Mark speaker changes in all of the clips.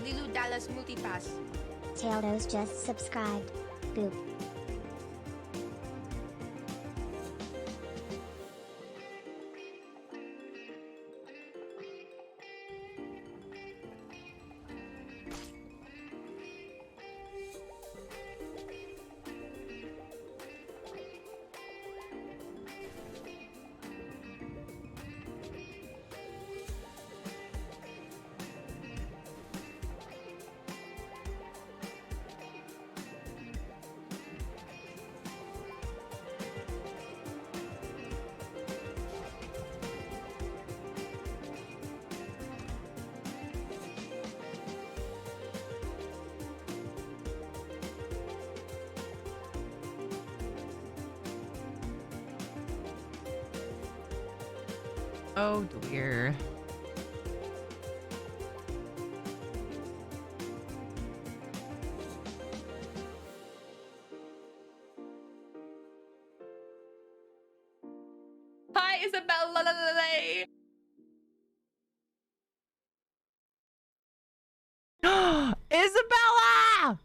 Speaker 1: Lilu Dallas Multipass.
Speaker 2: Taildos just subscribed. Boop.
Speaker 3: Oh dear.
Speaker 4: Hi, Isabella.
Speaker 3: Isabella!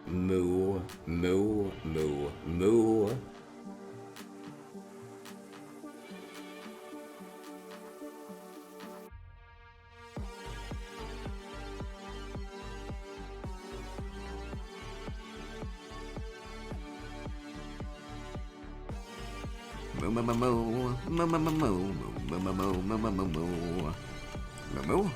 Speaker 1: moo, moo, moo, moo. Moo, moo, moo, moo, moo, moo, moo, moo, moo, moo, moo, moo, moo, moo. Moo.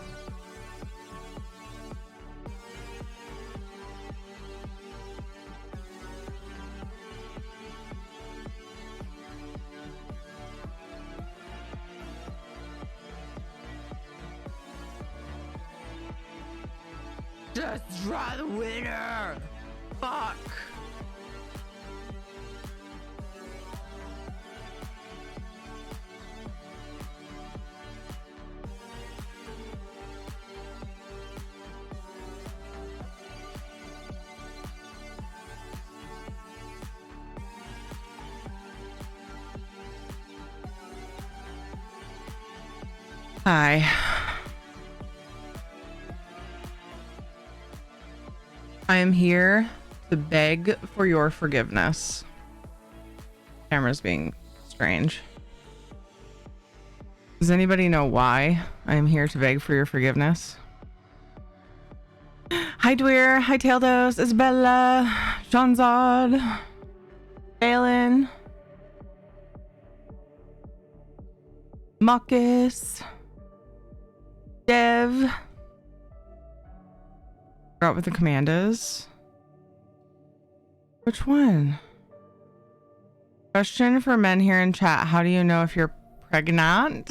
Speaker 3: Just draw the winner. Fuck. Hi. I am here to beg for your forgiveness. Camera's being strange. Does anybody know why I am here to beg for your forgiveness? Hi Dweer, hi Taildos, Isabella, Jeanzod, Balin, Muckus, Dev. Out with the commandos. Which one? Question for men here in chat. How do you know if you're pregnant?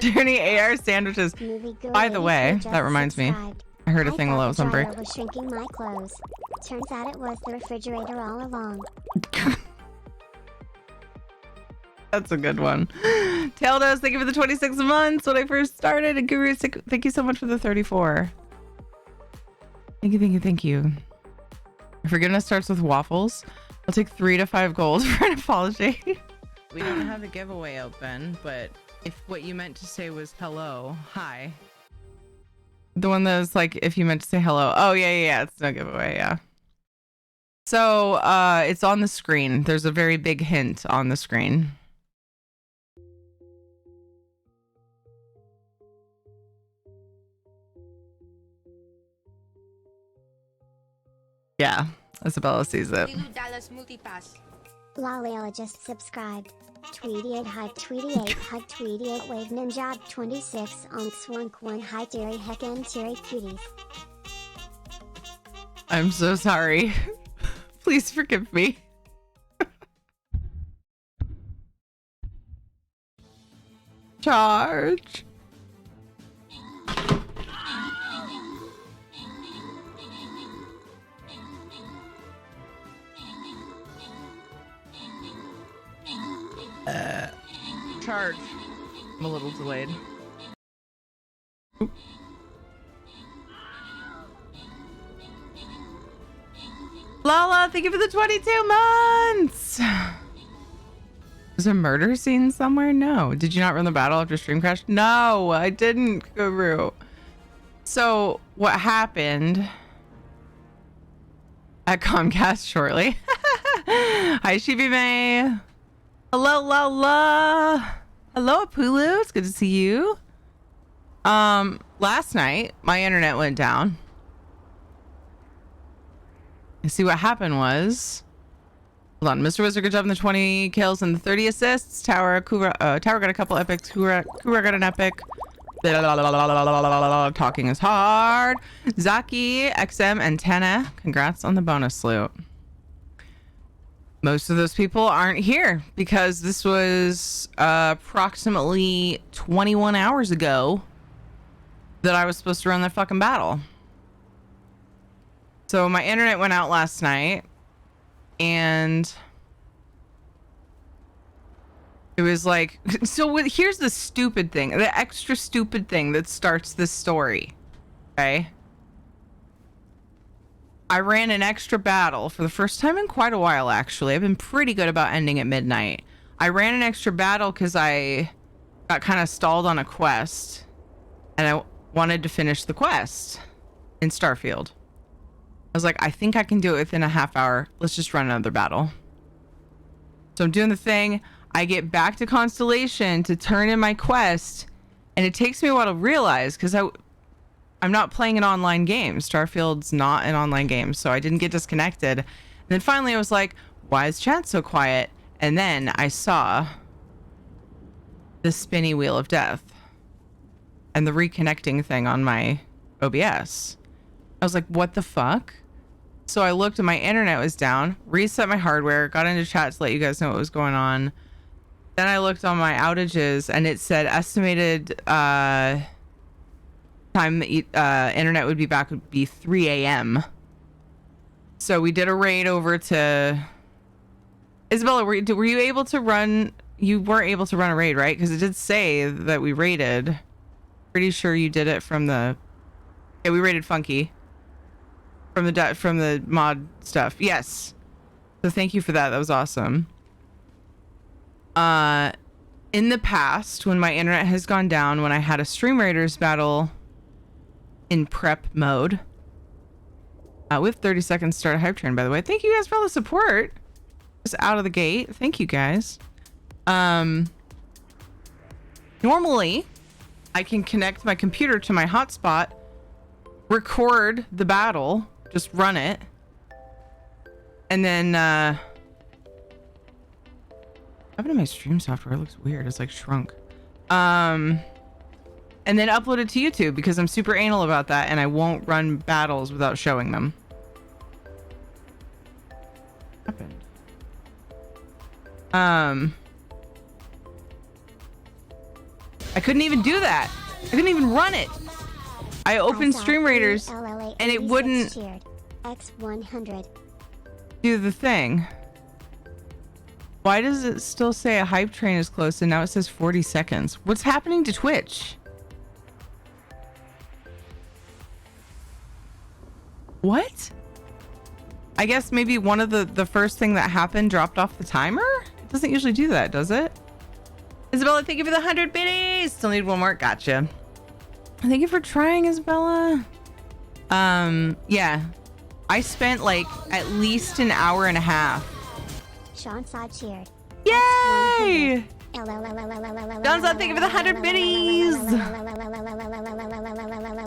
Speaker 3: Journey AR sandwiches. By the way, that reminds me. I heard a thing while I was on break.
Speaker 2: Was shrinking my clothes. Turns out it was the refrigerator all along.
Speaker 3: That's a good one. Taildos, thank you for the 26 months when I first started. And Guru, thank you so much for the 34. Thank you, thank you, thank you. Forgiveness starts with waffles. I'll take 3 to 5 gold for an apology. We don't have a giveaway open, but if what you meant to say was hello, hi. The one that was like, if you meant to say hello. Oh, yeah. It's no giveaway, yeah. So it's on the screen. There's a very big hint on the screen. Yeah, Isabella sees it.
Speaker 2: Laliola just subscribed. Tweety 8 Hike Tweety 8 Hike Tweety 8 Wave Ninja 26 on Swank 1 Hi Dairy Heckin Terry Cuties.
Speaker 3: I'm so sorry. Please forgive me. Charge. Charge. I'm a little delayed. Oop. Lala, thank you for the 22 months. Was a murder scene somewhere? No. Did you not run the battle after stream crash? No, I didn't, Guru. So what happened at Comcast shortly? Hi, Shibi May. Hello, Lala. Hello, Apulu. It's good to see you. Last night, my internet went down. You see what happened was, hold on, Mr. Wizard, good job in the 20 kills and the 30 assists. Tower got a couple epics. Kura got an epic. Talking is hard. Zaki, XM, and Tena, congrats on the bonus loot. Most of those people aren't here because this was approximately 21 hours ago that I was supposed to run that fucking battle. So my internet went out last night and it was like, here's the stupid thing, the extra stupid thing that starts this story. Okay. I ran an extra battle for the first time in quite a while, actually. I've been pretty good about ending at midnight. I ran an extra battle because I got kind of stalled on a quest. And I wanted to finish the quest in Starfield. I was like, I think I can do it within a half hour. Let's just run another battle. So I'm doing the thing. I get back to Constellation to turn in my quest, and it takes me a while to realize because I'm not playing an online game. Starfield's not an online game, so I didn't get disconnected. And then finally I was like, why is chat so quiet? And then I saw the spinny wheel of death and the reconnecting thing on my OBS. I was like, what the fuck? So I looked and my internet was down, reset my hardware, got into chat to let you guys know what was going on. Then I looked on my outages and it said estimated time internet would be back would be 3 a.m. So we did a raid over to Isabella. Were you able to run? You weren't able to run a raid, right? Because it did say that we raided. Pretty sure you did it from the. Yeah, we raided Funky from the mod stuff. Yes. So thank you for that. That was awesome. In the past, when my internet has gone down, when I had a Stream Raiders battle in prep mode. We have 30 seconds to start a hype train, by the way. Thank you guys for all the support. Just out of the gate. Thank you guys. Normally, I can connect my computer to my hotspot, record the battle, just run it, and then what happened to my stream software? It looks weird. It's like shrunk. And then upload it to YouTube because I'm super anal about that and I won't run battles without showing them. What happened? I couldn't even do that. I couldn't even run it. I opened Stream Raiders and it wouldn't
Speaker 2: X100
Speaker 3: do the thing. Why does it still say a hype train is close and now it says 40 seconds? What's happening to Twitch? What? I guess maybe one of the first thing that happened dropped off the timer? It doesn't usually do that, does it? Isabella, thank you for the 100 biddies. Still need one more. Gotcha. Thank you for trying, Isabella. Yeah. I spent like at least an hour and a half.
Speaker 2: Sean Sod cheered.
Speaker 3: Yay!
Speaker 2: Donza,
Speaker 3: thank you for the 100 biddies.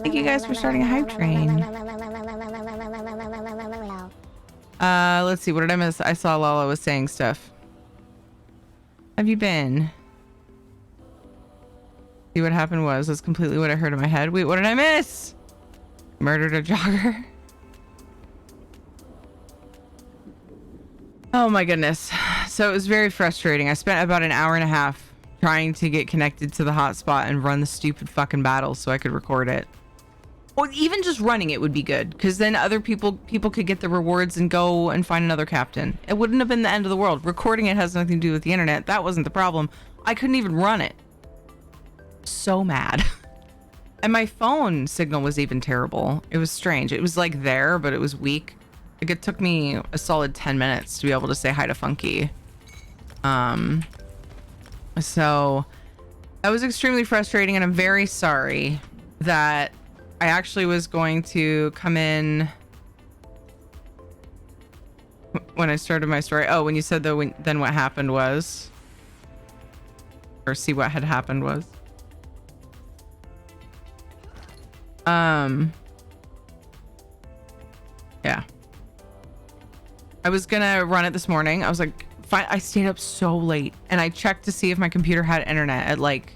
Speaker 3: Thank you guys for starting a hype train. Let's see. What did I miss? I saw Lala was saying stuff. Have you been? See, what happened was that's completely what I heard in my head. Wait, what did I miss? Murdered a jogger. Oh my goodness. So it was very frustrating. I spent about an hour and a half trying to get connected to the hotspot and run the stupid fucking battle so I could record it. Or even just running it would be good, because then other people could get the rewards and go and find another captain. It wouldn't have been the end of the world. Recording it has nothing to do with the internet. That wasn't the problem. I couldn't even run it. So mad. And my phone signal was even terrible. It was strange. It was like there, but it was weak. Like it took me a solid 10 minutes to be able to say hi to Funky. So that was extremely frustrating, and I'm very sorry that I actually was going to come in when I started my story. Oh, when you said that, then what happened was, or see what had happened was. Yeah. I was gonna run it this morning. I was like, fine. I stayed up so late and I checked to see if my computer had internet at like,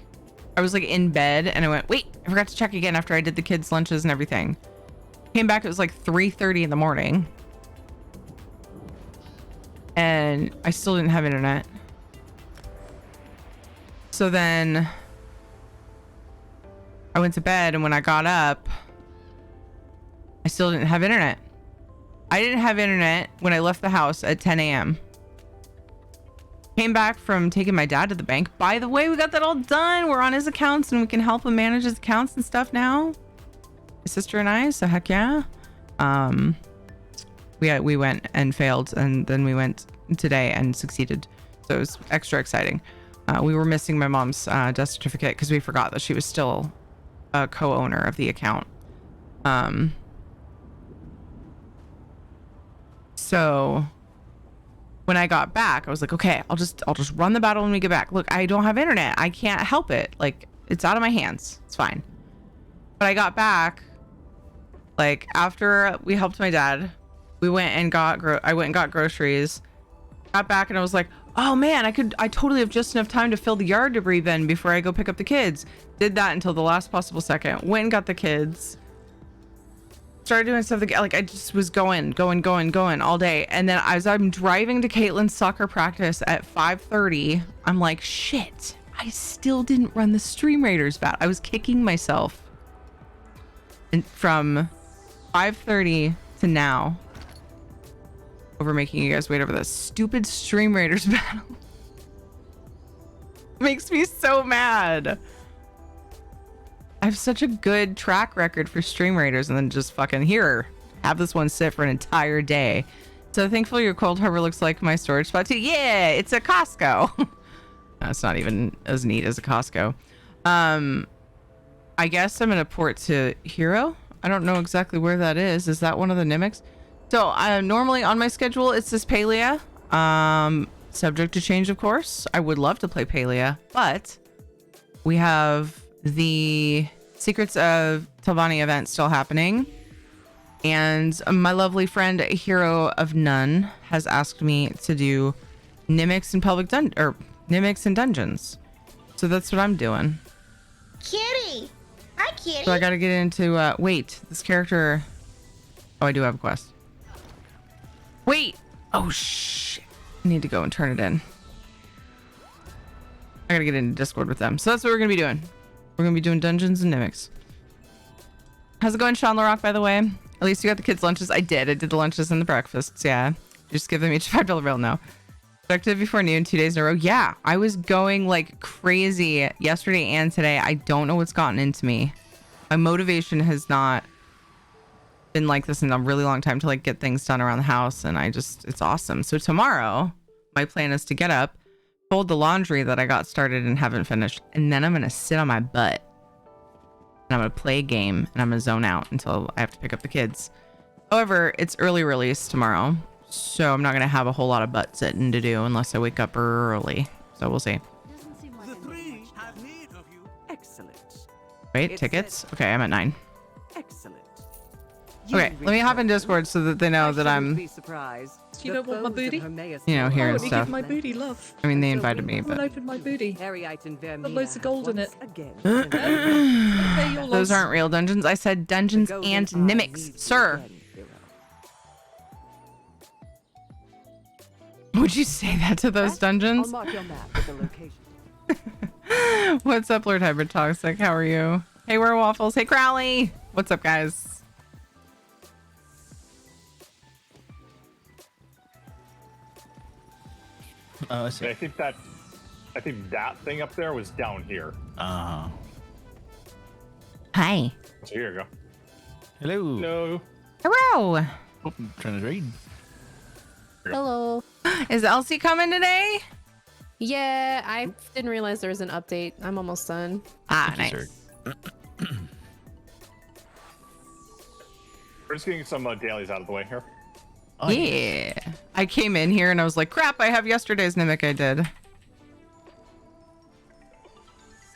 Speaker 3: I was like in bed and I went, wait, I forgot to check again after I did the kids' lunches and everything. Came back, it was like 3:30 in the morning. And I still didn't have internet. So then I went to bed, and when I got up, I still didn't have internet. I didn't have internet when I left the house at 10 a.m. Came back from taking my dad to the bank. By the way, we got that all done. We're on his accounts and we can help him manage his accounts and stuff now. My sister and I, so heck yeah. We went and failed, and then we went today and succeeded. So it was extra exciting. We were missing my mom's death certificate because we forgot that she was still a co-owner of the account. So when I got back, I was like, okay, I'll just run the battle when we get back. Look, I don't have internet. I can't help it. Like, it's out of my hands. It's fine. But I got back, like, after we helped my dad, we went and got I went and got groceries. Got back and I was like, oh man, I totally have just enough time to fill the yard debris bin before I go pick up the kids. Did that until the last possible second. Went and got the kids. Started doing stuff like I just was going all day. And then as I'm driving to Caitlin's soccer practice at 5:30, I'm like, shit, I still didn't run the Stream Raiders battle. I was kicking myself. And from 5:30 to now over making you guys wait over this stupid Stream Raiders battle. Makes me so mad. I have such a good track record for Stream Raiders, and then just fucking here, have this one sit for an entire day. So thankfully your Cold Harbor looks like my storage spot too. Yeah, it's a Costco. It's not even as neat as a Costco. I guess I'm gonna port to Hero. I don't know exactly where that is. Is that one of the Nimics? So normally on my schedule it's this Palia. Subject to change, of course. I would love to play Palia, but we have the Secrets of Telvanni event still happening, and my lovely friend Hero of None has asked me to do Nimics in Nimics in Dungeons. So that's what I'm doing.
Speaker 2: Kitty! Hi, Kitty!
Speaker 3: So I gotta get into wait, this character. Oh, I do have a quest. Wait! Oh shit. I need to go and turn it in. I gotta get into Discord with them. So that's what we're gonna be doing. We're gonna be doing Dungeons and Nimics. How's it going, Sean LaRock, by the way? At least you got the kids' lunches. I did the lunches and the breakfasts, yeah. Just give them each $5 bill, no. Productive before noon, 2 days in a row. Yeah, I was going like crazy yesterday and today. I don't know what's gotten into me. My motivation has not been like this in a really long time to like get things done around the house, and it's awesome. So tomorrow, my plan is to get up, fold the laundry that I got started and haven't finished, and then I'm gonna sit on my butt and I'm gonna play a game and I'm gonna zone out until I have to pick up the kids. However, it's early release tomorrow, so I'm not gonna have a whole lot of butt sitting to do unless I wake up early. So we'll see.
Speaker 4: The three have need of you. Excellent.
Speaker 3: Wait,
Speaker 4: It
Speaker 3: tickets?
Speaker 4: says-
Speaker 3: Okay, I'm at 9.
Speaker 4: Excellent.
Speaker 3: Okay, let me hop in Discord so that they know that I'm,
Speaker 4: Be surprised.
Speaker 5: You don't want my booty?
Speaker 3: you know, here
Speaker 5: Oh,
Speaker 3: and
Speaker 5: let me
Speaker 3: stuff.
Speaker 5: give my booty, love.
Speaker 3: I mean, they invited me,
Speaker 5: Come and
Speaker 3: but
Speaker 5: open my booty.
Speaker 4: Got
Speaker 5: loads of gold in it.
Speaker 4: Again.
Speaker 5: Your
Speaker 3: those
Speaker 5: loss.
Speaker 3: aren't real dungeons. I said dungeons and Nimics, sir. Would you say that to those
Speaker 4: I'll
Speaker 3: dungeons?
Speaker 4: mark your map with the location.
Speaker 3: What's up, Lord Hybrid Toxic? How are you? Hey, Waffles. Hey, Crowley. What's up, guys?
Speaker 6: I see.
Speaker 7: I think that thing up there was down here.
Speaker 6: Uh,
Speaker 3: Hi.
Speaker 7: So here you go.
Speaker 6: hello.
Speaker 7: No.
Speaker 3: Hello.
Speaker 6: Oh, I'm trying to read.
Speaker 8: Hello.
Speaker 3: Is Elsie coming today?
Speaker 8: Yeah, I didn't realize there was an update. I'm almost done.
Speaker 3: Ah,
Speaker 6: Thank you,
Speaker 3: nice.
Speaker 6: sir.
Speaker 7: We're just getting some dailies out of the way here.
Speaker 6: Oh,
Speaker 3: Yeah. I came in here and I was like, crap, I have yesterday's Nimic I did.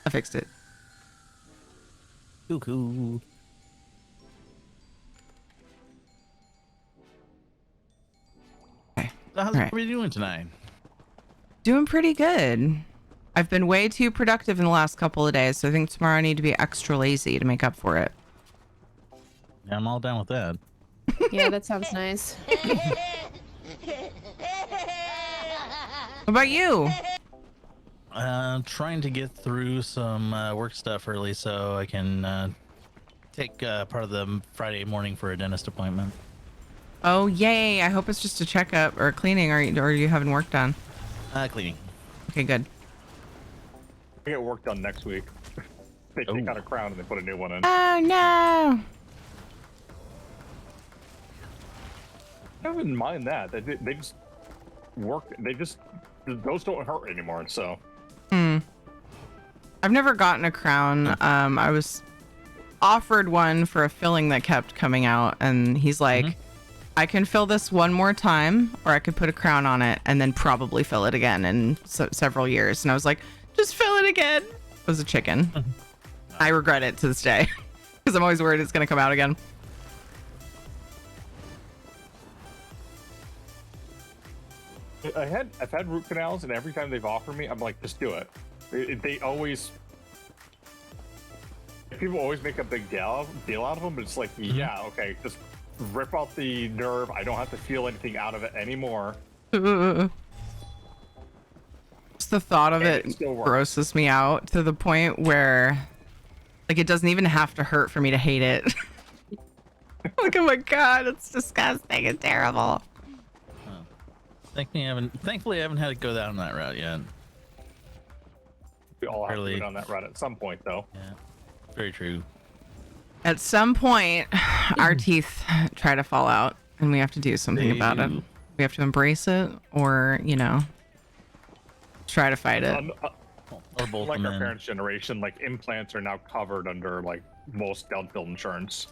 Speaker 3: I fixed it.
Speaker 6: Cool, cool.
Speaker 3: Okay.
Speaker 6: So how's
Speaker 3: All right.
Speaker 6: everybody doing tonight?
Speaker 3: Doing pretty good. I've been way too productive in the last couple of days, so I think tomorrow I need to be extra lazy to make up for it.
Speaker 6: Yeah, I'm all down with that.
Speaker 8: Yeah, that sounds nice.
Speaker 3: What about you?
Speaker 6: Trying to get through some work stuff early so I can take part of the Friday morning for a dentist appointment.
Speaker 3: Oh, yay. I hope it's just a checkup or cleaning, or are you having work done?
Speaker 6: Cleaning.
Speaker 3: Okay, good.
Speaker 7: We get work done next week. They take out a crown and they put a new one in.
Speaker 3: Oh, no.
Speaker 7: I wouldn't mind that. They just work. Those don't hurt anymore. So
Speaker 3: I've never gotten a crown. I was offered one for a filling that kept coming out, and he's like, I can fill this one more time, or I could put a crown on it and then probably fill it again in several years. And I was like, just fill it again. It was a chicken. I regret it to this day because I'm always worried it's going to come out again.
Speaker 7: I've had root canals, and every time they've offered me, I'm like, just do it. They always. People always make a big deal out of them, but it's like, yeah, okay, just rip out the nerve. I don't have to feel anything out of it anymore.
Speaker 3: Just the thought of
Speaker 7: And
Speaker 3: it
Speaker 7: still works.
Speaker 3: grosses me out to the point where, like, it doesn't even have to hurt for me to hate it. Like, oh my god, it's disgusting. It's terrible.
Speaker 6: Thankfully, I haven't had to go down that route yet.
Speaker 7: We all have to
Speaker 6: Really?
Speaker 7: go down that route at some point, though.
Speaker 6: Yeah, very true.
Speaker 3: At some point, our teeth try to fall out, and we have to do something
Speaker 6: They
Speaker 3: about it.
Speaker 6: do.
Speaker 3: We have to embrace it, or, you know, try to fight it.
Speaker 6: Or both
Speaker 7: Like
Speaker 6: them
Speaker 7: our
Speaker 6: in.
Speaker 7: parents' generation, like implants are now covered under like most dental insurance.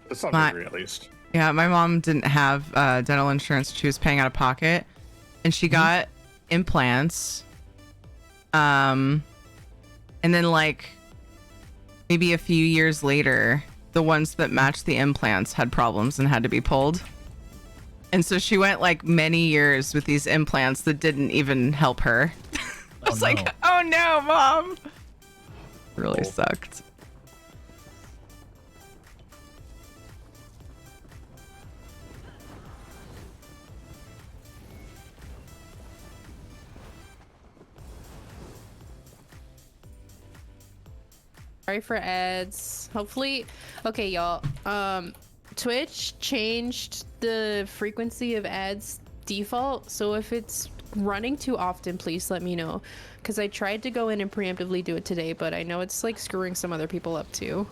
Speaker 7: To some
Speaker 3: My-
Speaker 7: degree, at least.
Speaker 3: Yeah, my mom didn't have dental insurance. She was paying out of pocket, and she got implants. And then, like, maybe a few years later, the ones that matched the implants had problems and had to be pulled. And so she went like many years with these implants that didn't even help her. I was like,
Speaker 6: no.
Speaker 3: oh no, mom. Really sucked.
Speaker 8: Sorry for ads. Hopefully, okay, y'all. Twitch changed the frequency of ads default, so if it's running too often, please let me know. Because I tried to go in and preemptively do it today, but I know it's like screwing some other people up too.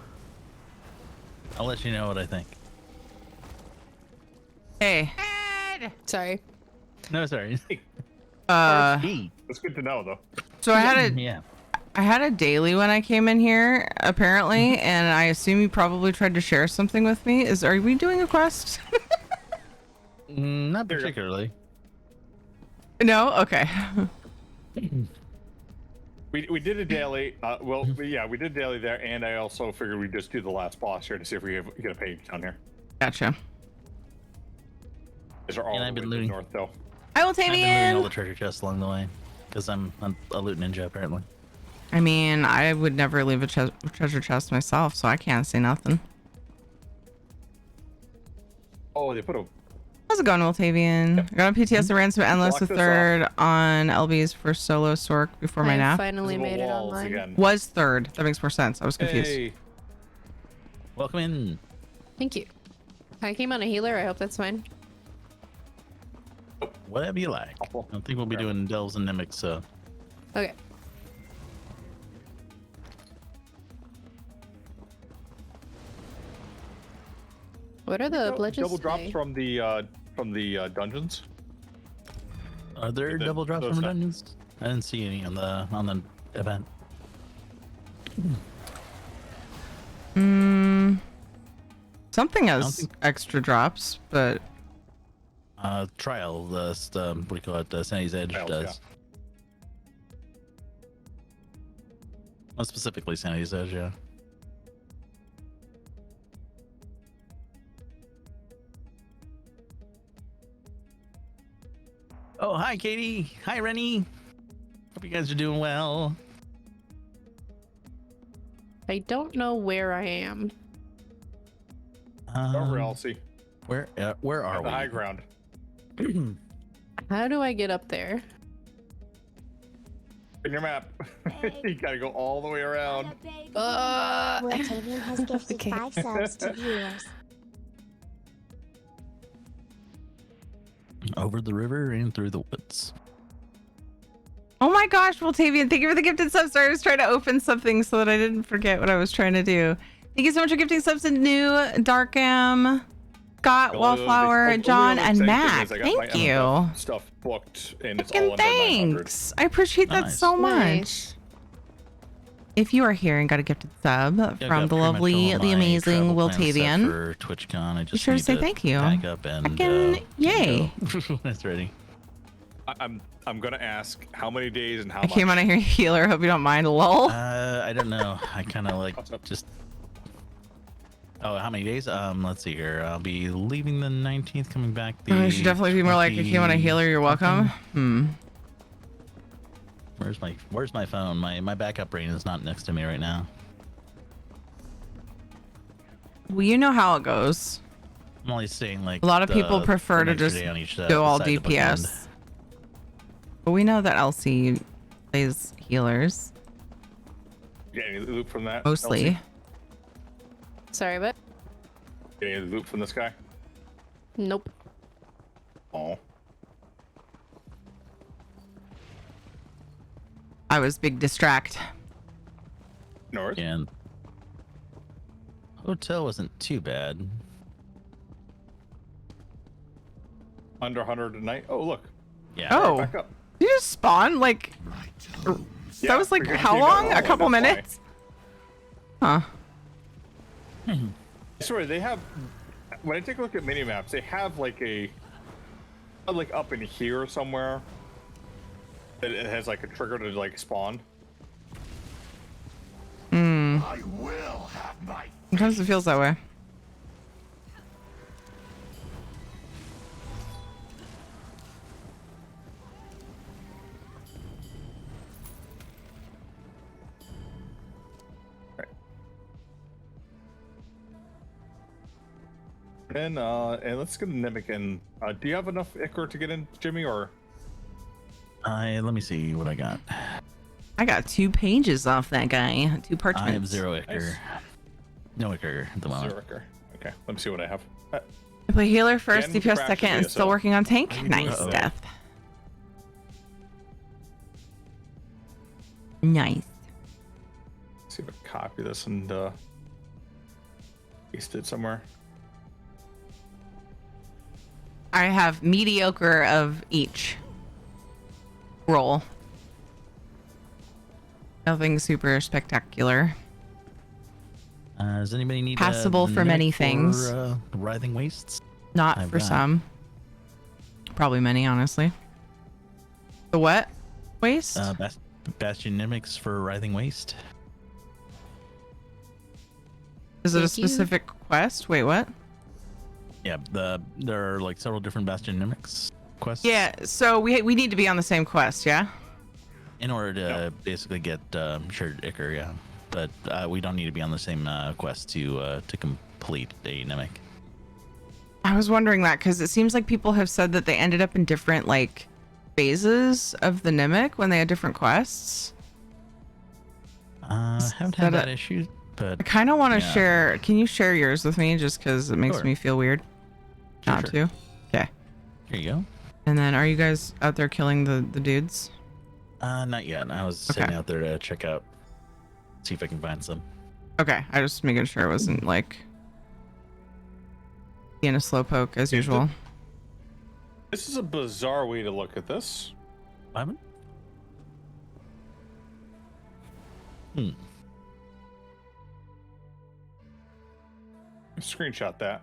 Speaker 6: I'll let you know what I think.
Speaker 3: Hey.
Speaker 8: Sorry.
Speaker 6: No, sorry.
Speaker 7: It's good to know, though.
Speaker 3: So I had a
Speaker 6: Yeah.
Speaker 3: I had a daily when I came in here, apparently, and I assume you probably tried to share something with me. Are we doing a quest?
Speaker 6: Not
Speaker 7: There you go.
Speaker 6: particularly.
Speaker 3: No? Okay.
Speaker 7: We did a daily. Yeah, we did daily there, and I also figured we'd just do the last boss here to see if we get a page down here.
Speaker 3: Gotcha.
Speaker 7: These are all
Speaker 6: And
Speaker 7: the
Speaker 6: I've been
Speaker 7: way to
Speaker 6: looting.
Speaker 7: north, though.
Speaker 3: I will
Speaker 6: I've
Speaker 3: take
Speaker 6: been
Speaker 3: me
Speaker 6: looting all
Speaker 3: in.
Speaker 6: the treasure chests along the way because I'm a loot ninja apparently.
Speaker 3: I mean, I would never leave a treasure chest myself, so I can't say nothing.
Speaker 7: Oh, they put a.
Speaker 3: How's it going, Wiltavian? I got on PTS and ran some Endless
Speaker 7: Block
Speaker 3: the
Speaker 7: this
Speaker 3: third on LB's for solo Sork before my
Speaker 8: I
Speaker 3: nap.
Speaker 8: finally
Speaker 7: Visible
Speaker 8: made it
Speaker 7: walls
Speaker 8: online.
Speaker 7: again.
Speaker 3: Was third. That makes more sense. I was confused.
Speaker 7: Hey.
Speaker 6: Welcome in.
Speaker 8: Thank you. I came on a healer. I hope that's fine.
Speaker 6: Whatever you like. I don't think we'll be doing delves and mimics, so.
Speaker 8: Okay. What are the pledges?
Speaker 7: Double drops
Speaker 8: today?
Speaker 7: from the dungeons.
Speaker 6: Are there
Speaker 7: The-
Speaker 6: double drops
Speaker 7: those
Speaker 6: from
Speaker 7: not-
Speaker 6: dungeons? I didn't see any on the event.
Speaker 3: Something
Speaker 6: don't
Speaker 3: has
Speaker 6: think-
Speaker 3: extra drops, but
Speaker 6: Trial, what do you call it? Sandy's Edge
Speaker 7: Trials,
Speaker 6: does. Not specifically Sandy's Edge, yeah. Oh, hi, Katie. Hi, Rennie. Hope you guys are doing well.
Speaker 8: I don't know where I am.
Speaker 7: Over Elsie.
Speaker 6: Where are
Speaker 7: At
Speaker 6: we?
Speaker 7: the high ground.
Speaker 8: How do I get up there?
Speaker 7: In your map. You gotta go all the way around.
Speaker 2: Wiltavian has gifted
Speaker 8: Okay.
Speaker 2: 5 subs to viewers.
Speaker 6: Over the river and through the woods.
Speaker 3: oh my gosh, Wiltavian, thank you for the gifted subs. Sorry, I was trying to open something so that I didn't forget what I was trying to do. Thank you so much for gifting subs to New, Darkham, Scott, Wallflower, John, and Mac. Thank you.
Speaker 7: Stuff booked, and it's all
Speaker 3: Fucking
Speaker 7: under 900.
Speaker 3: thanks. I appreciate that
Speaker 6: Nice.
Speaker 3: so much.
Speaker 8: Nice.
Speaker 3: If you are here and got a gifted sub
Speaker 6: Yeah, I
Speaker 3: from
Speaker 6: got
Speaker 3: the
Speaker 6: pretty much
Speaker 3: lovely,
Speaker 6: all
Speaker 3: the
Speaker 6: my
Speaker 3: amazing
Speaker 6: travel
Speaker 3: Will
Speaker 6: plans set
Speaker 3: Tavian,
Speaker 6: for TwitchCon. I just
Speaker 3: sure to
Speaker 6: need
Speaker 3: say thank you.
Speaker 6: Pack up and
Speaker 3: Fucking yay.
Speaker 6: go when it's ready.
Speaker 7: I'm gonna ask how many days and how
Speaker 3: I
Speaker 7: much.
Speaker 3: came on here healer. Hope you don't mind. Lol.
Speaker 6: I don't know. I kind of like
Speaker 7: What's up?
Speaker 6: just. Oh, how many days? Let's see here. I'll be leaving the 19th, coming back the.
Speaker 3: I should definitely be more like, I came on a healer. You're welcome.
Speaker 6: Where's my phone? My backup brain is not next to me right now.
Speaker 3: Well, you know how it goes.
Speaker 6: I'm only saying like
Speaker 3: A lot of people prefer to
Speaker 6: an extra
Speaker 3: just
Speaker 6: day on each,
Speaker 3: go all
Speaker 6: side of the bookend.
Speaker 3: DPS. But we know that LC plays healers
Speaker 7: Get any loot from that?
Speaker 3: mostly.
Speaker 7: Elsie?
Speaker 8: Sorry, but
Speaker 7: Get any loot from this guy?
Speaker 8: nope.
Speaker 7: Oh.
Speaker 3: I was big distract.
Speaker 7: North.
Speaker 6: And hotel wasn't too bad.
Speaker 7: Under 100 a night. Oh look.
Speaker 6: Yeah.
Speaker 3: Oh,
Speaker 7: Back up.
Speaker 3: did you just spawn like?
Speaker 7: Yeah,
Speaker 3: That was like
Speaker 7: because
Speaker 3: how
Speaker 7: you got
Speaker 3: long? A
Speaker 7: all,
Speaker 3: couple
Speaker 7: that's why.
Speaker 3: minutes? Huh.
Speaker 7: Sorry, they have. When I take a look at mini maps, they have like a, like up in here somewhere. That it has like a trigger to like spawn.
Speaker 3: Sometimes it feels that way.
Speaker 7: And let's get a Nimic in. Do you have enough Ichor to get in, Jimmy, or?
Speaker 6: Let me see what I got.
Speaker 3: I got 2 pages off that guy. 2 parchments.
Speaker 6: I have 0 Ichor.
Speaker 7: Nice.
Speaker 6: No Ichor at the moment.
Speaker 7: Zero Ichor. Okay, let me see what I have.
Speaker 3: I play healer first,
Speaker 7: Again,
Speaker 3: DPS
Speaker 7: crash
Speaker 3: second, and
Speaker 7: DSO.
Speaker 3: still working on tank.
Speaker 7: you doing
Speaker 3: Nice,
Speaker 7: today?
Speaker 3: Death. Nice.
Speaker 7: Let's see if I can copy this and paste it somewhere.
Speaker 3: I have mediocre of each roll. Nothing super spectacular.
Speaker 6: Does anybody need
Speaker 3: Passable
Speaker 6: the
Speaker 3: for many
Speaker 6: Nimic
Speaker 3: things.
Speaker 6: Writhing Wastes?
Speaker 3: Not
Speaker 6: I've
Speaker 3: for
Speaker 6: got-
Speaker 3: some. Probably many, honestly. The what? Waste?
Speaker 6: Bastion Nimics for Writhing Waste.
Speaker 3: Is it a
Speaker 8: Thank you.
Speaker 3: specific quest? Wait, what?
Speaker 6: Yeah, there are like several different Bastion Nimics quests.
Speaker 3: Yeah, so we need to be on the same quest, yeah?
Speaker 6: In order to basically get shared Ichor, yeah. But we don't need to be on the same quest to complete a Nimic.
Speaker 3: I was wondering that because it seems like people have said that they ended up in different like phases of the Nimic when they had different quests.
Speaker 6: Haven't
Speaker 3: that
Speaker 6: had
Speaker 3: a-
Speaker 6: that issue, but
Speaker 3: I kind of want to
Speaker 6: Yeah.
Speaker 3: share. Can you share yours with me just because it makes
Speaker 6: Sure.
Speaker 3: me feel weird not
Speaker 6: Sure.
Speaker 3: to? Okay.
Speaker 6: here you go.
Speaker 3: And then are you guys out there killing the dudes?
Speaker 6: Not yet. I was
Speaker 3: Okay.
Speaker 6: sitting out there to check out, see if I can find some.
Speaker 3: Okay, I just making sure it wasn't like being a slowpoke as usual.
Speaker 7: This is a bizarre way to look at this.
Speaker 6: What happened? Hmm.
Speaker 7: Screenshot that.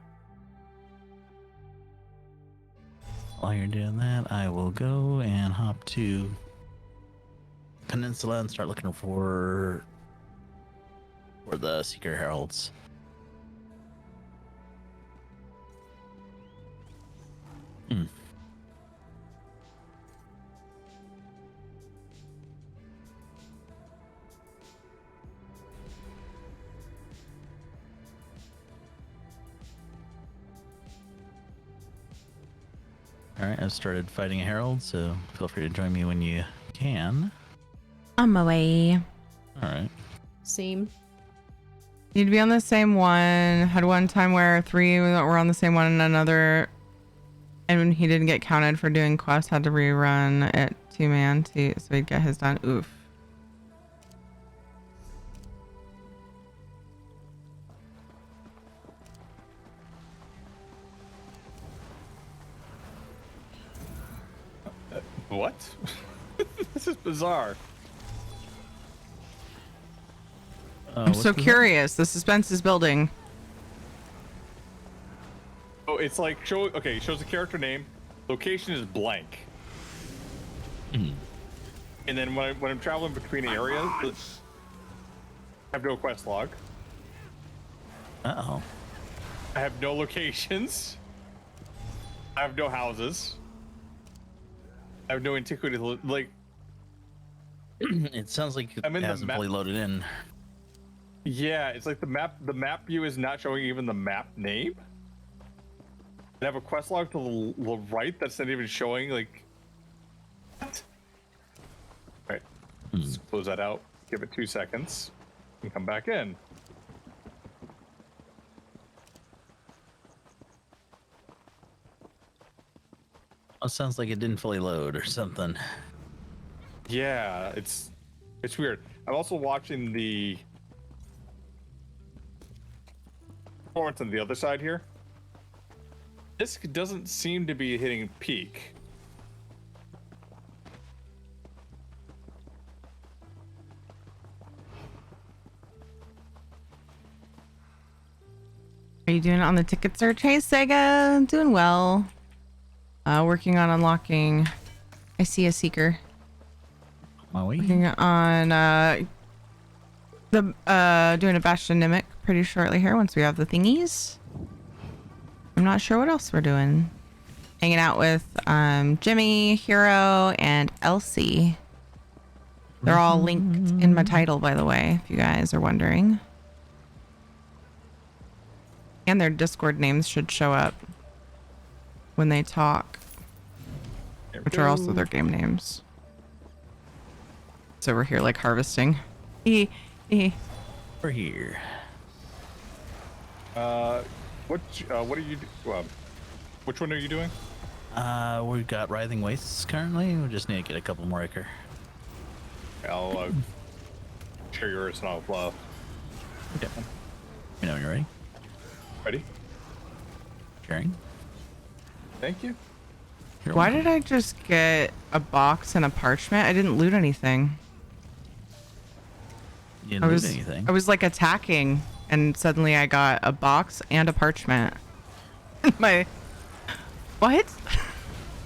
Speaker 6: While you're doing that, I will go and hop to Peninsula and start looking for the Seeker Heralds. All right, I've started fighting a herald, so feel free to join me when you can.
Speaker 3: On my way.
Speaker 6: All right.
Speaker 8: Same.
Speaker 3: Need to be on the same one. Had one time where 3 were on the same one and another, and when he didn't get counted for doing quests, had to rerun it 2-man so he'd get his done. Oof.
Speaker 7: What? This is bizarre.
Speaker 3: I'm so curious. The suspense is building.
Speaker 7: Oh, it's like it shows the character name, location is blank.
Speaker 6: Mhm.
Speaker 7: And then when I'm traveling between areas, I have no quest log.
Speaker 6: Uh-oh.
Speaker 7: I have no locations. I have no houses. I have no antiquity. Like,
Speaker 6: It sounds like it
Speaker 7: I'm in the
Speaker 6: hasn't
Speaker 7: map.
Speaker 6: fully loaded in.
Speaker 7: yeah, it's like the map view is not showing even the map name. I have a quest log to the right that's not even showing, like, what? All right, let's close that out. Give it 2 seconds and come back in.
Speaker 6: It sounds like it didn't fully load or something.
Speaker 7: Yeah, it's weird. I'm also watching the performance on the other side here. This doesn't seem to be hitting peak.
Speaker 3: Are you doing it on the ticket search? Hey, Sega. Doing well. Working on unlocking. I see a seeker. Working on doing a Bastion Nimic pretty shortly here once we have the thingies. I'm not sure what else we're doing. Hanging out with Jimmy, Hero, and Elsie. They're all linked in my title, by the way, if you guys are wondering. And their Discord names should show up when they talk, which are also their game names. So we're here like harvesting.
Speaker 6: We're here.
Speaker 7: What are you? Which one are you doing?
Speaker 6: We've got Writhing Wastes currently. We just need to get a couple more acre.
Speaker 7: I'll share yours and I'll
Speaker 6: Okay. You know when you're ready.
Speaker 7: ready.
Speaker 6: Sharing.
Speaker 7: Thank you.
Speaker 6: You're
Speaker 3: Why
Speaker 6: welcome.
Speaker 3: did I just get a box and a parchment? I didn't loot anything.
Speaker 6: You didn't
Speaker 3: I
Speaker 6: loot
Speaker 3: was
Speaker 6: anything.
Speaker 3: I was like attacking, and suddenly I got a box and a parchment. My what?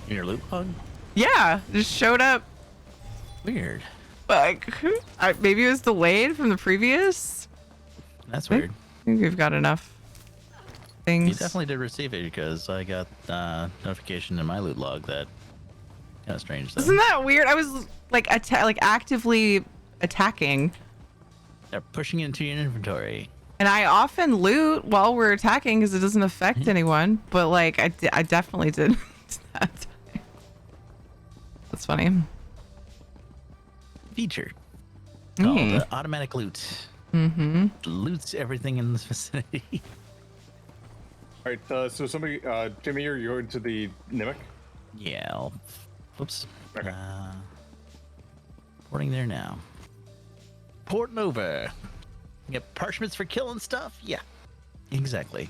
Speaker 6: In your loot log?
Speaker 3: Yeah, just showed up.
Speaker 6: Weird.
Speaker 3: Like maybe it was delayed from the previous.
Speaker 6: That's weird.
Speaker 3: I think we've got enough things.
Speaker 6: You definitely did receive it because I got notification in my loot log that kind of strange though.
Speaker 3: Isn't that weird? I was like actively attacking,
Speaker 6: They're pushing it into your inventory.
Speaker 3: and I often loot while we're attacking because it doesn't affect anyone. But like I definitely did that time. That's funny.
Speaker 6: Feature called
Speaker 3: Mm.
Speaker 6: automatic loot.
Speaker 3: Mm-hmm.
Speaker 6: Loots everything in this vicinity.
Speaker 7: All right. So somebody, Jimmy, you're going to the Nimic.
Speaker 6: Yeah. Whoops.
Speaker 7: Okay.
Speaker 6: Porting there now. Porting over. Get parchments for killing stuff? Yeah. Exactly.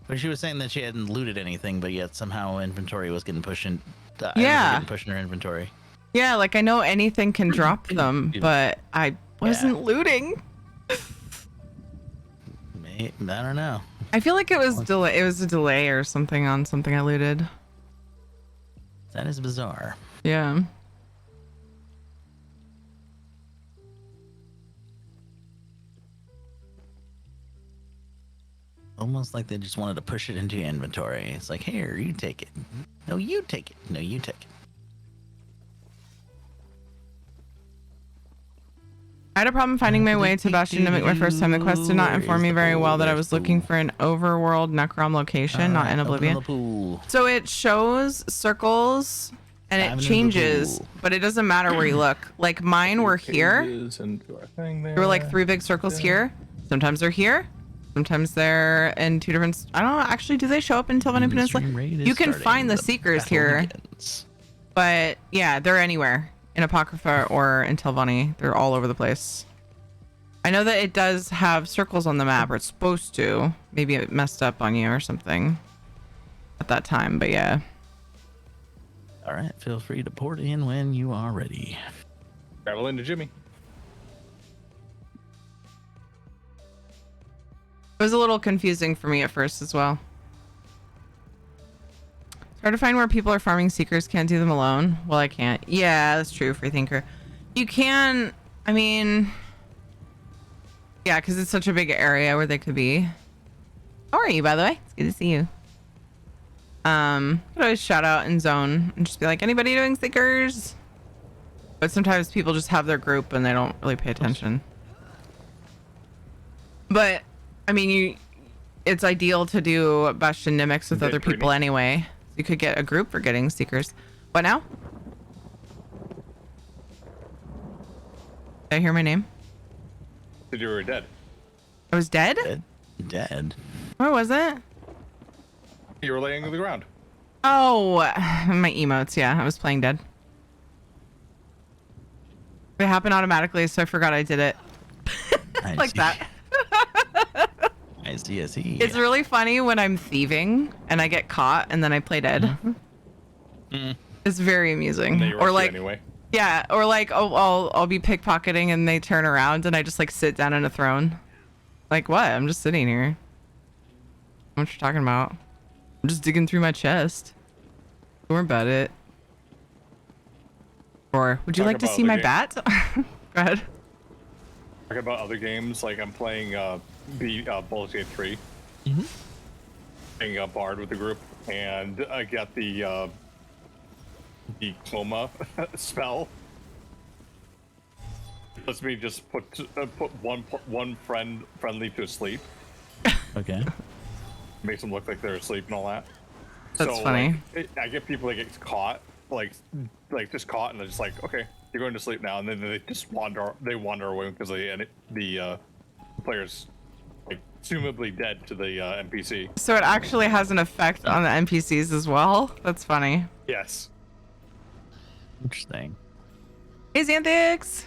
Speaker 6: But she was saying that she hadn't looted anything, but yet somehow inventory was getting pushed in. Items were
Speaker 3: Yeah.
Speaker 6: getting pushed in her inventory.
Speaker 3: Yeah, like I know anything can drop them, but I wasn't looting.
Speaker 6: I don't know.
Speaker 3: I feel like it was delay. It was a delay or something on something I looted.
Speaker 6: That is bizarre.
Speaker 3: Yeah.
Speaker 6: Almost like they just wanted to push it into your inventory. It's like, here, you take it. No, you take it. No, you take it.
Speaker 3: I had a problem finding my way to Bastion Nimic my first time. The quest did not inform me very well that I was looking for an overworld Necrom location, not in Oblivion.
Speaker 6: Pool.
Speaker 3: So it shows circles and
Speaker 6: Diving
Speaker 3: it
Speaker 6: into the
Speaker 3: changes,
Speaker 6: pool.
Speaker 3: but it doesn't matter where you look. Like mine were here.
Speaker 7: And do our thing there.
Speaker 3: There were like 3 big circles here. Sometimes they're here. Sometimes they're in 2 different. I don't know. Actually, do they show up in Telvanni Peninsula? You can find the seekers here, but yeah, they're anywhere in Apocrypha or in Telvanni. They're all over the place. I know that it does have circles on the map, or it's supposed to. Maybe it messed up on you or something at that time, but yeah.
Speaker 6: All right, feel free to port in when you are ready.
Speaker 7: Travel into Jimmy.
Speaker 3: It was a little confusing for me at first as well. It's hard to find where people are farming seekers. Can't do them alone. Well, I can't. Yeah, that's true, Freethinker. You can, I mean, yeah, because it's such a big area where they could be. How are you, by the way? It's good to see you. Could always shout out in zone and just be like, anybody doing seekers? But sometimes people just have their group and they don't really pay attention. But I mean, it's ideal to do Bastion Mimics with other people anyway. You could get a group for getting seekers. What now? Did I hear my name?
Speaker 7: You were dead.
Speaker 3: I was dead?
Speaker 6: Dead.
Speaker 3: Where was it?
Speaker 7: You were laying on the ground.
Speaker 3: Oh, my emotes. Yeah, I was playing dead. It happened automatically, so I forgot I did it. Like that.
Speaker 6: I see.
Speaker 3: It's really funny when I'm thieving and I get caught and then I play dead. It's very amusing. Or like,
Speaker 7: anyway.
Speaker 3: yeah, or like, I'll be pickpocketing and they turn around and I just like sit down in a throne. Like what? I'm just sitting here. What you talking about? I'm just digging through my chest. Don't worry about it. Or would you like to see my bat? Go ahead.
Speaker 7: Talk about other games, like I'm playing Baldur's Gate 3. Playing a Bard with the group, and I got the coma spell. Lets me just put one friendly to sleep.
Speaker 6: Okay.
Speaker 7: Makes them look like they're asleep and all that.
Speaker 3: That's funny.
Speaker 7: Like, I get people that get caught, like just caught, and they're just like, okay, you're going to sleep now, and then they just wander away because the player's like presumably dead to the NPC.
Speaker 3: So it actually has an effect on the NPCs as well. That's funny.
Speaker 7: Yes.
Speaker 6: Interesting.
Speaker 3: Hey, Xanthix!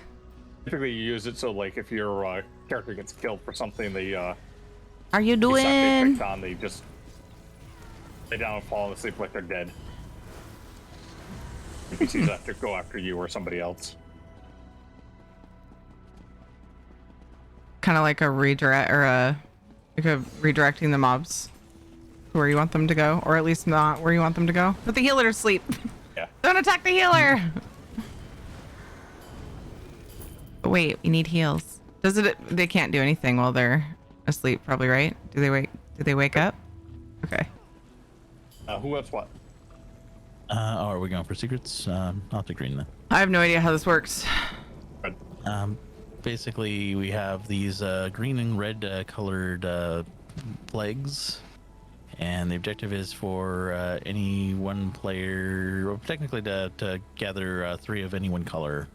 Speaker 7: Typically, you use it so like if your character gets killed for something, they
Speaker 3: How you doing?
Speaker 7: They just lay down and fall asleep like they're dead. NPCs have to go after you or somebody else.
Speaker 3: Kind of like a redirect or redirecting the mobs to where you want them to go, or at least not where you want them to go. Put the healer to sleep.
Speaker 7: Yeah.
Speaker 3: Don't attack the healer. But wait, we need heals. Does it? They can't do anything while they're asleep, probably, right? Do they wake? Do they wake up? Okay.
Speaker 7: Who wants what?
Speaker 6: Are we going for secrets? I'll take green then.
Speaker 3: I have no idea how this works.
Speaker 6: Basically, we have these green and red colored flags, and the objective is for any one player, or technically to gather 3 of any one color.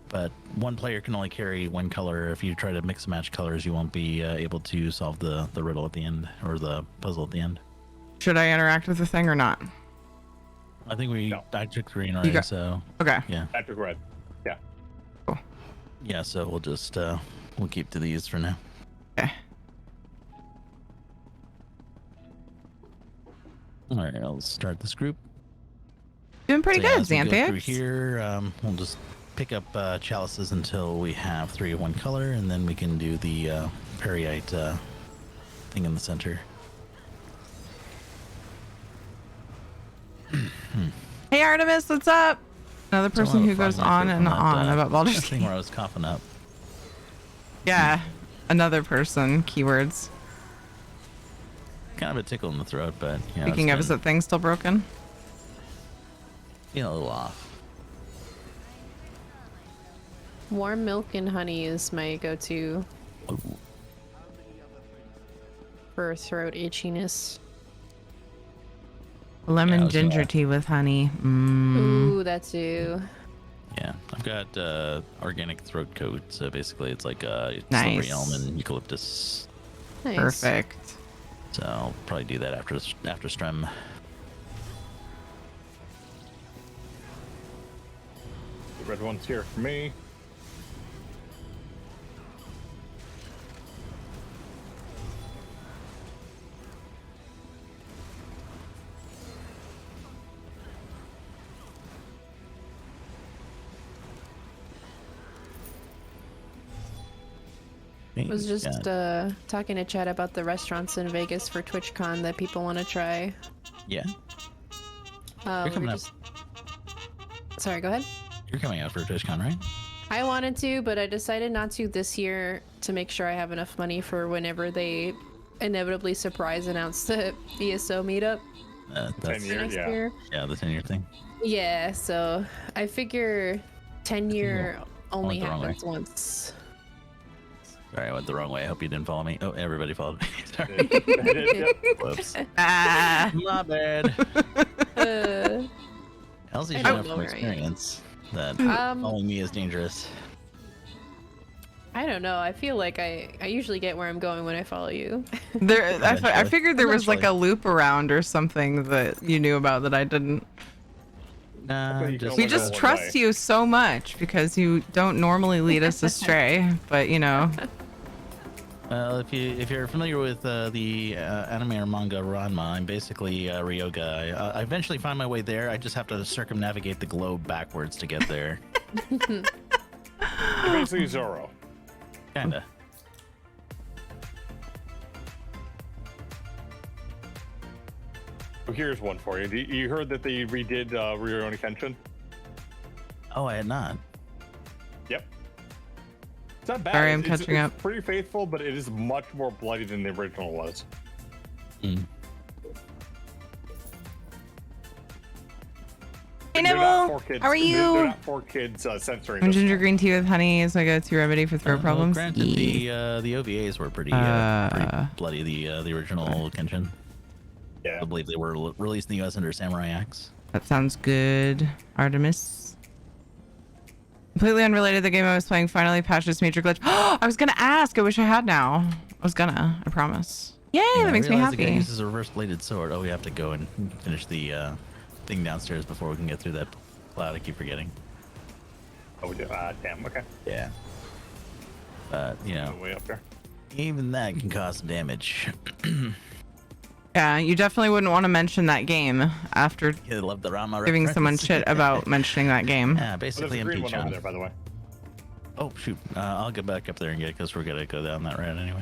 Speaker 6: But one player can only carry one color. If you try to mix and match colors, you won't be able to solve the riddle at the end, or the puzzle at the end.
Speaker 3: Should I interact with the thing or not?
Speaker 6: I think
Speaker 7: No.
Speaker 6: I took green already, so
Speaker 3: Okay.
Speaker 6: yeah.
Speaker 7: I took red. Yeah.
Speaker 6: Yeah, so we'll just we'll keep to these for now.
Speaker 3: Okay.
Speaker 6: All right, I'll start this group.
Speaker 3: Doing pretty
Speaker 6: So, yeah,
Speaker 3: good,
Speaker 6: as we go through
Speaker 3: Xanthix.
Speaker 6: here, we'll just pick up chalices until we have 3 of one color, and then we can do the Periite thing in the center.
Speaker 3: Hey, Artemis, what's up? Another person who goes on and on about Baldur's
Speaker 6: thing
Speaker 3: Gate.
Speaker 6: where I was coughing up.
Speaker 3: Yeah, another person. Keywords.
Speaker 6: Kind of a tickle in the throat, but yeah.
Speaker 3: Speaking of, is that thing still broken?
Speaker 6: Feeling a little off.
Speaker 8: Warm milk and honey is my go-to for throat itchiness.
Speaker 3: Lemon
Speaker 6: Yeah, I was
Speaker 3: ginger
Speaker 6: gonna-
Speaker 3: tea with honey.
Speaker 8: Ooh, that too.
Speaker 6: Yeah, I've got organic throat coat, so basically it's like
Speaker 3: Nice.
Speaker 6: silvery almond eucalyptus.
Speaker 8: Nice.
Speaker 3: Perfect.
Speaker 6: So I'll probably do that after Strem.
Speaker 7: The red one's here for me.
Speaker 8: I was just talking to Chad about the restaurants in Vegas for TwitchCon that people want to try.
Speaker 6: Yeah.
Speaker 8: You're
Speaker 6: coming up.
Speaker 8: Sorry, go ahead.
Speaker 6: You're coming out for TwitchCon, right?
Speaker 8: I wanted to, but I decided not to this year to make sure I have enough money for whenever they inevitably surprise announce the ESO meetup
Speaker 6: That's
Speaker 7: 10 years,
Speaker 8: next
Speaker 7: yeah.
Speaker 8: year.
Speaker 6: yeah, the 10-year thing.
Speaker 8: Yeah, so I figure 10-year only
Speaker 6: the wrong way.
Speaker 8: happens once.
Speaker 6: Sorry, I went the wrong way. I hope you didn't follow me. Oh, everybody followed me. Sorry. Whoops.
Speaker 3: Ah.
Speaker 6: My bad. Elsie
Speaker 8: I
Speaker 6: should
Speaker 8: don't
Speaker 6: know
Speaker 8: know
Speaker 6: from
Speaker 8: where I am.
Speaker 6: experience that
Speaker 8: Um,
Speaker 6: following me is dangerous.
Speaker 8: I don't know. I feel like I usually get where I'm going when I follow you.
Speaker 3: I figured there was like a
Speaker 6: Eventually.
Speaker 3: loop around or something that you knew about that I didn't.
Speaker 6: Nah,
Speaker 7: But you
Speaker 6: just,
Speaker 7: don't
Speaker 3: We
Speaker 7: Only
Speaker 3: just
Speaker 7: go one
Speaker 3: trust
Speaker 7: way.
Speaker 3: you so much because you don't normally lead us astray. But you know,
Speaker 6: well, if you're familiar with the anime or manga Ranma, I'm basically Ryoga. I eventually find my way there. I just have to circumnavigate the globe backwards to get there.
Speaker 7: You're basically Zoro.
Speaker 6: Kinda.
Speaker 7: So here's one for you. You heard that they redid Rurouni Kenshin?
Speaker 6: Oh, I had not.
Speaker 7: Yep. It's not bad.
Speaker 3: Sorry, I'm
Speaker 7: It's-
Speaker 3: catching
Speaker 7: it's
Speaker 3: up.
Speaker 7: pretty faithful, but it is much more bloody than the original was.
Speaker 6: Mm.
Speaker 3: Hey
Speaker 7: They're not
Speaker 3: Nibble,
Speaker 7: for kids.
Speaker 3: how are
Speaker 7: They're
Speaker 3: you?
Speaker 7: not for kids censoring
Speaker 3: I'm
Speaker 7: this.
Speaker 3: ginger green tea with honey is my go-to remedy for throat problems.
Speaker 6: Granted,
Speaker 3: Yeah.
Speaker 6: the OVAs were pretty bloody. The original Kenshin.
Speaker 7: Yeah.
Speaker 6: I believe they were released in the U.S. under Samurai Acts.
Speaker 3: That sounds good, Artemis. Completely unrelated, the game I was playing finally patched this major glitch. I was gonna ask. I wish I had now. I was gonna. I promise. Yay!
Speaker 6: Yeah,
Speaker 3: that makes
Speaker 6: I
Speaker 3: me
Speaker 6: realized the guy
Speaker 3: happy.
Speaker 6: uses a reverse-bladed sword. Oh, we have to go and finish the thing downstairs before we can get through that cloud. I keep forgetting.
Speaker 7: Oh, we do. Damn. Okay.
Speaker 6: Yeah. But you know,
Speaker 7: Way up there.
Speaker 6: even that can cause some damage.
Speaker 3: Yeah, you definitely wouldn't want to mention that game after
Speaker 6: You love the Rama
Speaker 3: giving someone
Speaker 6: reference.
Speaker 3: shit about mentioning that game.
Speaker 6: Yeah,
Speaker 7: Oh, there's
Speaker 6: basically
Speaker 7: a green
Speaker 6: impeach
Speaker 7: one over
Speaker 6: on.
Speaker 7: there, by the way.
Speaker 6: Oh shoot! I'll get back up there and get it because we're gonna go down that route anyway.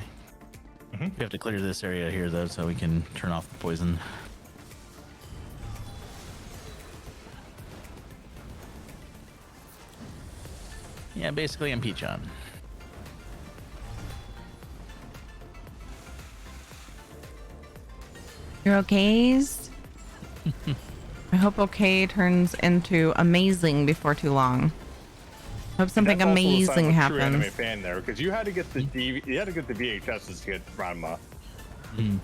Speaker 7: Mhm.
Speaker 6: We have to clear this area here though, so we can turn off the poison. Yeah, basically impeach on.
Speaker 3: You're okays? I hope okay turns into amazing before too long. Hope something
Speaker 7: That's also the sign
Speaker 3: amazing
Speaker 7: of a true
Speaker 3: happens.
Speaker 7: anime fan there, because you had to get the you had to get the VHSs to get Ranma
Speaker 6: Mm.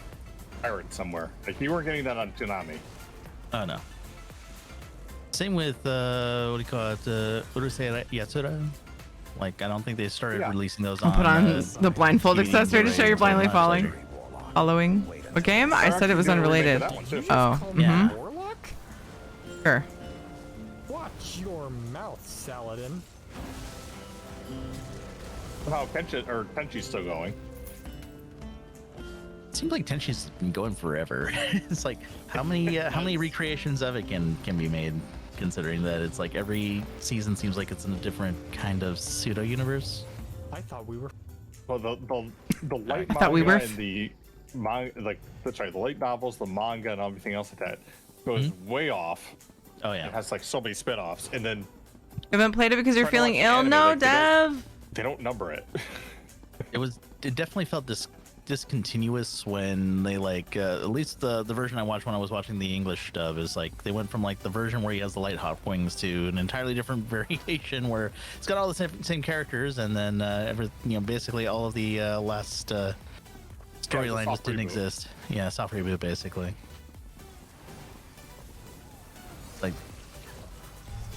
Speaker 7: pirate somewhere. Like you weren't getting that on Tsunami.
Speaker 6: Oh no. Same with what do you call it? Urusei Yatsura. Like I don't think they started
Speaker 7: Yeah.
Speaker 6: releasing those
Speaker 3: I'll
Speaker 6: on.
Speaker 3: put on the blindfold
Speaker 6: DVD
Speaker 3: accessory to show you're
Speaker 6: Blu-ray
Speaker 3: blindly
Speaker 6: until much
Speaker 3: falling.
Speaker 6: later.
Speaker 3: Following. What game? I
Speaker 7: They're
Speaker 3: said it was
Speaker 7: actually gonna remake
Speaker 3: unrelated.
Speaker 7: that one, too.
Speaker 3: Oh,
Speaker 6: Yeah.
Speaker 9: Warlock?
Speaker 3: sure.
Speaker 9: Watch your mouth, Saladin.
Speaker 7: Somehow Tenchi's still going.
Speaker 6: Seems like Tenchi's been going forever. It's like how many recreations of it can be made, considering that it's like every season seems like it's in a different kind of pseudo universe.
Speaker 9: I thought we were.
Speaker 7: Well, the light
Speaker 3: I thought we
Speaker 7: manga
Speaker 3: were-
Speaker 7: and the the light novels, the manga, and everything else like that goes way off.
Speaker 6: Oh
Speaker 7: It
Speaker 6: yeah.
Speaker 7: has like so many spin-offs, and then
Speaker 3: You haven't played it because you're
Speaker 7: Trying to
Speaker 3: feeling
Speaker 7: watch
Speaker 3: ill?
Speaker 7: anime,
Speaker 3: No,
Speaker 7: like,
Speaker 3: Dev.
Speaker 7: they don't number it.
Speaker 6: It definitely felt discontinuous when they at least the version I watched when I was watching the English dub is like they went from like the version where he has the light hop wings to an entirely different variation where it's got all the same characters, and then basically all of the last storyline
Speaker 7: soft
Speaker 6: just didn't
Speaker 7: reboot.
Speaker 6: exist. Yeah, soft reboot basically.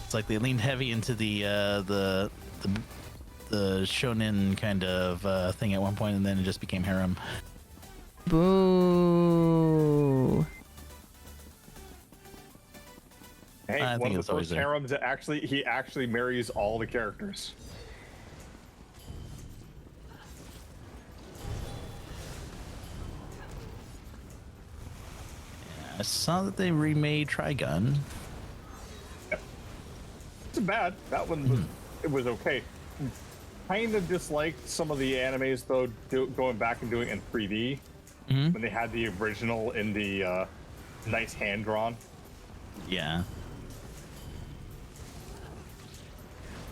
Speaker 6: It's like they leaned heavy into the shonen kind of thing at one point, and then it just became harem.
Speaker 3: Boo.
Speaker 7: Hey,
Speaker 6: I
Speaker 7: one
Speaker 6: think
Speaker 7: of
Speaker 6: it's
Speaker 7: the
Speaker 6: always
Speaker 7: first
Speaker 6: there.
Speaker 7: harems that he actually marries all the characters.
Speaker 6: I saw that they remade Trigun.
Speaker 7: It's bad. That one was it was okay. kind of disliked some of the animes though, going back and doing it in 3D when they had the original in the nice hand drawn.
Speaker 6: Yeah.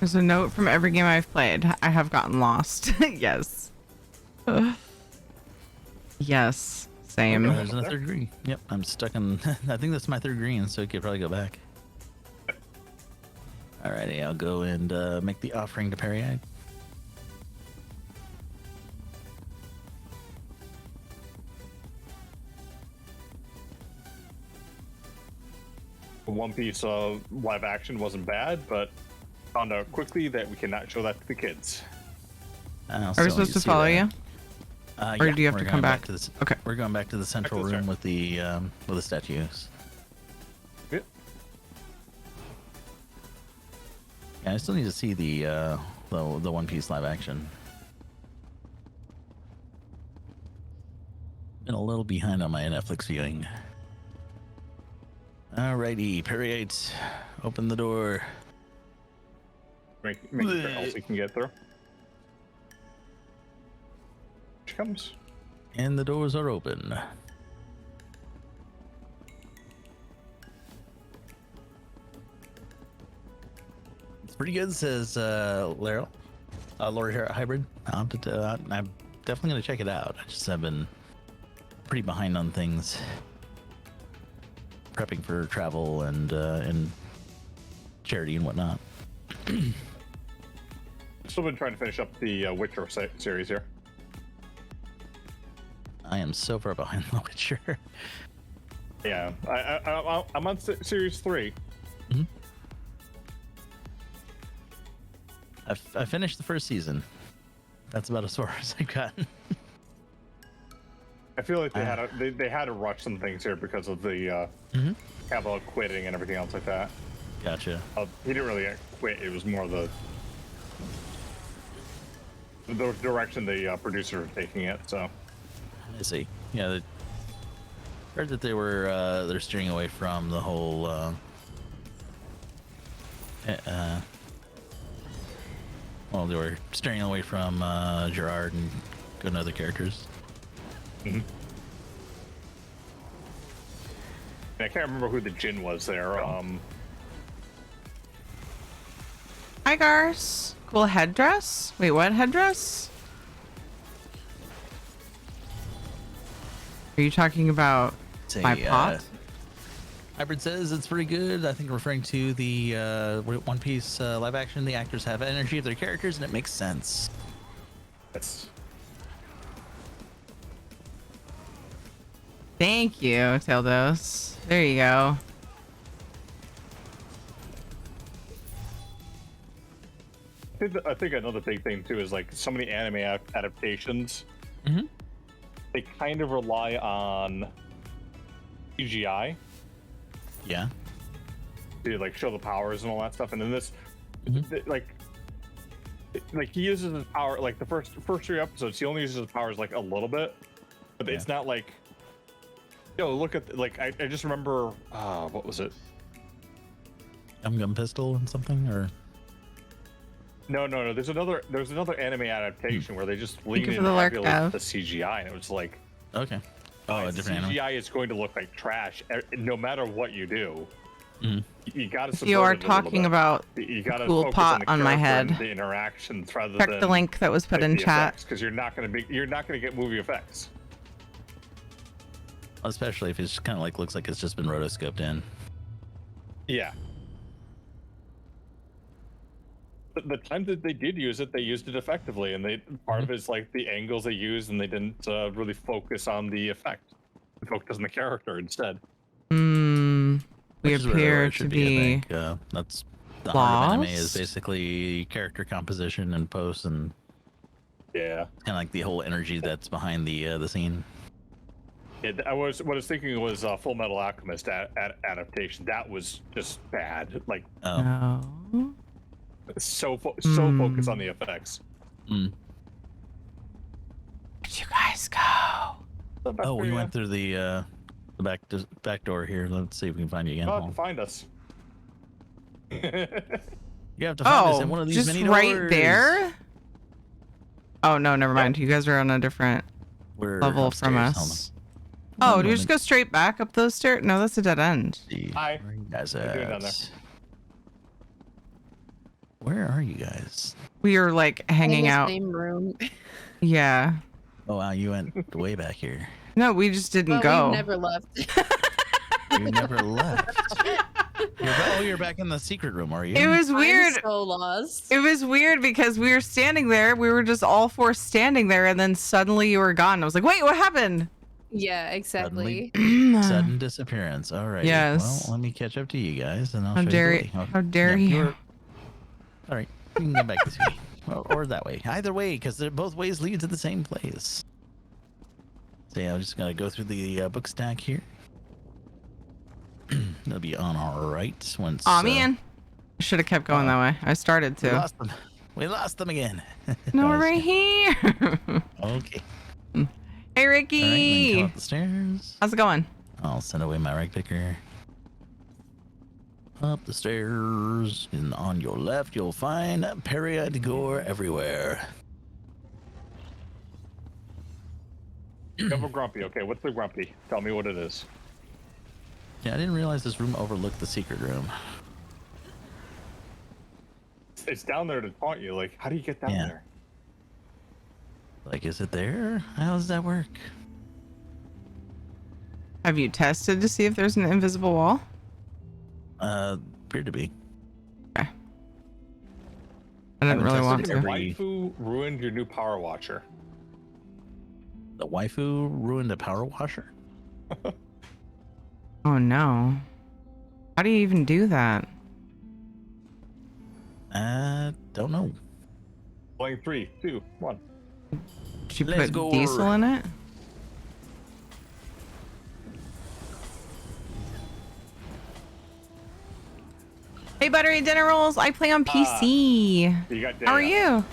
Speaker 3: There's a note from every game I've played. I have gotten lost. Yes. Yes. Same.
Speaker 6: Oh, there's another green. Yep, I'm stuck in. I think that's my third green, so you could probably go back. Alrighty, I'll go and make the offering to Period.
Speaker 7: One Piece live action wasn't bad, but found out quickly that we cannot show that to the kids.
Speaker 3: Are we supposed to follow you? Or do you have to come back?
Speaker 6: Okay. We're going back to the central
Speaker 7: Back to the
Speaker 6: room with the statues.
Speaker 7: Yep.
Speaker 6: Yeah, I still need to see the One Piece live action. Been a little behind on my Netflix viewing. Alrighty, Period, open the door.
Speaker 7: Make sure Elsie can get through. She comes.
Speaker 6: And the doors are open. It's pretty good, says Laryl. Lori Hybrid. I'm definitely going to check it out. I just have been pretty behind on things. Prepping for travel and charity and whatnot.
Speaker 7: Still been trying to finish up the Witcher series here.
Speaker 6: I am so far behind The Witcher.
Speaker 7: Yeah, I'm on series 3.
Speaker 6: Mm-hmm. I finished the first season. That's about as far as I've gotten.
Speaker 7: I feel like they had to rush some things here because of the Cavill quitting and everything else like that.
Speaker 6: Gotcha.
Speaker 7: He didn't really quit. It was more the direction the producers were taking it. So
Speaker 6: I see. Yeah, heard that they're steering away from the whole well, they were steering away from Gerard and going to other characters.
Speaker 7: Mm-hmm. I can't remember who the Jin was there.
Speaker 3: Hi, Gars. Cool headdress. Wait, what headdress? Are you talking about my pot?
Speaker 6: Hybrid says it's pretty good. I think referring to the One Piece live action, the actors have energy of their characters, and it makes sense.
Speaker 7: Yes.
Speaker 3: Thank you, Tildos. There you go.
Speaker 7: I think another big thing too is like so many anime adaptations.
Speaker 6: Mm-hmm.
Speaker 7: They kind of rely on CGI.
Speaker 6: Yeah.
Speaker 7: To like show the powers and all that stuff, and then this, like he uses his power like the first 3 episodes. He only uses his powers like a little bit, but it's not like. Yo, look at like I just remember what was it?
Speaker 6: Gum Pistol and something or.
Speaker 7: No. There's another anime adaptation where they just lean in
Speaker 3: the
Speaker 7: heavily with the CGI, and it was like,
Speaker 6: okay, a different
Speaker 7: CGI
Speaker 6: anime.
Speaker 7: is going to look like trash no matter what you do.
Speaker 6: Mm-hmm.
Speaker 7: You got to.
Speaker 3: You are talking about
Speaker 7: you got to
Speaker 3: cool pot on my head.
Speaker 7: The interactions rather
Speaker 3: Check
Speaker 7: than
Speaker 3: the link that was put in chat
Speaker 7: because you're not going to get movie effects.
Speaker 6: Especially if it's kind of like looks like it's just been rotoscoped in.
Speaker 7: Yeah. The time that they did use it, they used it effectively, and part of it is like the angles they used, and they didn't really focus on the effect. They focused on the character instead.
Speaker 3: We
Speaker 6: Which is where
Speaker 3: appear
Speaker 6: it
Speaker 3: to
Speaker 6: should
Speaker 3: be.
Speaker 6: I think. That's the heart of anime is
Speaker 3: lost?
Speaker 6: basically character composition and post, and
Speaker 7: Yeah.
Speaker 6: kind of like the whole energy that's behind the scene.
Speaker 7: Yeah, what I was thinking was Full Metal Alchemist adaptation. That was just bad. Like
Speaker 3: No.
Speaker 7: so focused on the effects.
Speaker 3: Where'd you guys go?
Speaker 6: Oh, we went through the back door here. Let's see if we can find you again.
Speaker 7: You'll have to find us.
Speaker 6: You have to find us in one of these
Speaker 3: just
Speaker 6: many
Speaker 3: right
Speaker 6: doors.
Speaker 3: there? Oh no, never mind. You guys are on a different
Speaker 6: We're
Speaker 3: level from
Speaker 6: upstairs. Hold
Speaker 3: us.
Speaker 6: on.
Speaker 3: Oh,
Speaker 6: One
Speaker 3: do you just go
Speaker 6: moment.
Speaker 3: straight back up those stairs? No, that's a dead end.
Speaker 6: See
Speaker 7: Hi.
Speaker 6: where you guys
Speaker 7: What are you doing down there?
Speaker 6: at? Where are you guys?
Speaker 3: We are like hanging
Speaker 8: in the
Speaker 3: out.
Speaker 8: same room.
Speaker 3: Yeah.
Speaker 6: Oh wow, you went way back here.
Speaker 3: No, we just didn't
Speaker 8: But
Speaker 3: go.
Speaker 8: we've never left.
Speaker 6: You never left. You're back in the secret room, are you?
Speaker 3: It was weird.
Speaker 8: I'm so lost.
Speaker 3: It was weird because we were standing there. We were just all four standing there, and then suddenly you were gone. I was like, "Wait, what happened?"
Speaker 8: Yeah, exactly.
Speaker 6: Sudden disappearance. All right.
Speaker 3: Yes.
Speaker 6: Well, let me catch up to you guys, and I'll
Speaker 3: How
Speaker 6: show
Speaker 3: dare
Speaker 6: you.
Speaker 3: you-
Speaker 6: the way.
Speaker 3: how dare you.
Speaker 6: you're- All right. You can go back this way, or that way. Either way, because both ways lead to the same place. So yeah, I'm just gonna go through the book stack here. It'll be on our right once.
Speaker 3: Aw, man. I should have kept going that way. I started
Speaker 6: We
Speaker 3: to.
Speaker 6: lost them. We lost them again.
Speaker 3: No, we're right here.
Speaker 6: Okay.
Speaker 3: Hey,
Speaker 6: All right, then come
Speaker 3: Ricky.
Speaker 6: up the stairs.
Speaker 3: How's it going?
Speaker 6: I'll send away my rag picker. Up the stairs, and on your left, you'll find Period Gore everywhere.
Speaker 7: Double grumpy. Okay, what's the grumpy? Tell me what it is.
Speaker 6: Yeah, I didn't realize this room overlooked the secret room.
Speaker 7: It's down there to taunt you. Like, how do you get down
Speaker 6: Yeah.
Speaker 7: there?
Speaker 6: Like, is it there? How does that work?
Speaker 3: Have you tested to see if there's an invisible wall?
Speaker 6: Appeared to be.
Speaker 3: I didn't
Speaker 6: Haven't
Speaker 3: really want
Speaker 6: tested
Speaker 3: to.
Speaker 6: every-
Speaker 7: Waifu ruined your new power watcher.
Speaker 6: The waifu ruined a power washer?
Speaker 3: Oh no. How do you even do that?
Speaker 6: Don't know.
Speaker 7: Playing 3, 2, 1.
Speaker 3: Did you
Speaker 6: Let's
Speaker 3: put
Speaker 6: go.
Speaker 3: diesel in it? Hey, Buttery Dinner Rolls. I play on PC.
Speaker 7: You got
Speaker 3: How are
Speaker 7: Daya.
Speaker 3: you?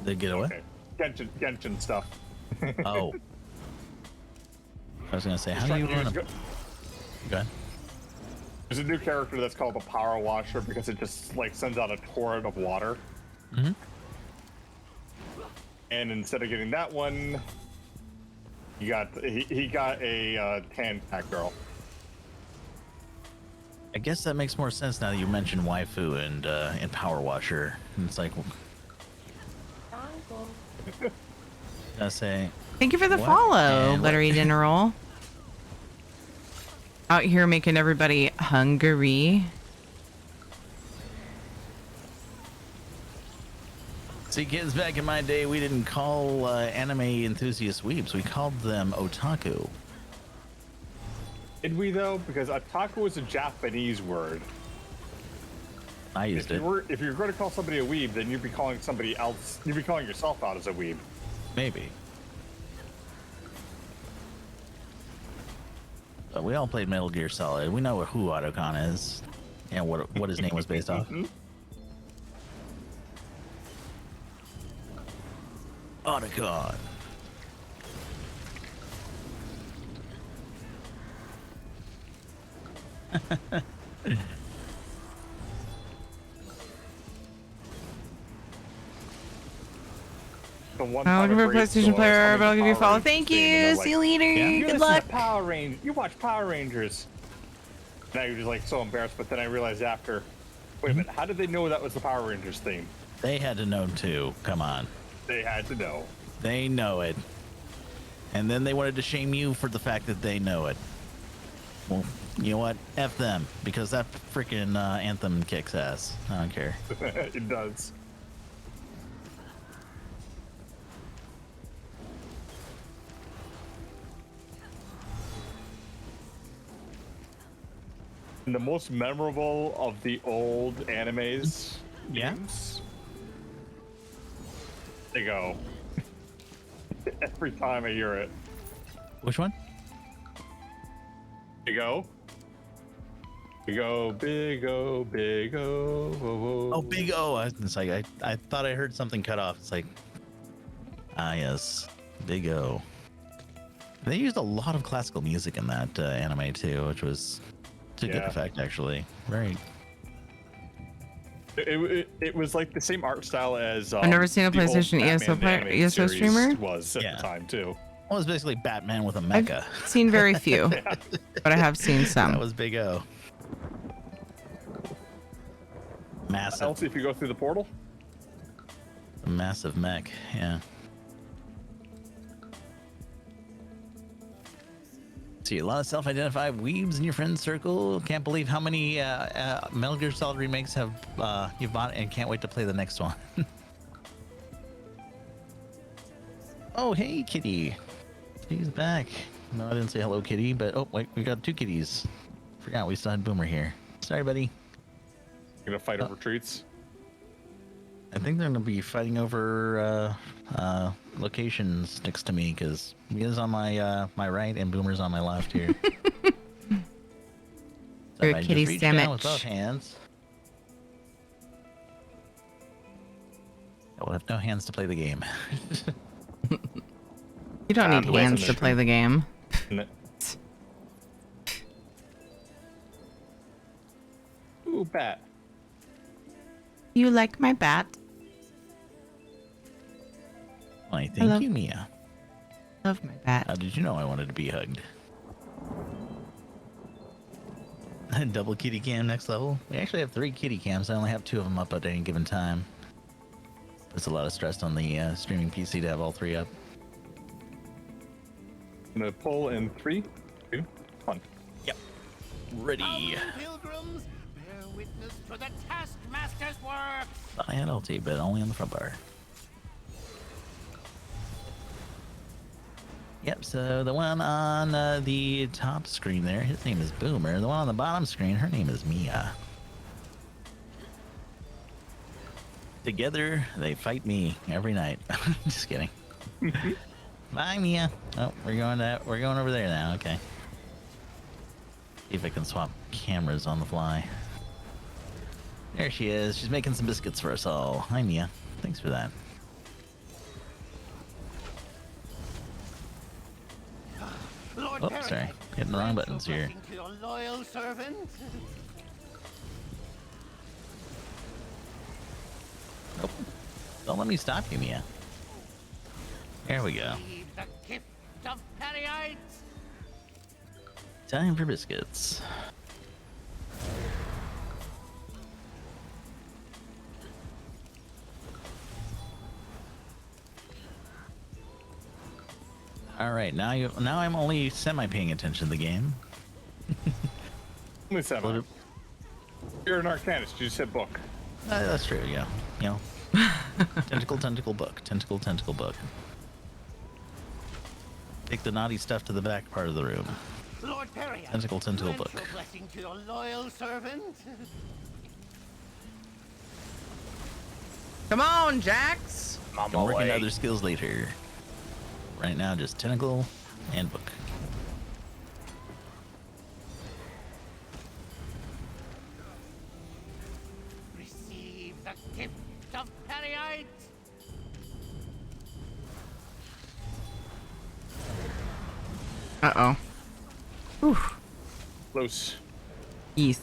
Speaker 6: Did it get away?
Speaker 7: Okay. Genshin stuff.
Speaker 6: Oh. I was gonna say, how
Speaker 7: Just
Speaker 6: do
Speaker 7: trying
Speaker 6: you
Speaker 7: to
Speaker 6: run
Speaker 7: use
Speaker 6: a...
Speaker 7: go-
Speaker 6: Go ahead.
Speaker 7: There's a new character that's called the Power Washer because it just like sends out a torrent of water.
Speaker 6: Mm-hmm.
Speaker 7: And instead of getting that one, he got a tan cat girl.
Speaker 6: I guess that makes more sense now that you mentioned waifu and power washer. And it's like, I say,
Speaker 3: Thank you for the
Speaker 6: What?
Speaker 3: follow,
Speaker 6: And what?
Speaker 3: Buttery Dinner Roll. Out here making everybody hungry.
Speaker 6: see, kids, back in my day, we didn't call anime enthusiast weeps. We called them otaku.
Speaker 7: Did we though? Because otaku is a Japanese word.
Speaker 6: I used it.
Speaker 7: If you're going to call somebody a weeb, then you'd be calling somebody else. You'd be calling yourself out as a weeb.
Speaker 6: Maybe. But we all played Metal Gear Solid. We know who Otacon is and what his name was based off. Otacon.
Speaker 7: The one
Speaker 3: I'm
Speaker 7: time
Speaker 3: looking for a
Speaker 7: great
Speaker 3: PlayStation
Speaker 7: soul,
Speaker 3: player,
Speaker 7: it's
Speaker 3: but I'll give you a
Speaker 7: Power
Speaker 3: follow.
Speaker 7: Rangers
Speaker 3: Thank
Speaker 7: theme, and
Speaker 3: you.
Speaker 7: they're
Speaker 3: See you
Speaker 7: like,
Speaker 3: later.
Speaker 7: You
Speaker 3: Good
Speaker 7: listen
Speaker 3: luck.
Speaker 7: to Power Rangers. You watch Power Rangers. Now you're just like so embarrassed, but then I realized after, wait a minute, how did they know that was the Power Rangers theme?
Speaker 6: They had to know too. Come on.
Speaker 7: They had to know.
Speaker 6: They know it. And then they wanted to shame you for the fact that they know it. Well, you know what? F them. Because that freaking anthem kicks ass. I don't care.
Speaker 7: It does. And the most memorable of the old animes
Speaker 6: Yeah?
Speaker 7: games. They go. Every time I hear it.
Speaker 6: Which one?
Speaker 7: They go. Big O, big O, big O.
Speaker 6: Oh, Big O. It's like, I thought I heard something cut off. It's like, yes. Big O. They used a lot of classical music in that anime too, which was to good
Speaker 7: Yeah.
Speaker 6: effect, actually. Very.
Speaker 7: It was like the same art style as.
Speaker 3: I've never seen a
Speaker 7: the old
Speaker 3: PlayStation ESO
Speaker 7: Batman animated
Speaker 3: ESO
Speaker 7: series
Speaker 3: streamer.
Speaker 7: was at
Speaker 6: Yeah.
Speaker 7: the time too.
Speaker 6: Well, it was basically Batman with a
Speaker 3: I've
Speaker 6: mecha.
Speaker 3: seen very few, but I have seen
Speaker 6: That
Speaker 3: some.
Speaker 6: was Big O. Massive,
Speaker 7: Elsie, if you go through the portal,
Speaker 6: massive mech. Yeah. See, a lot of self-identified weebs in your friend circle. Can't believe how many Metal Gear Solid remakes have you've bought, and can't wait to play the next one. Oh, hey, Kitty. Kitty's back. No, I didn't say hello, Kitty, but oh, wait, we got 2 kitties. Forgot we still had Boomer here. Sorry, buddy.
Speaker 7: you're gonna fight over treats.
Speaker 6: I think they're gonna be fighting over locations next to me because Mia's on my my right and Boomer's on my left here. So
Speaker 3: You're
Speaker 6: if
Speaker 3: a
Speaker 6: I just
Speaker 3: kitty
Speaker 6: reach down with
Speaker 3: sandwich.
Speaker 6: both hands. I will have no hands to play the game.
Speaker 3: You don't need
Speaker 7: the way it's
Speaker 3: hands
Speaker 7: in
Speaker 3: to
Speaker 7: the
Speaker 3: play the game.
Speaker 7: Ooh, bat.
Speaker 3: You like my bat?
Speaker 6: Why, thank
Speaker 3: Hello.
Speaker 6: you, Mia.
Speaker 3: Love my bat.
Speaker 6: How did you know I wanted to be hugged? Double kitty cam next level. We actually have 3 kitty cams. I only have 2 of them up at any given time. Puts a lot of stress on the streaming PC to have all 3 up.
Speaker 7: I'm gonna pull in 3, 2, 1.
Speaker 6: Yep. Ready.
Speaker 4: Pilgrims, bear witness to the Taskmaster's work.
Speaker 6: I had LT, but only on the front bar. Yep, so the one on the top screen there, his name is Boomer. The one on the bottom screen, her name is Mia. Together, they fight me every night. Just kidding. Bye, Mia. Oh, we're going over there now. Okay. See if I can swap cameras on the fly. There she is. She's making some biscuits for us all. Hi, Mia. Thanks for that.
Speaker 4: Lord
Speaker 6: Oh,
Speaker 4: Perrin,
Speaker 6: sorry. Hitting the wrong
Speaker 4: grant
Speaker 6: buttons
Speaker 4: your
Speaker 6: here.
Speaker 4: blessing to your loyal servant.
Speaker 6: Nope. Don't let me stop you, Mia. There we go.
Speaker 4: Receive the gift of Perryites.
Speaker 6: Time for biscuits. All right, now I'm only semi paying attention to the game.
Speaker 7: Only 7.
Speaker 6: What-
Speaker 7: You're an arcanist. You just hit book.
Speaker 6: That's true, yeah. You know, tentacle book. Take the naughty stuff to the back part of the room.
Speaker 4: Lord Perrin,
Speaker 6: Tentacle
Speaker 4: grant
Speaker 6: book.
Speaker 4: your blessing to your loyal servant.
Speaker 3: Come on, Jax.
Speaker 6: Can work into other skills later. Right now, just tentacle and book.
Speaker 4: Receive the gift of Perryites.
Speaker 3: Uh-oh.
Speaker 7: Close.
Speaker 3: Yeast.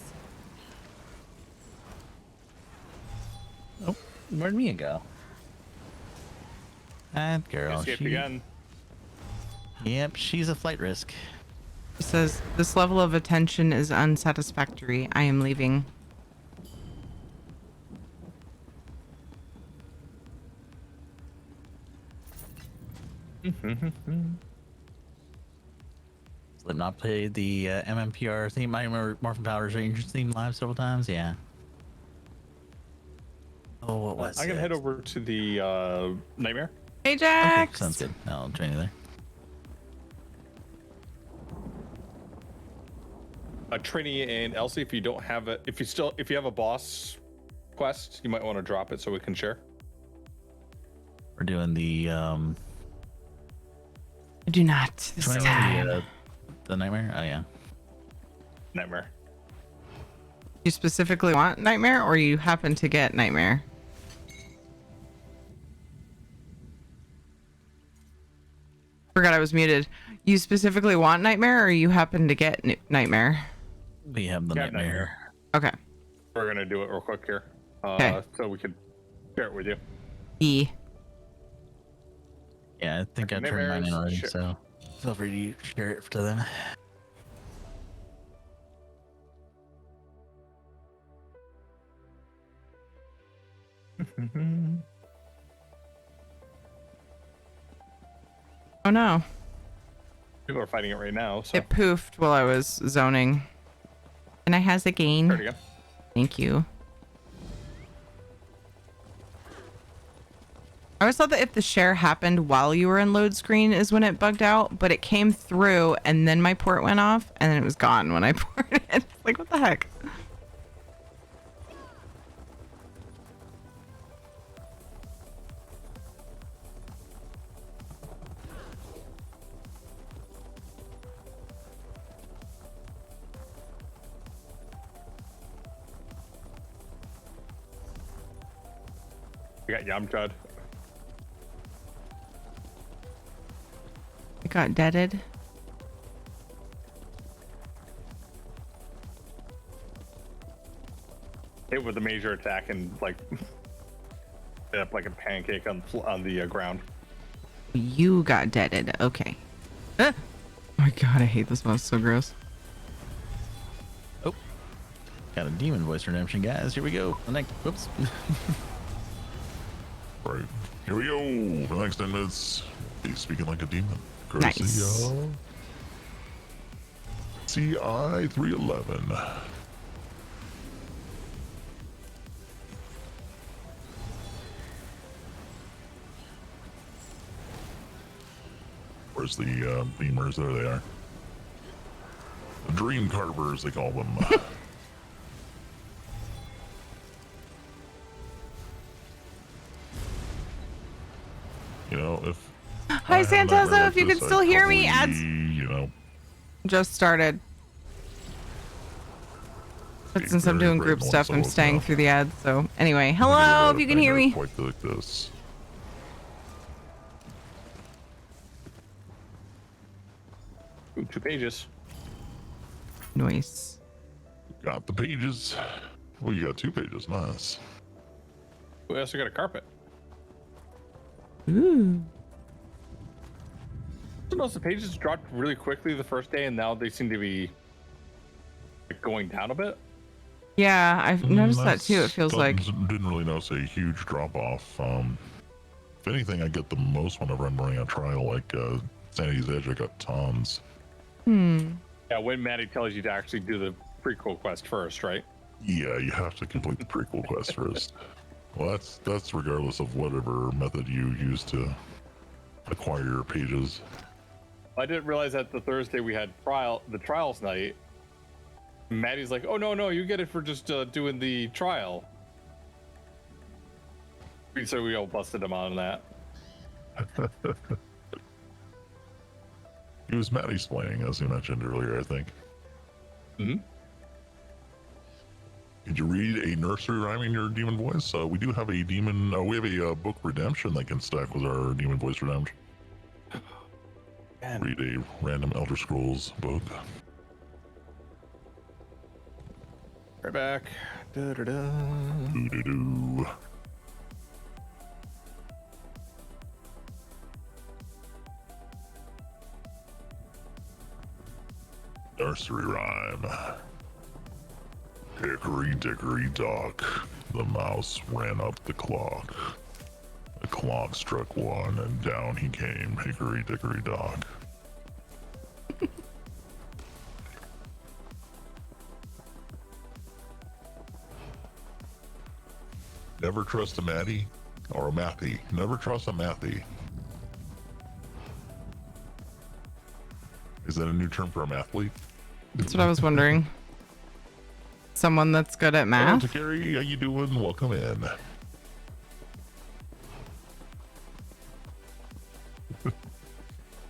Speaker 6: Oh, where'd Mia go? That girl.
Speaker 7: Escape
Speaker 6: she-
Speaker 7: again.
Speaker 6: Yep, she's a flight risk.
Speaker 3: It says, this level of attention is unsatisfactory. I am leaving.
Speaker 6: Slipknot played the MMPR theme. I remember Morphin Power Rangers theme live several times. Yeah. Oh, what was
Speaker 7: I'm gonna
Speaker 6: it?
Speaker 7: head over to the nightmare.
Speaker 3: Hey,
Speaker 6: Okay,
Speaker 3: Jax.
Speaker 6: sounds good. I'll join you there.
Speaker 7: Trini and Elsie, if you don't have it, if you have a boss quest, you might want to drop it so we can share.
Speaker 6: We're doing the
Speaker 3: I do not this
Speaker 6: trying
Speaker 3: time.
Speaker 6: the nightmare. Oh yeah.
Speaker 7: Nightmare.
Speaker 3: You specifically want Nightmare, or you happen to get Nightmare? Forgot I was muted. You specifically want Nightmare, or you happen to get Nightmare?
Speaker 6: We have the
Speaker 7: Got
Speaker 6: nightmare.
Speaker 3: Okay.
Speaker 7: We're gonna do it real quick here. so we could share it with you.
Speaker 3: E.
Speaker 6: Yeah, I think I
Speaker 7: Okay,
Speaker 6: turned mine in
Speaker 7: nightmares,
Speaker 6: already,
Speaker 7: shit.
Speaker 6: so feel free to share it to them.
Speaker 3: Oh no.
Speaker 7: People are fighting it right now. So
Speaker 3: It poofed while I was zoning. And I has
Speaker 7: start
Speaker 3: again.
Speaker 7: again.
Speaker 3: Thank you. I always thought that if the share happened while you were in load screen is when it bugged out, but it came through and then my port went off and then it was gone when I ported it. Like, what the heck?
Speaker 7: We got Yamchad.
Speaker 3: It got deaded.
Speaker 7: Hit with a major attack and like hit up like a pancake on the ground.
Speaker 3: You got deaded. Okay. Oh my god, I hate this one. It's so gross.
Speaker 6: Oh, got a demon voice redemption, guys. Here we go. The next, whoops.
Speaker 10: Right. Here we go. For the next 10 minutes, be speaking like a demon.
Speaker 3: Nice.
Speaker 10: Courtesy of CI 311. Where's the beamers? There they are. The dream carvers, they call them. You know, if
Speaker 3: Hi,
Speaker 10: I had a nightmare
Speaker 3: Santoso.
Speaker 10: like
Speaker 3: If you
Speaker 10: this,
Speaker 3: can
Speaker 10: I'd
Speaker 3: still hear me,
Speaker 10: probably,
Speaker 3: ads
Speaker 10: you know,
Speaker 3: just started. But
Speaker 10: Be
Speaker 3: since I'm
Speaker 10: very
Speaker 3: doing
Speaker 10: brave
Speaker 3: group
Speaker 10: and
Speaker 3: stuff, I'm
Speaker 10: so
Speaker 3: staying
Speaker 10: now.
Speaker 3: through the ads. So anyway,
Speaker 10: think
Speaker 3: hello.
Speaker 10: about
Speaker 3: If
Speaker 10: a
Speaker 3: you can hear
Speaker 10: nightmare
Speaker 3: me.
Speaker 10: quite like this.
Speaker 7: Ooh, 2 pages.
Speaker 3: Noise.
Speaker 10: Got the pages. Well, you got 2 pages. Nice.
Speaker 7: We also got a carpet.
Speaker 3: Ooh.
Speaker 7: So most of the pages dropped really quickly the first day, and now they seem to be like, going down a bit.
Speaker 3: Yeah, I've noticed that too. It feels like.
Speaker 10: Didn't really notice a huge drop off. If anything, I get the most whenever I'm running a trial like Sanity's Edge. I got tons.
Speaker 7: Yeah, when Maddie tells you to actually do the prequel quest first, right?
Speaker 10: Yeah, you have to complete the prequel quest first. Well, that's regardless of whatever method you use to acquire your pages.
Speaker 7: I didn't realize that the Thursday we had the trials night. Maddie's like, "Oh no, you get it for just doing the trial." So we all busted him on that.
Speaker 10: It was Maddie's playing, as you mentioned earlier, I think.
Speaker 7: Mm-hmm.
Speaker 10: Did you read a nursery rhyme in your demon voice? We do have a demon. We have a book redemption that can stack with our demon voice redemption. Read a random Elder Scrolls book.
Speaker 7: Right back. Da-da-da.
Speaker 10: Doo-doo-doo. Nursery rhyme. Hickory dickory dock, the mouse ran up the clock. The clock struck 1 and down he came, hickory dickory dock. Never trust a Matty or a Mathy. Never trust a Mathy. Is that a new term for a mathlete?
Speaker 3: That's what I was wondering. Someone that's good at
Speaker 10: Hello,
Speaker 3: math.
Speaker 10: Takari, how you doing? Welcome in.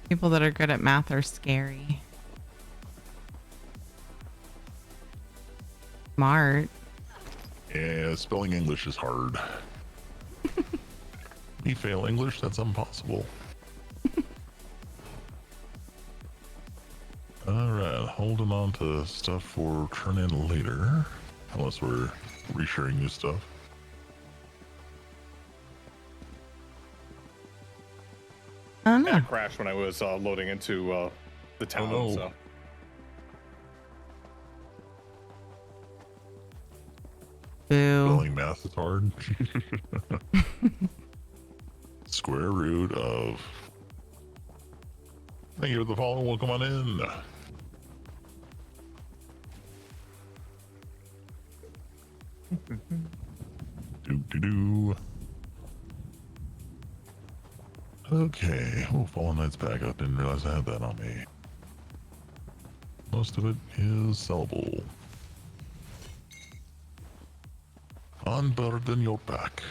Speaker 3: People that are good at math are scary. Smart.
Speaker 10: Yeah, spelling English is hard. Me fail English? That's impossible. Alright, holding on to stuff for turn in later. Unless we're resharing new stuff.
Speaker 3: Oh
Speaker 7: And
Speaker 3: no.
Speaker 7: it crashed when I was loading into the town.
Speaker 10: no.
Speaker 7: So
Speaker 3: Boo.
Speaker 10: Spelling math is hard. Square root of. Thank you for the follow. Welcome on in. Do. Okay. Oh, Fallen Knight's back up. Didn't realize I had that on me. Most of it is sellable. Unburden your back.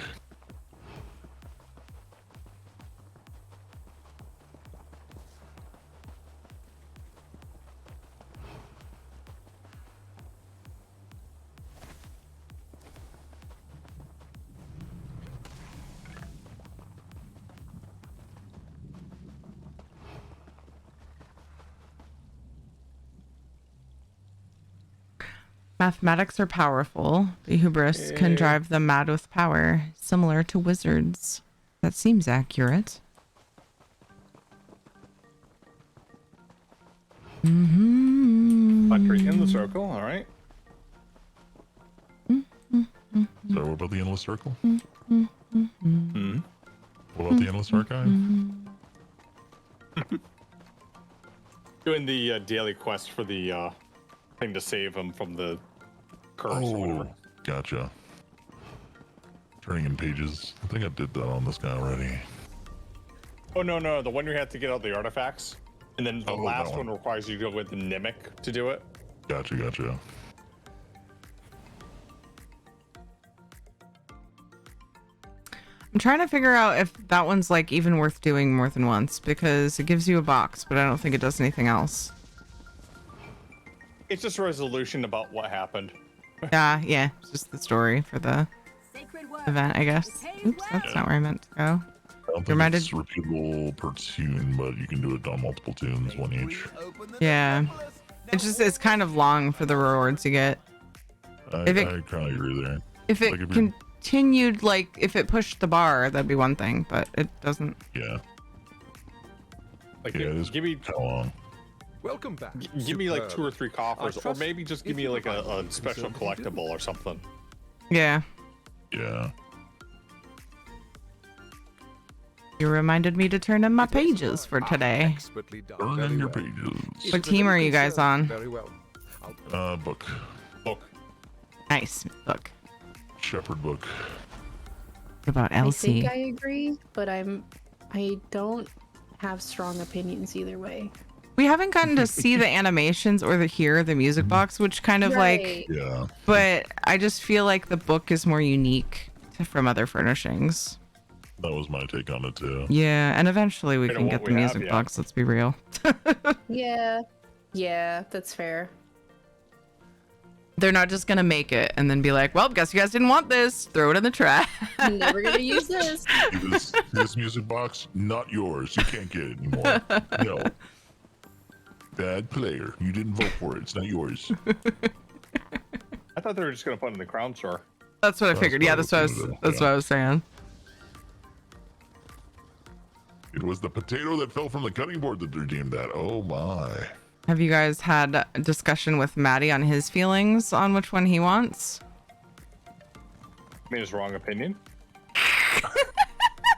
Speaker 3: Mathematics are powerful. The hubris can drive them mad with power, similar to wizards. That seems accurate.
Speaker 7: factory in the circle. All right.
Speaker 10: So what about the Endless Circle?
Speaker 7: Hmm.
Speaker 10: What about the Endless Archive?
Speaker 7: Doing the daily quest for the thing to save him from the curse or whatever.
Speaker 10: Oh, gotcha. Turning in pages. I think I did that on this guy already.
Speaker 7: Oh no, the one you have to get out the artifacts, and then the
Speaker 10: Oh,
Speaker 7: last
Speaker 10: that
Speaker 7: one
Speaker 10: one.
Speaker 7: requires you to go with the Nimic to do it.
Speaker 10: Gotcha.
Speaker 3: I'm trying to figure out if that one's like even worth doing more than once because it gives you a box, but I don't think it does anything else.
Speaker 7: It's just a resolution about what happened.
Speaker 3: Yeah, it's just the story for the event, I guess. Oops, that's not where I meant to go.
Speaker 10: I don't think
Speaker 3: Reminded-
Speaker 10: it's repeatable per tune, but you can do it on multiple tunes, one each.
Speaker 3: Yeah, it's kind of long for the rewards you get.
Speaker 10: I
Speaker 3: If it-
Speaker 10: kind of agree there.
Speaker 3: If it
Speaker 10: Like if you-
Speaker 3: continued, like if it pushed the bar, that'd be one thing, but it doesn't.
Speaker 10: Yeah.
Speaker 7: Like,
Speaker 10: Yeah, it is
Speaker 7: give me
Speaker 10: kind of long.
Speaker 9: Welcome back.
Speaker 7: give me like 2 or 3
Speaker 9: I
Speaker 7: coffers, or
Speaker 9: trust
Speaker 7: maybe just give
Speaker 9: if
Speaker 7: me
Speaker 9: you
Speaker 7: like
Speaker 9: provide
Speaker 7: a
Speaker 9: me
Speaker 7: special
Speaker 9: with something to do.
Speaker 7: collectible or something.
Speaker 3: Yeah,
Speaker 10: Yeah.
Speaker 3: you reminded me to turn in my pages for today.
Speaker 9: Expertly done.
Speaker 10: Burn
Speaker 9: Very
Speaker 10: in your
Speaker 9: well.
Speaker 10: pages.
Speaker 9: If
Speaker 3: What
Speaker 9: the
Speaker 3: team are you
Speaker 9: medical
Speaker 3: guys
Speaker 9: serves
Speaker 3: on?
Speaker 9: Very well. I'll
Speaker 10: Book.
Speaker 7: Look,
Speaker 3: Nice. Look,
Speaker 10: Shepherd book.
Speaker 3: what about
Speaker 8: I
Speaker 3: Elsie?
Speaker 8: think I agree, but I don't have strong opinions either way.
Speaker 3: We haven't gotten to see the animations or hear the music box, which kind of like.
Speaker 8: Right.
Speaker 10: Yeah.
Speaker 3: But I just feel like the book is more unique from other furnishings.
Speaker 10: That was my take on it too.
Speaker 3: Yeah, and eventually we
Speaker 7: Bit of
Speaker 3: can
Speaker 7: what
Speaker 3: get the
Speaker 7: we have,
Speaker 3: music
Speaker 7: yeah.
Speaker 3: box. Let's be real.
Speaker 8: Yeah, that's fair.
Speaker 3: They're not just gonna make it and then be like, "Well, guess you guys didn't want this. Throw it in the trash."
Speaker 8: Never gonna use this.
Speaker 10: This music box, not yours. You can't get it anymore. No. Bad player. You didn't vote for it. It's not yours.
Speaker 7: I thought they were just gonna put it in the crown store.
Speaker 3: That's what I
Speaker 10: That's
Speaker 3: figured.
Speaker 10: what
Speaker 3: Yeah,
Speaker 10: I
Speaker 3: that's what I
Speaker 10: was
Speaker 3: was.
Speaker 10: gonna do,
Speaker 3: That's
Speaker 10: yeah.
Speaker 3: what I was saying.
Speaker 10: It was the potato that fell from the cutting board that redeemed that. Oh my.
Speaker 3: Have you guys had a discussion with Maddie on his feelings on which one he wants?
Speaker 7: I mean, his wrong opinion.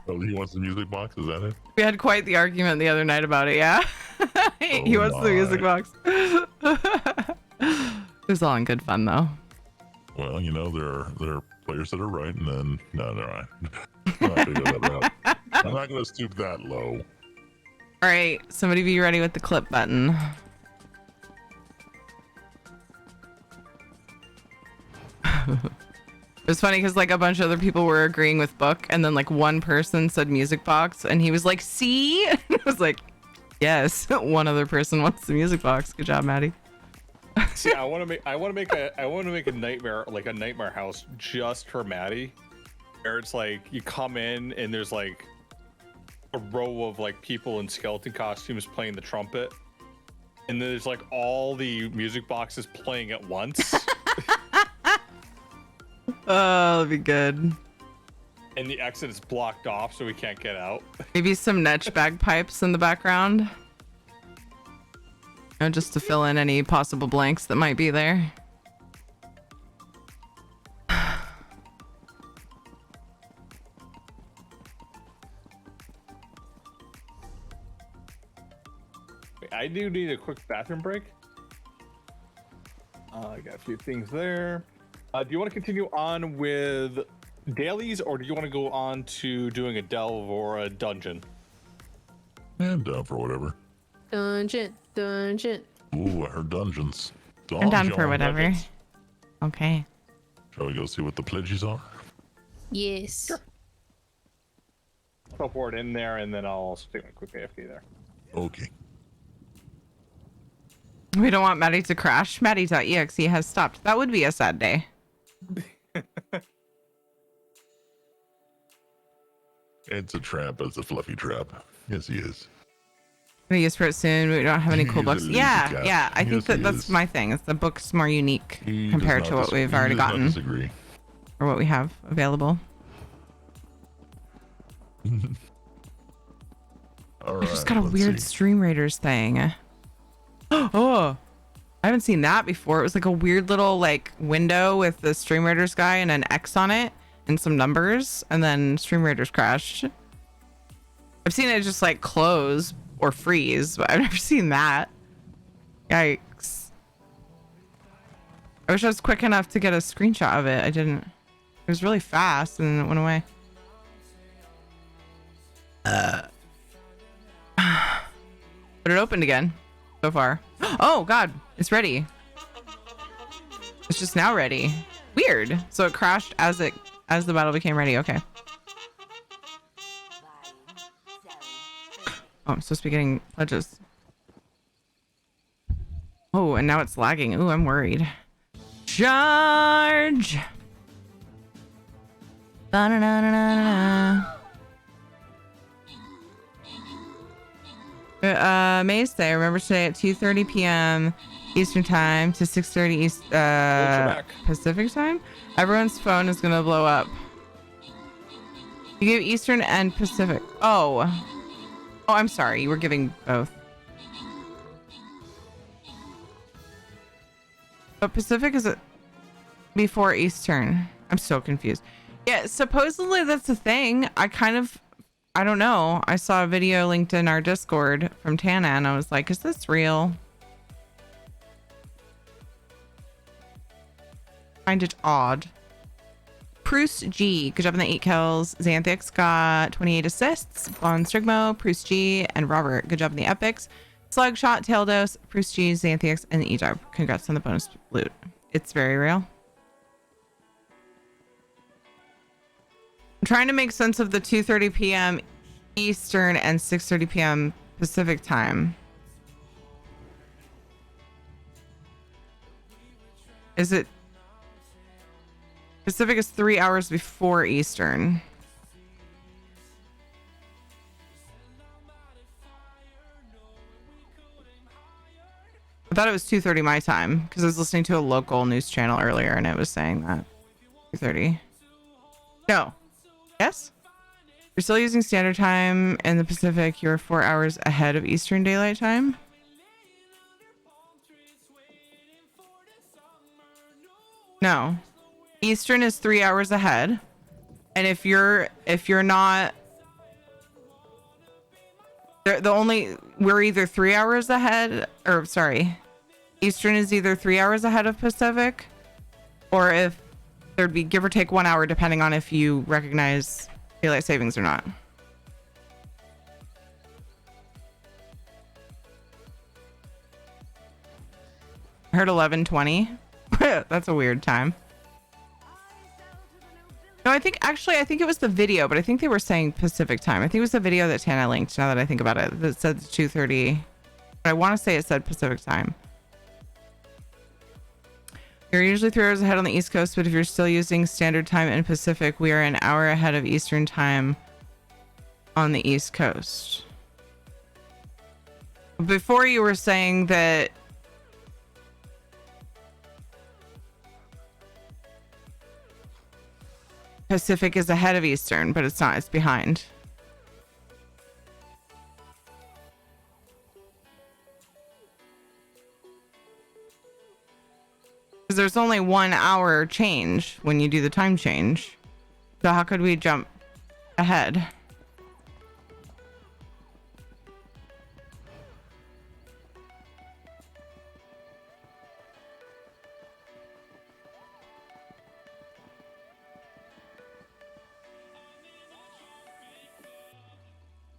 Speaker 10: Oh, he wants the music box? Is that it?
Speaker 3: We had quite the argument the other night about it. Yeah, he
Speaker 10: Oh
Speaker 3: wants the music
Speaker 10: my.
Speaker 3: box. It was all in good fun though.
Speaker 10: Well, you know, there are players that are right, and then no, they're right. I'm not gonna go that route. I'm not gonna stoop that low.
Speaker 3: All right, somebody be ready with the clip button. It was funny because like a bunch of other people were agreeing with book, and then like one person said music box, and he was like, "See?" And I was like, "Yes." One other person wants the music box. Good job, Maddie.
Speaker 7: See, I want to make a nightmare, like a nightmare house just for Maddie, where it's like you come in and there's like a row of like people in skeleton costumes playing the trumpet, and then there's like all the music boxes playing at once.
Speaker 3: Oh, that'd be good.
Speaker 7: and the exit is blocked off, so we can't get out.
Speaker 3: Maybe some Netch bagpipes in the background. You know, just to fill in any possible blanks that might be there.
Speaker 7: I do need a quick bathroom break. I got a few things there. Do you want to continue on with dailies, or do you want to go on to doing a delve or a dungeon?
Speaker 10: And down for whatever.
Speaker 8: Dungeon.
Speaker 10: Ooh, I heard dungeons.
Speaker 3: I'm down for
Speaker 10: Dungeon.
Speaker 3: whatever. Okay.
Speaker 10: Shall we go see what the pledges are?
Speaker 8: Yes.
Speaker 7: Sure. Teleport in there, and then I'll also take my quick AFK there.
Speaker 10: Okay.
Speaker 3: We don't want Maddie to crash. Maddie.exe has stopped. That would be a sad day.
Speaker 10: It's a trap. It's a fluffy trap. Yes, he is.
Speaker 3: Gonna use for it soon. We don't have any cool
Speaker 10: He's a
Speaker 3: books.
Speaker 10: lazy
Speaker 3: Yeah,
Speaker 10: cat.
Speaker 3: yeah. I think
Speaker 10: Yes, he
Speaker 3: that's
Speaker 10: is.
Speaker 3: my thing. It's the book's more unique
Speaker 10: He
Speaker 3: compared
Speaker 10: does
Speaker 3: to
Speaker 10: not
Speaker 3: what we've
Speaker 10: he
Speaker 3: already
Speaker 10: does not
Speaker 3: gotten
Speaker 10: disagree.
Speaker 3: or what we have available.
Speaker 10: All
Speaker 3: I
Speaker 10: right.
Speaker 3: just got a
Speaker 10: let's
Speaker 3: weird
Speaker 10: see.
Speaker 3: Stream Raiders thing. Oh, I haven't seen that before. It was like a weird little like window with the Stream Raiders guy and an X on it and some numbers, and then Stream Raiders crashed. I've seen it just like close or freeze, but I've never seen that. Yikes. I wish I was quick enough to get a screenshot of it. I didn't. It was really fast and then it went away. But it opened again so far. Oh god, it's ready. It's just now ready. Weird. So it crashed as the battle became ready. Okay. Oh, I'm supposed to be getting pledges. Oh, and now it's lagging. Ooh, I'm worried. Charge! Ba-na-na-na-na-na. Maze Day. Remember today at 2:30 p.m. Eastern Time to 6:30 East
Speaker 7: back.
Speaker 3: Pacific Time. Everyone's phone is gonna blow up. You gave Eastern and Pacific. Oh, I'm sorry. You were giving both. But Pacific is before Eastern. I'm so confused. Yeah, supposedly that's a thing. I don't know. I saw a video linked in our Discord from Tana and I was like, is this real? Find it odd. Bruce G, good job on the 8 kills. Xanthix got 28 assists. Von Strigmo, Bruce G, and Robert, good job on the epics. Slugshot, Taildos, Bruce G, Xanthix, and Ejab. Congrats on the bonus loot. It's very real. I'm trying to make sense of the 2:30 p.m. Eastern and 6:30 p.m. Pacific time. Is it Pacific is 3 hours before Eastern? I thought it was 2:30 my time because I was listening to a local news channel earlier and it was saying that 2:30. No. Yes? You're still using standard time in the Pacific. You're 4 hours ahead of Eastern Daylight Time. No. Eastern is 3 hours ahead. And if you're not we're either 3 hours ahead, or sorry, Eastern is either 3 hours ahead of Pacific, or if there'd be give or take 1 hour depending on if you recognize daylight savings or not. I heard 11:20. That's a weird time. No, I think it was the video, but I think they were saying Pacific time. I think it was the video that Tana linked, now that I think about it, that said 2:30. But I want to say it said Pacific time. You're usually 3 hours ahead on the East Coast, but if you're still using standard time in Pacific, we are an hour ahead of Eastern time on the East Coast. Before you were saying that Pacific is ahead of Eastern, but it's not. It's behind. Because there's only 1 hour change when you do the time change. So how could we jump ahead?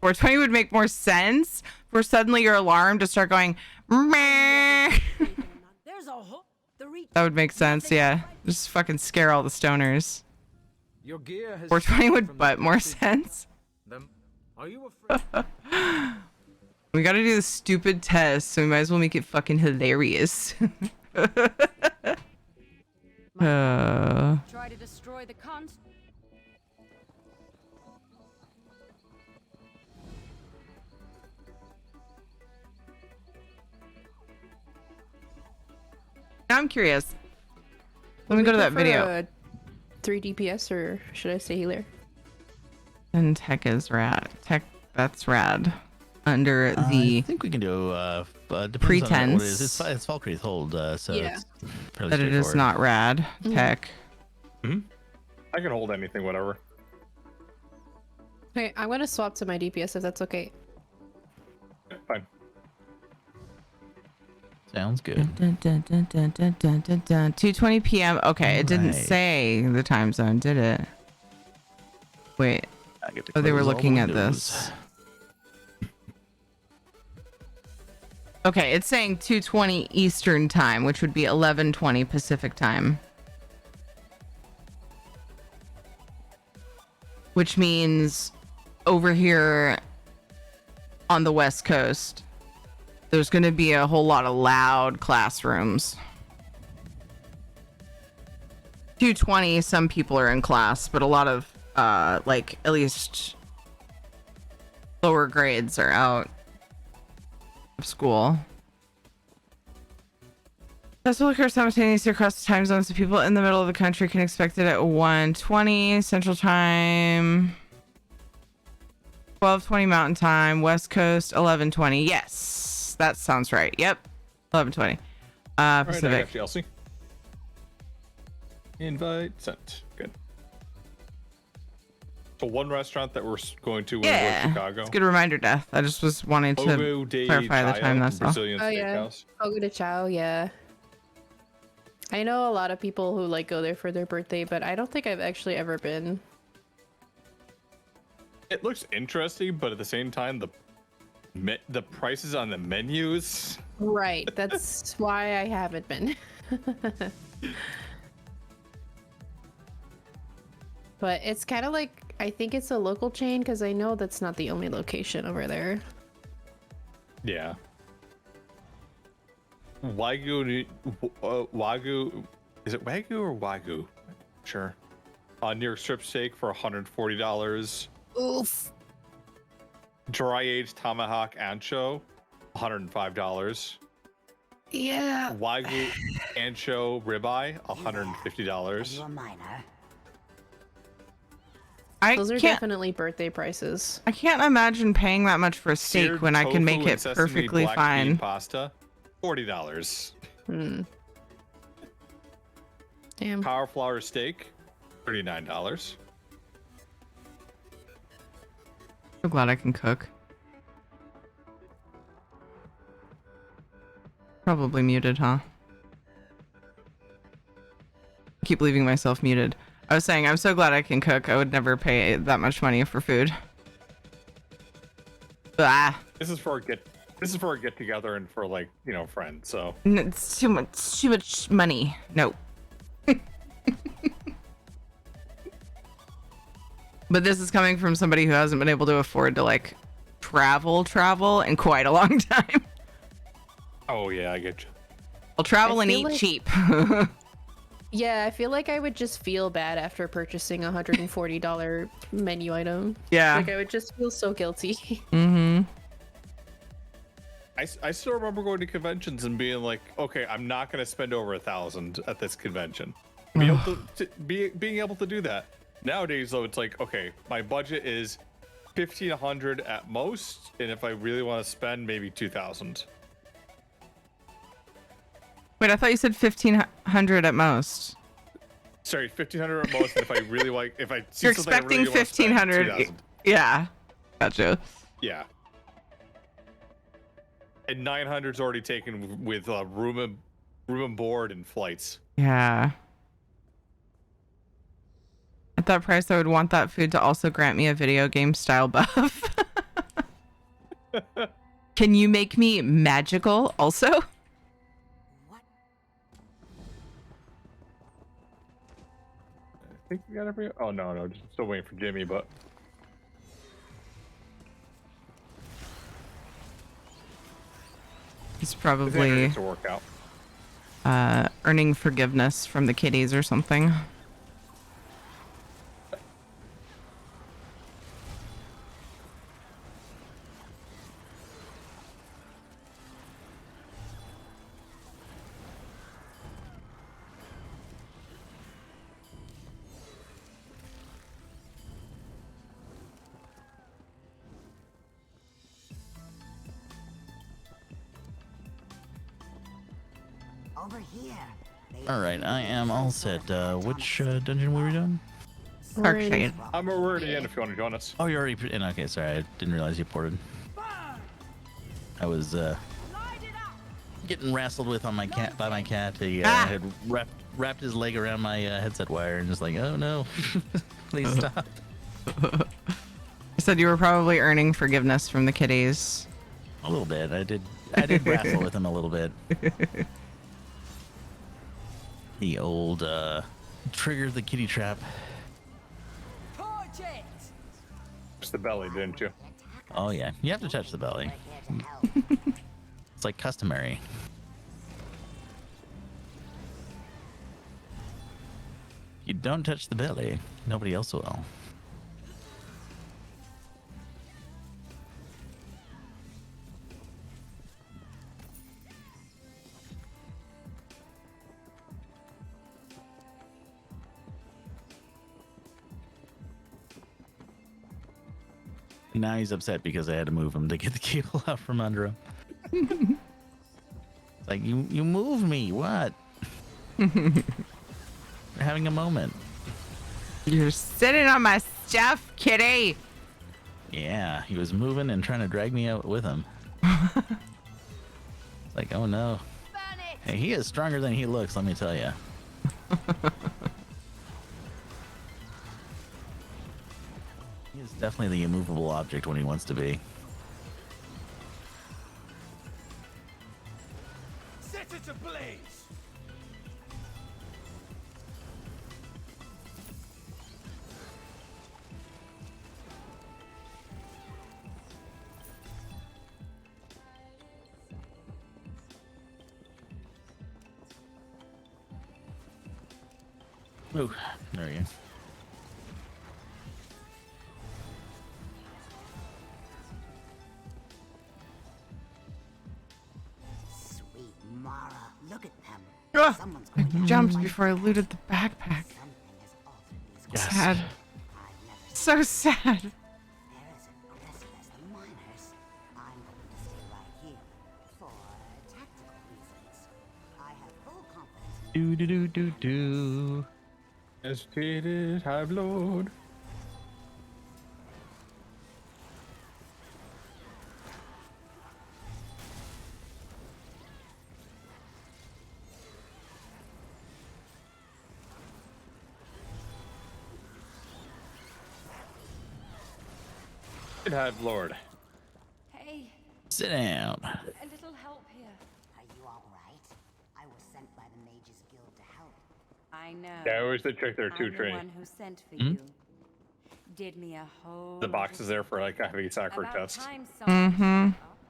Speaker 3: Or 20 would make more sense for suddenly your alarm to start going meh. That would make sense, yeah. Just fucking scare all the stoners.
Speaker 9: Your gear has
Speaker 3: 420 would butt more sense.
Speaker 9: them. Are you afraid?
Speaker 3: We gotta do the stupid test, so we might as well make it fucking hilarious.
Speaker 11: Try to destroy the cons.
Speaker 3: Now I'm curious. Let me go to that video.
Speaker 8: 3 DPS, or should I say healer?
Speaker 3: And tech is rad. Tech, that's rad. Under
Speaker 6: I
Speaker 3: the
Speaker 6: think we can do depends
Speaker 3: pretense
Speaker 6: on what it is. It's Valkyrie's hold, so
Speaker 8: Yeah.
Speaker 6: it's fairly
Speaker 3: that it is
Speaker 6: straightforward.
Speaker 3: not rad. Tech.
Speaker 7: I can hold anything, whatever.
Speaker 8: Okay, I'm gonna swap to my DPS if that's okay.
Speaker 7: Fine.
Speaker 6: Sounds good.
Speaker 3: Dun, dun, dun, dun, dun, dun, dun, dun. 2:20 p.m. Okay, it didn't
Speaker 6: Right.
Speaker 3: say the time zone, did it? Wait.
Speaker 6: I get to
Speaker 3: Oh, they were
Speaker 6: close all
Speaker 3: looking at
Speaker 6: windows.
Speaker 3: this. Okay, it's saying 2:20 Eastern time, which would be 11:20 Pacific time. Which means over here on the West Coast, there's going to be a whole lot of loud classrooms. 2:20, some people are in class, but a lot of like at least lower grades are out of school. This will occur simultaneously across the time zones, so people in the middle of the country can expect it at 1:20 Central Time, 12:20 Mountain Time, West Coast 11:20. Yes, that sounds right. Yep, 11:20.
Speaker 7: All right, I
Speaker 3: Pacific.
Speaker 7: got you, Elsie. Invite sent. Good. So one restaurant that we're going to when we're in
Speaker 3: Yeah,
Speaker 7: Chicago.
Speaker 3: it's a good reminder, Death. I just was wanting to
Speaker 7: Fogo de
Speaker 3: clarify the
Speaker 7: Chao,
Speaker 3: time. That's all.
Speaker 7: Brazilian
Speaker 8: Oh, yeah.
Speaker 7: steakhouse.
Speaker 8: Fogo de Chao, yeah. I know a lot of people who like go there for their birthday, but I don't think I've actually ever been.
Speaker 7: It looks interesting, but at the same time, the prices on the menus.
Speaker 8: Right, that's why I haven't been. But it's kind of like, I think it's a local chain because I know that's not the only location over there.
Speaker 7: Yeah. Wagyu, Wagyu, is it Wagyu or Wagyu? Sure. New York strip steak for $140.
Speaker 8: Oof.
Speaker 7: Dry aged tomahawk ancho, $105.
Speaker 8: Yeah.
Speaker 7: Wagyu ancho ribeye, $150.
Speaker 3: I
Speaker 8: Those are
Speaker 3: can't.
Speaker 8: definitely birthday prices.
Speaker 3: I can't imagine paying that much for a steak
Speaker 7: Seared
Speaker 3: when I can make
Speaker 7: tofu
Speaker 3: it
Speaker 7: and sesame
Speaker 3: perfectly
Speaker 7: black
Speaker 3: fine.
Speaker 7: bean pasta, $40.
Speaker 8: Hmm. Damn.
Speaker 7: Cauliflower steak, $39.
Speaker 3: So glad I can cook. Probably muted, huh? Keep leaving myself muted. I was saying I'm so glad I can cook. I would never pay that much money for food. Ah,
Speaker 7: This is for a get together and for, like, you know, friends. So
Speaker 3: it's too much money. No. But this is coming from somebody who hasn't been able to afford to like travel in quite a long time.
Speaker 7: oh yeah, I get you.
Speaker 3: I'll travel
Speaker 8: I
Speaker 3: and
Speaker 8: feel
Speaker 3: eat
Speaker 8: like-
Speaker 3: cheap.
Speaker 8: Yeah, I feel like I would just feel bad after purchasing a $140 menu item.
Speaker 3: Yeah.
Speaker 8: Like I would just feel so guilty.
Speaker 3: Mm-hmm.
Speaker 7: I still remember going to conventions and being like, okay, I'm not going to spend over $1,000 at this convention. Being able to do that, Nowadays, though, it's like, okay, my budget is 1,500 at most, and if I really want to spend, maybe 2,000.
Speaker 3: Wait, I thought you said 1,500 at most.
Speaker 7: Sorry, 1,500 at most, and if I really like, if I see
Speaker 3: You're
Speaker 7: something I
Speaker 3: expecting
Speaker 7: really wanna spend,
Speaker 3: 1,500.
Speaker 7: 2,000.
Speaker 3: Yeah, gotcha.
Speaker 7: Yeah. And 900's already taken with room and board and flights.
Speaker 3: Yeah. At that price, I would want that food to also grant me a video game style buff. Can you make me magical also?
Speaker 7: I think we got every. Oh no, just still waiting for Jimmy, but
Speaker 3: He's
Speaker 7: I think
Speaker 3: probably
Speaker 7: it's to work out.
Speaker 3: earning forgiveness from the kitties or something.
Speaker 11: Over here.
Speaker 6: All right, I am all set. Which dungeon were we doing?
Speaker 3: Parkshade.
Speaker 7: I'm already in if you want to join us.
Speaker 6: Oh, you're already in. Okay, sorry, I didn't realize you ported. I was getting wrestled with on my cat by my cat. He had wrapped his leg around my headset wire and just like, oh no, please stop.
Speaker 3: I said you were probably earning forgiveness from the kitties.
Speaker 6: A little bit. I did wrestle with him a little bit. The old trigger the kitty trap.
Speaker 7: Touch the belly, didn't you?
Speaker 6: Oh yeah, you have to touch the belly. It's like customary. You don't touch the belly, nobody else will. Now he's upset because I had to move him to get the cable out from under him. It's like, you moved me, what? We're having a moment.
Speaker 3: You're sitting on my stuff, kitty.
Speaker 6: Yeah, he was moving and trying to drag me out with him. It's like, oh no. Hey, he is stronger than he looks, let me tell you. He is definitely the immovable object when he wants to be.
Speaker 9: Set it ablaze!
Speaker 6: Ooh, there we go.
Speaker 11: Sweet Mara, look at them.
Speaker 3: Ah,
Speaker 11: Someone's
Speaker 3: I
Speaker 11: going to
Speaker 3: jumped
Speaker 11: fight.
Speaker 3: before I looted the backpack.
Speaker 11: Something has altered these
Speaker 6: Yes.
Speaker 3: Sad.
Speaker 11: I've never seen
Speaker 3: So sad.
Speaker 11: they're as aggressive as the miners. I'm going to stay right here for tactical reasons. I have full confidence in
Speaker 6: Do do do do do.
Speaker 7: Educated, high blood. Good hive lord.
Speaker 11: Hey,
Speaker 6: Sit down.
Speaker 11: a little help here. Are you all right? I was sent by the Mages Guild to help. I know.
Speaker 7: Yeah, I always did trick there too,
Speaker 11: I'm the
Speaker 7: Trey.
Speaker 11: one who sent for you. Did me a whole
Speaker 7: The box is there for like a heavy attack or test.
Speaker 3: Mm-hmm.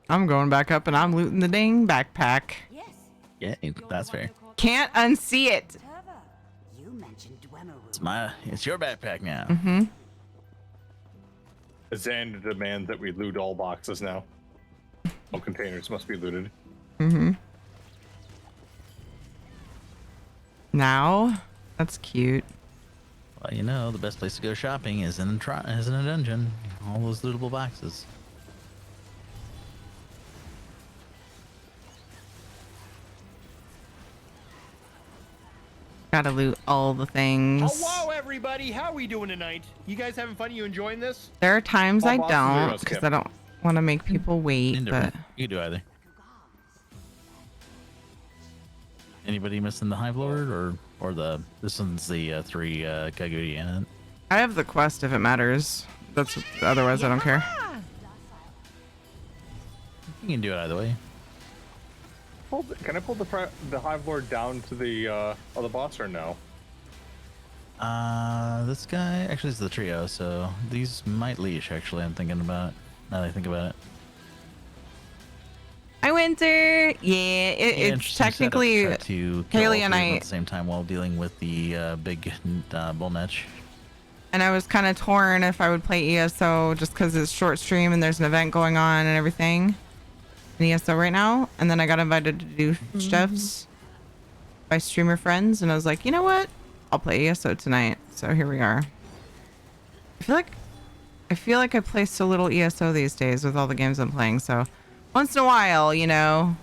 Speaker 3: I'm going back up and I'm looting the dang backpack.
Speaker 11: Yes.
Speaker 6: Yeah, that's fair.
Speaker 3: Can't unsee it.
Speaker 11: Teva, you mentioned Dwemer.
Speaker 6: It's your backpack now.
Speaker 3: Mm-hmm.
Speaker 7: Xander demands that we loot all boxes now. All containers must be looted.
Speaker 3: Mm-hmm. Now, that's cute.
Speaker 6: Well, you know, the best place to go shopping is in a dungeon. All those lootable boxes.
Speaker 3: Gotta loot all the things.
Speaker 9: Hello, everybody. How we doing tonight? You guys having fun? You enjoying this?
Speaker 3: There are times I
Speaker 7: All bosses are
Speaker 3: don't
Speaker 7: gonna
Speaker 3: because
Speaker 7: skip.
Speaker 3: I don't want to make people wait, but
Speaker 6: Indifferent. You can do either. Anybody missing the Hive Lord or the this one's the 3 Kaguri in it?
Speaker 3: I have the quest if it matters. That's otherwise I don't care.
Speaker 6: You can do it either way.
Speaker 7: Can I pull the Hive Lord down to the other boss or no?
Speaker 6: This guy actually is the trio, so these might leash. Actually, I'm thinking about it. Now that I think about it.
Speaker 3: Hi, Winter. Yeah,
Speaker 6: Yeah,
Speaker 3: it's
Speaker 6: interesting
Speaker 3: technically
Speaker 6: setup to kill all three
Speaker 3: Haley
Speaker 6: of
Speaker 3: and
Speaker 6: them
Speaker 3: I,
Speaker 6: at the same time while dealing with the big bull netch.
Speaker 3: and I was kind of torn if I would play ESO just because it's short stream and there's an event going on and everything in ESO right now. And then I got invited to do chefs by streamer friends, and I was like, you know what? I'll play ESO tonight. So here we are. I feel like I play so little ESO these days with all the games I'm playing. So once in a while, you know,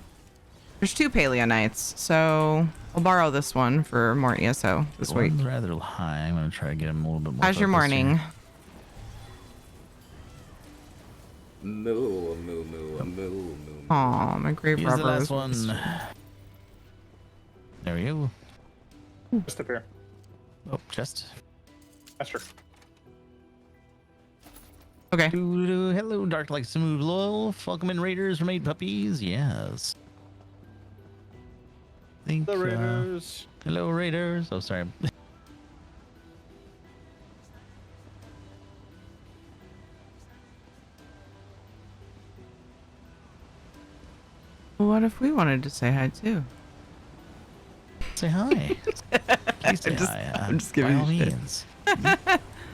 Speaker 3: there's 2 Paleo nights, so I'll borrow this one for more ESO this
Speaker 6: The
Speaker 3: week.
Speaker 6: one's rather high. I'm gonna try to get him a little bit more.
Speaker 3: How's your
Speaker 6: focused here.
Speaker 3: morning?
Speaker 1: Moo, moo, moo, moo, moo.
Speaker 3: Aw, my grave
Speaker 6: Here's the
Speaker 3: robber
Speaker 6: last
Speaker 3: was
Speaker 6: one. There we go.
Speaker 7: Just up here.
Speaker 6: Oh, chest.
Speaker 7: Esther.
Speaker 3: okay.
Speaker 6: Hello, Dark Like Smooth Loyal. Welcome in, Raiders from 8 Puppies. Yes. Think,
Speaker 7: The Raiders.
Speaker 6: hello, Raiders. Oh, sorry.
Speaker 3: What if we wanted to say hi too?
Speaker 6: Say hi. Please say
Speaker 3: just-
Speaker 6: hi.
Speaker 3: I'm just giving
Speaker 6: by all
Speaker 3: you shit.
Speaker 6: means.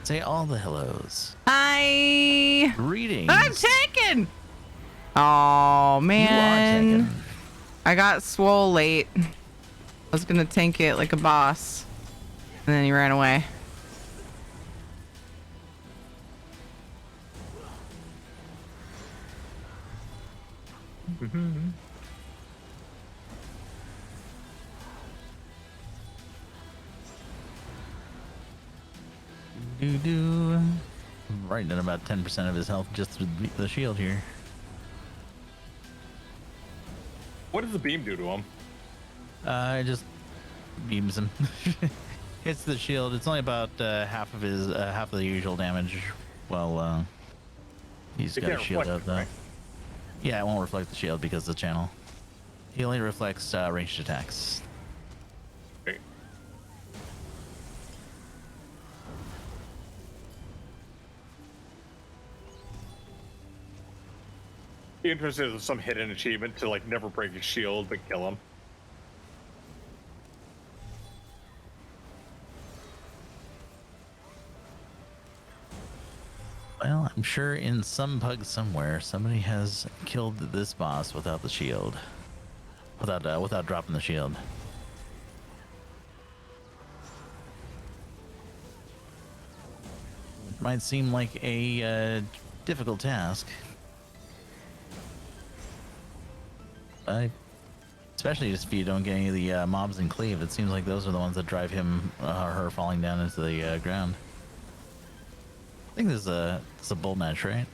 Speaker 6: Say all the hellos.
Speaker 3: Hi.
Speaker 6: Greetings.
Speaker 3: I'm taken. Oh
Speaker 6: You are
Speaker 3: man,
Speaker 6: taken.
Speaker 3: I got swole late. I was gonna tank it like a boss, and then he ran away.
Speaker 6: Do. Right at about 10% of his health just through the shield here.
Speaker 7: What does the beam do to him?
Speaker 6: It just beams him. Hits the shield. It's only about half of the usual damage. Well, he's
Speaker 7: It
Speaker 6: got a
Speaker 7: can't
Speaker 6: shield
Speaker 7: reflect
Speaker 6: up though.
Speaker 7: it, right?
Speaker 6: Yeah, it won't reflect the shield because of the channel. He only reflects ranged attacks.
Speaker 7: Okay. Be interested in some hidden achievement to like never break his shield but kill him.
Speaker 6: Well, I'm sure in some pug somewhere somebody has killed this boss without the shield, without dropping the shield. Might seem like a difficult task. Especially just if you don't get any of the mobs in cleave, it seems like those are the ones that drive him or her falling down into the ground. I think it's a bull netch, right?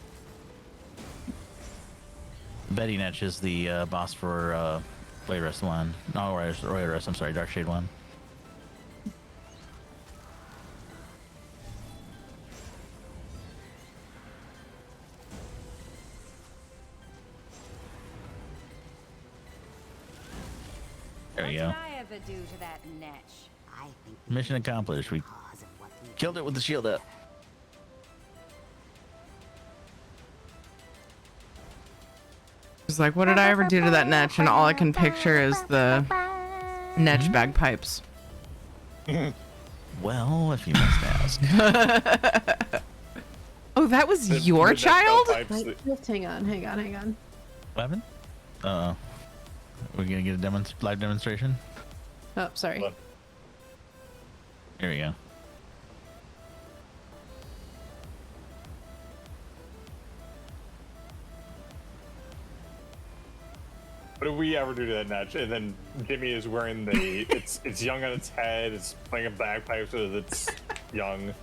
Speaker 6: Betty Netch is the boss for Wayrest 1. No, Wayrest, I'm sorry, Darkshade 1. There we go.
Speaker 11: What did I ever do to that netch? I think
Speaker 6: Mission accomplished. We
Speaker 11: because of what we
Speaker 6: killed it with the shield up.
Speaker 3: It's like, what did I ever do to that netch? And all I can picture is the netch bagpipes.
Speaker 6: Well, if you must ask.
Speaker 3: Oh, that was
Speaker 7: The-
Speaker 3: your
Speaker 7: the
Speaker 3: child?
Speaker 7: pipes that-
Speaker 8: Hang on.
Speaker 6: What happened? Uh-oh. We're gonna get a live demonstration?
Speaker 8: Oh, sorry.
Speaker 7: Look.
Speaker 6: Here we go.
Speaker 7: What did we ever do to that Natch? And then Jimmy is wearing the it's young on its head. It's playing a bagpipe so that it's young.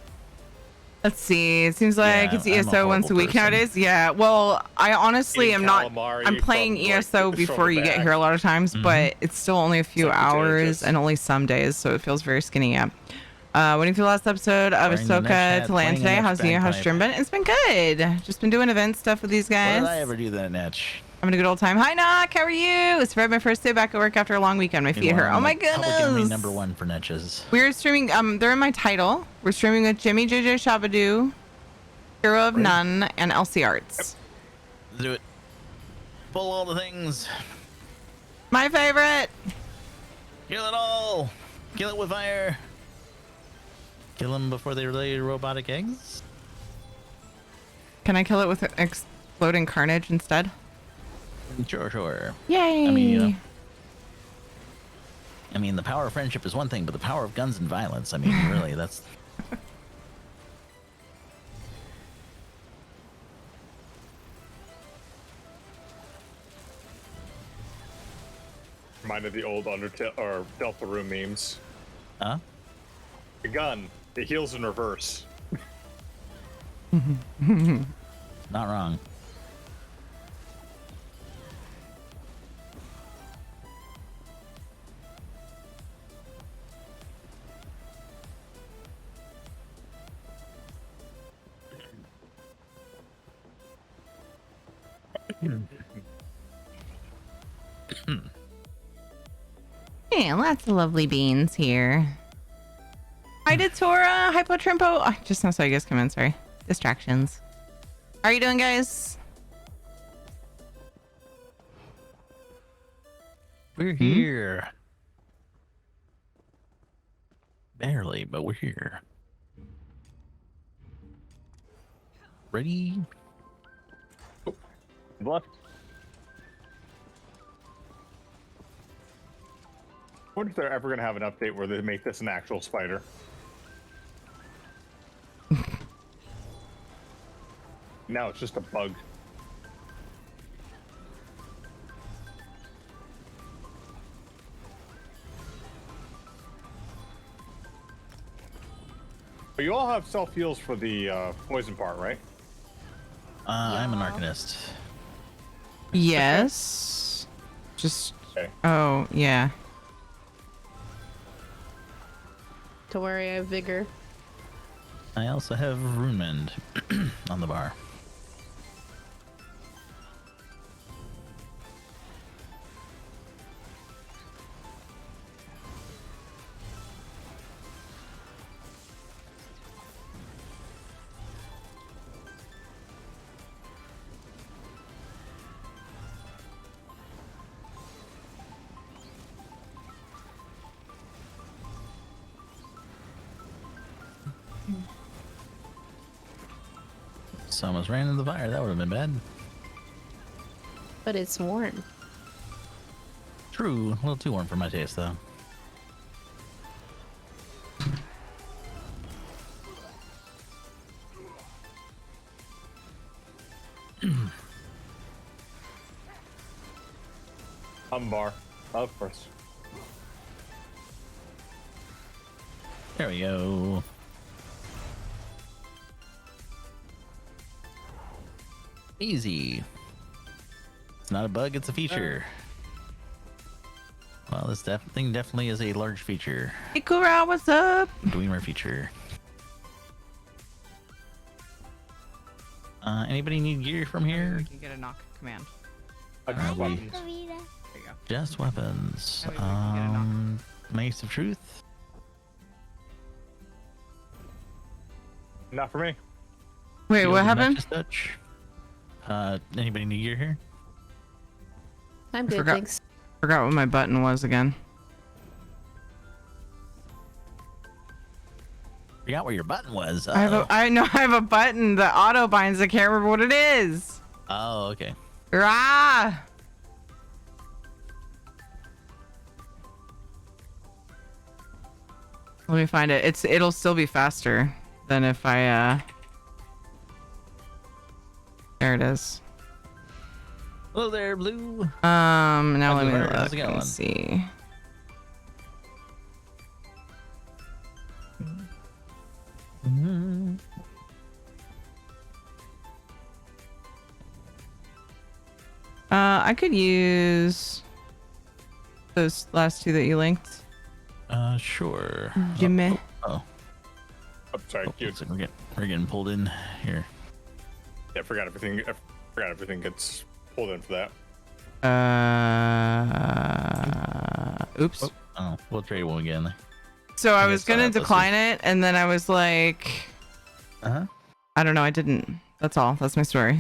Speaker 3: Let's see. It seems like
Speaker 6: Yeah,
Speaker 3: it's
Speaker 6: I'm a
Speaker 3: ESO once a
Speaker 6: horrible
Speaker 3: week
Speaker 6: person.
Speaker 3: nowadays. Yeah. Well, I honestly
Speaker 7: Eating
Speaker 3: am not.
Speaker 7: calamari
Speaker 3: I'm playing
Speaker 7: from, like,
Speaker 3: ESO
Speaker 7: from
Speaker 3: before
Speaker 7: the
Speaker 3: you get
Speaker 7: bag.
Speaker 3: here a lot of times, but it's still only a few
Speaker 7: It's like
Speaker 3: hours
Speaker 7: potatoes.
Speaker 3: and only some days, so it feels very skinny. Yeah. Waiting for the last episode of
Speaker 6: Wearing the
Speaker 3: Ahsoka
Speaker 6: next
Speaker 3: to
Speaker 6: hat,
Speaker 3: land
Speaker 6: playing the
Speaker 3: today.
Speaker 6: next
Speaker 3: How's New Year? How's
Speaker 6: bagpipe.
Speaker 3: stream been? It's been good. Just been doing event stuff with these
Speaker 6: When
Speaker 3: guys.
Speaker 6: did I ever do that, Natch?
Speaker 3: Having a good old time. Hi, Knock. How are you? It's Fred, my first day back at work after a long weekend. My feet hurt. Oh my
Speaker 6: Public enemy
Speaker 3: goodness.
Speaker 6: #1 for Netches.
Speaker 3: We're streaming. They're in my title. We're streaming with Jimmy JJ Shabadoo, Hero of None, and Elsie Arts.
Speaker 6: Let's do it. Pull all the things.
Speaker 3: My favorite.
Speaker 6: Kill it all. Kill it with fire. Kill them before they lay robotic eggs.
Speaker 3: Can I kill it with exploding carnage instead?
Speaker 6: Sure.
Speaker 3: Yay!
Speaker 6: I mean, the power of friendship is one thing, but the power of guns and violence, I mean, really, that's...
Speaker 7: Reminded the old Undertale or Deltarune memes.
Speaker 6: Huh?
Speaker 7: The gun, it heals in reverse.
Speaker 6: Not wrong.
Speaker 3: Yeah, lots of lovely beans here. Hi to Tora. Hypo Trimpo. Oh, just now saw you guys come in. Sorry. Distractions. How are you doing, guys?
Speaker 6: We're here. Barely, but we're here. Ready?
Speaker 7: Left. I wonder if they're ever going to have an update where they make this an actual spider. Now it's just a bug. But you all have self heals for the poison part, right?
Speaker 6: I'm an Arcanist.
Speaker 3: Yes. Just.
Speaker 7: Okay.
Speaker 3: Oh, yeah.
Speaker 8: Don't worry, I have vigor.
Speaker 6: I also have Runemend on the bar. Almost ran into the fire. That would have been bad.
Speaker 8: But it's warm.
Speaker 6: True. A little too warm for my taste, though.
Speaker 7: Bar, of course.
Speaker 6: There we go. Easy. It's not a bug, it's a feature. Well, this thing definitely is a large feature.
Speaker 3: Hey, Kura, what's up?
Speaker 6: Dwemer feature. Anybody need gear from here?
Speaker 3: You can get a knock command.
Speaker 6: Just weapons.
Speaker 3: That way we can get a knock.
Speaker 6: Mace of Truth.
Speaker 7: Not for me.
Speaker 3: Wait,
Speaker 6: Shield
Speaker 3: what
Speaker 6: of
Speaker 3: happened?
Speaker 6: Nexus Touch. Anybody need gear here?
Speaker 8: I'm good,
Speaker 3: forgot-
Speaker 8: thanks.
Speaker 3: Forgot what my button was again.
Speaker 6: Forgot where your button was.
Speaker 3: I have I know I have a button that auto binds. I can't remember what it is.
Speaker 6: Oh, okay.
Speaker 3: Rah! Let me find it. It'll still be faster than if I There it is.
Speaker 6: Hello there, Blue.
Speaker 3: Now let me
Speaker 6: How's
Speaker 3: look
Speaker 6: it going?
Speaker 3: and see. I could use those last two that you linked.
Speaker 6: Sure.
Speaker 3: Jimmy.
Speaker 6: Oh,
Speaker 7: Oh, sorry, you.
Speaker 6: looks like we're getting pulled in here.
Speaker 7: Yeah, I forgot everything. I forgot everything gets pulled in for that.
Speaker 3: Oops.
Speaker 6: Oh, we'll trade one again.
Speaker 3: So I
Speaker 6: I
Speaker 3: was
Speaker 6: guess I'll
Speaker 3: gonna
Speaker 6: have to
Speaker 3: decline it, and then I was like,
Speaker 6: Uh-huh.
Speaker 3: I don't know. I didn't. That's all. That's my story.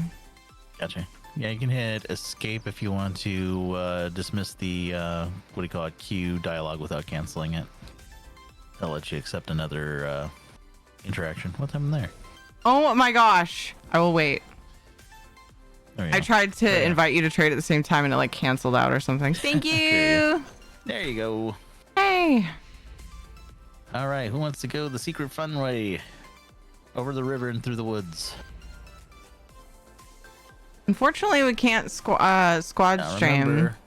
Speaker 6: Gotcha. Yeah, you can hit escape if you want to dismiss the what do you call it, queue dialogue without canceling it. That'll let you accept another interaction. What's happened there?
Speaker 3: Oh my gosh! I will wait.
Speaker 6: There you
Speaker 3: I
Speaker 6: go.
Speaker 3: tried to invite you to trade at the same time, and it like canceled out or something. Thank you.
Speaker 6: There you go.
Speaker 3: Hey.
Speaker 6: All right, who wants to go the secret fun way? Over the river and through the woods.
Speaker 3: Unfortunately, we can't squad
Speaker 6: Now
Speaker 3: stream
Speaker 6: remember,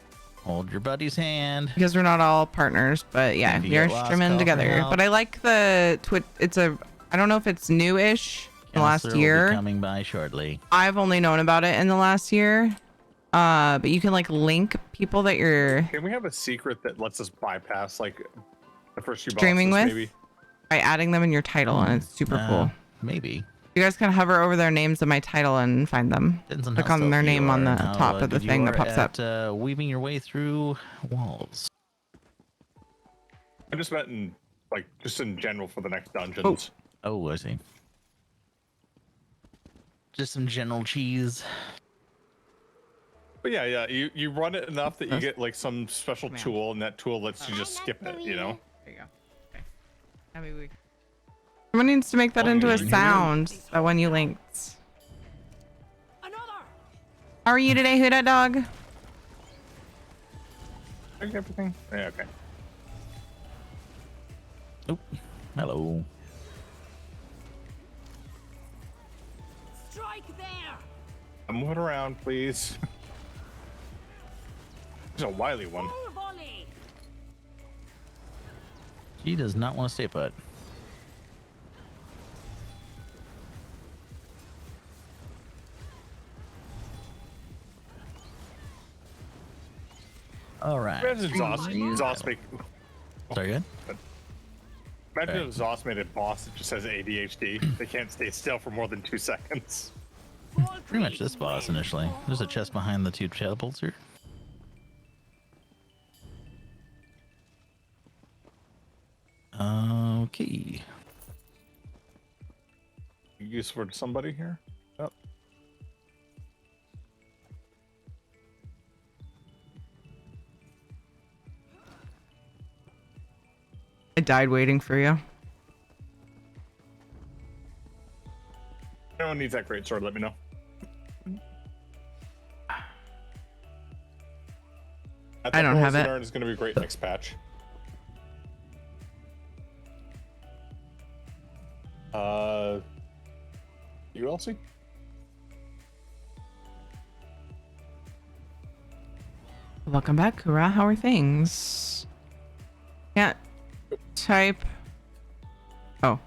Speaker 6: hold your buddy's hand.
Speaker 3: because we're not all partners. But yeah,
Speaker 6: If you
Speaker 3: we are
Speaker 6: get lost,
Speaker 3: streaming
Speaker 6: call for
Speaker 3: together.
Speaker 6: help.
Speaker 3: But I like the Twitch. I don't know if it's newish in the last
Speaker 6: Counselor will be
Speaker 3: year.
Speaker 6: coming by shortly.
Speaker 3: I've only known about it in the last year. But you can like link people that you're
Speaker 7: Can we have a secret that lets us bypass like the first few
Speaker 3: streaming
Speaker 7: bosses,
Speaker 3: with
Speaker 7: maybe?
Speaker 3: by adding them in your title, and it's super cool.
Speaker 6: Maybe.
Speaker 3: You guys can hover over their names in my title and find them.
Speaker 6: Depends on
Speaker 3: Click
Speaker 6: how
Speaker 3: on their
Speaker 6: stealthy you
Speaker 3: name on
Speaker 6: are
Speaker 3: the
Speaker 6: and how,
Speaker 3: top of the
Speaker 6: good you
Speaker 3: thing that
Speaker 6: are
Speaker 3: pops up.
Speaker 6: at, weaving your way through walls.
Speaker 7: I just meant in like just in general for the next dungeons.
Speaker 6: Oh, I see. Just some general cheese.
Speaker 7: But yeah, you run it enough that you get like some special tool, and that tool lets you just skip it. You know.
Speaker 3: There you go. Okay. I mean, someone needs to make that into a sound. That one you linked. How are you today, Huda Dog?
Speaker 7: Everything. Yeah. Okay.
Speaker 6: Oh, hello.
Speaker 11: Strike there!
Speaker 7: I'm moving around, please. There's a wily one.
Speaker 11: Full volley!
Speaker 6: He does not want to stay put. All right.
Speaker 7: Imagine Zoss make.
Speaker 6: Sorry, good.
Speaker 7: Imagine if Zoss made a boss that just has ADHD. They can't stay still for more than 2 seconds.
Speaker 6: Pretty much this boss initially. There's a chest behind the two catapults here. Okay.
Speaker 7: Use for somebody here. Oh.
Speaker 3: I died waiting for you.
Speaker 7: If anyone needs that great sword, let me know.
Speaker 3: I don't have it.
Speaker 7: It's going to be great next patch. You Elsie?
Speaker 3: Welcome back, Kura. How are things? Can't type. Oh.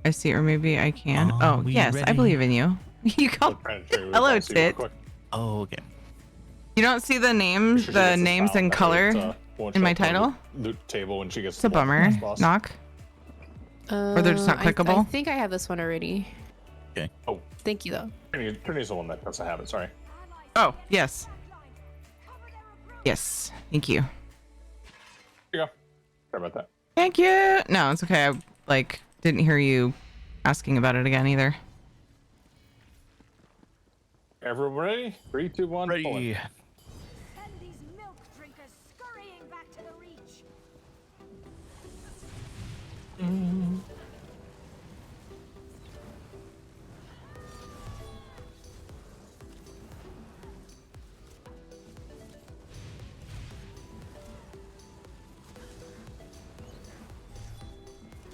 Speaker 3: I see, or maybe I can.
Speaker 6: Are
Speaker 3: Oh,
Speaker 6: we
Speaker 3: yes, I
Speaker 6: ready?
Speaker 3: believe in you. You call. Hello, Tit.
Speaker 6: Oh, okay.
Speaker 3: You don't see the names, the names in color in my title?
Speaker 7: Loot table when she gets.
Speaker 3: It's a bummer. Knock. Or they're just not
Speaker 8: I
Speaker 3: clickable?
Speaker 8: think I have this one already.
Speaker 6: Okay.
Speaker 7: Oh.
Speaker 8: Thank you, though.
Speaker 7: Trinity the one that doesn't have it. Sorry.
Speaker 3: Oh, yes. Yes. Thank you.
Speaker 7: Here you go. Sorry about that.
Speaker 3: Thank you. No, it's okay. I didn't hear you asking about it again either.
Speaker 7: Everyone ready? 3, 2, 1.
Speaker 6: Ready.
Speaker 11: Send these milk drinkers scurrying back to the reach.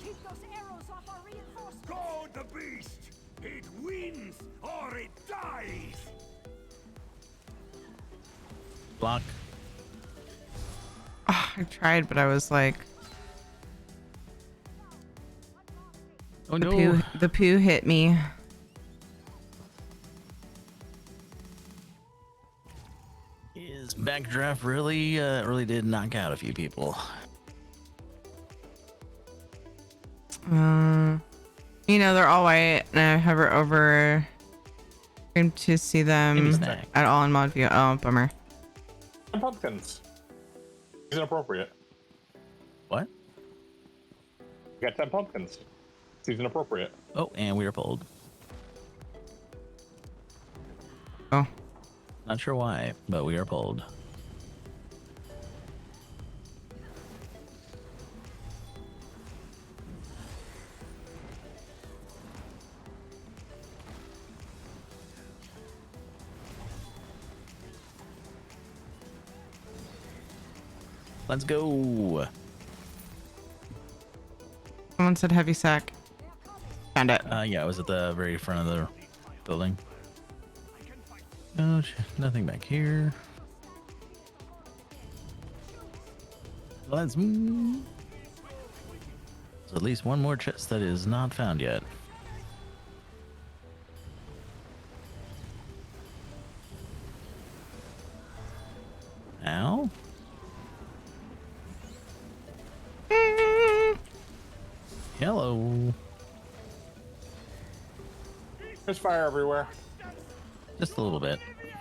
Speaker 11: Keep those arrows off our reinforcements.
Speaker 4: Go the beast! It wins or it dies!
Speaker 6: Block.
Speaker 3: Oh, I tried, but I was like,
Speaker 6: Oh no.
Speaker 3: the poo hit me.
Speaker 6: His backdraft really did knock out a few people.
Speaker 3: You know, they're all white, and I hover over to see
Speaker 6: Maybe
Speaker 3: them
Speaker 6: snack.
Speaker 3: at all in mod view. Oh, bummer.
Speaker 7: And pumpkins. Season appropriate.
Speaker 6: What?
Speaker 7: You got 10 pumpkins. Season appropriate.
Speaker 6: Oh, and we are pulled.
Speaker 3: Oh.
Speaker 6: Not sure why, but we are pulled. Let's go.
Speaker 3: Someone said heavy sack. Found it.
Speaker 6: Yeah, it was at the very front of the building. No, nothing back here. Let's move. So at least one more chest that is not found yet. Ow. Hello.
Speaker 7: There's fire everywhere.
Speaker 6: Just a little bit.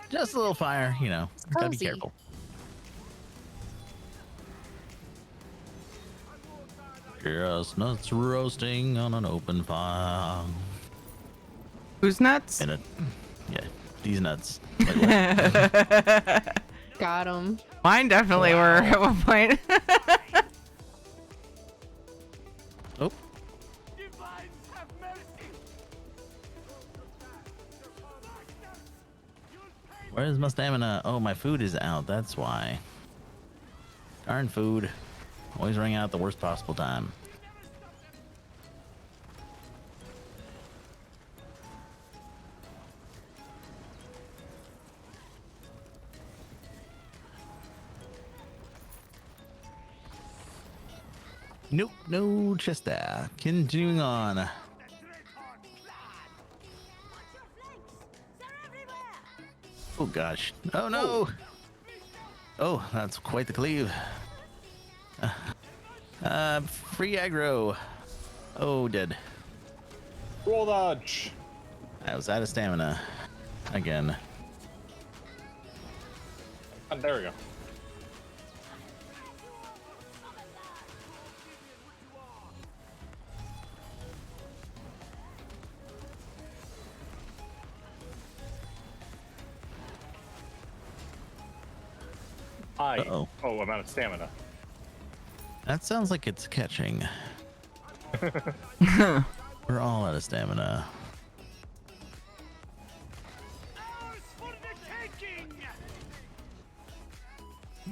Speaker 6: Just a little fire, you know. Gotta be
Speaker 8: Cozy.
Speaker 6: careful. Chestnuts roasting on an open fire.
Speaker 3: Who's nuts?
Speaker 6: In it. Yeah, these nuts. Like what?
Speaker 8: Got him.
Speaker 3: Mine definitely were at one point.
Speaker 6: Oh. Where's my stamina? Oh, my food is out. That's why. Darn food. Always running out at the worst possible time. Nope, no chest there. Continuing on. Oh gosh. Oh no! Oh, that's quite the cleave. Free aggro. Oh, dead.
Speaker 7: Roll dodge.
Speaker 6: I was out of stamina. Again.
Speaker 7: And there we go.
Speaker 6: Uh-oh.
Speaker 7: Oh, I'm out of stamina.
Speaker 6: That sounds like it's catching. We're all out of stamina.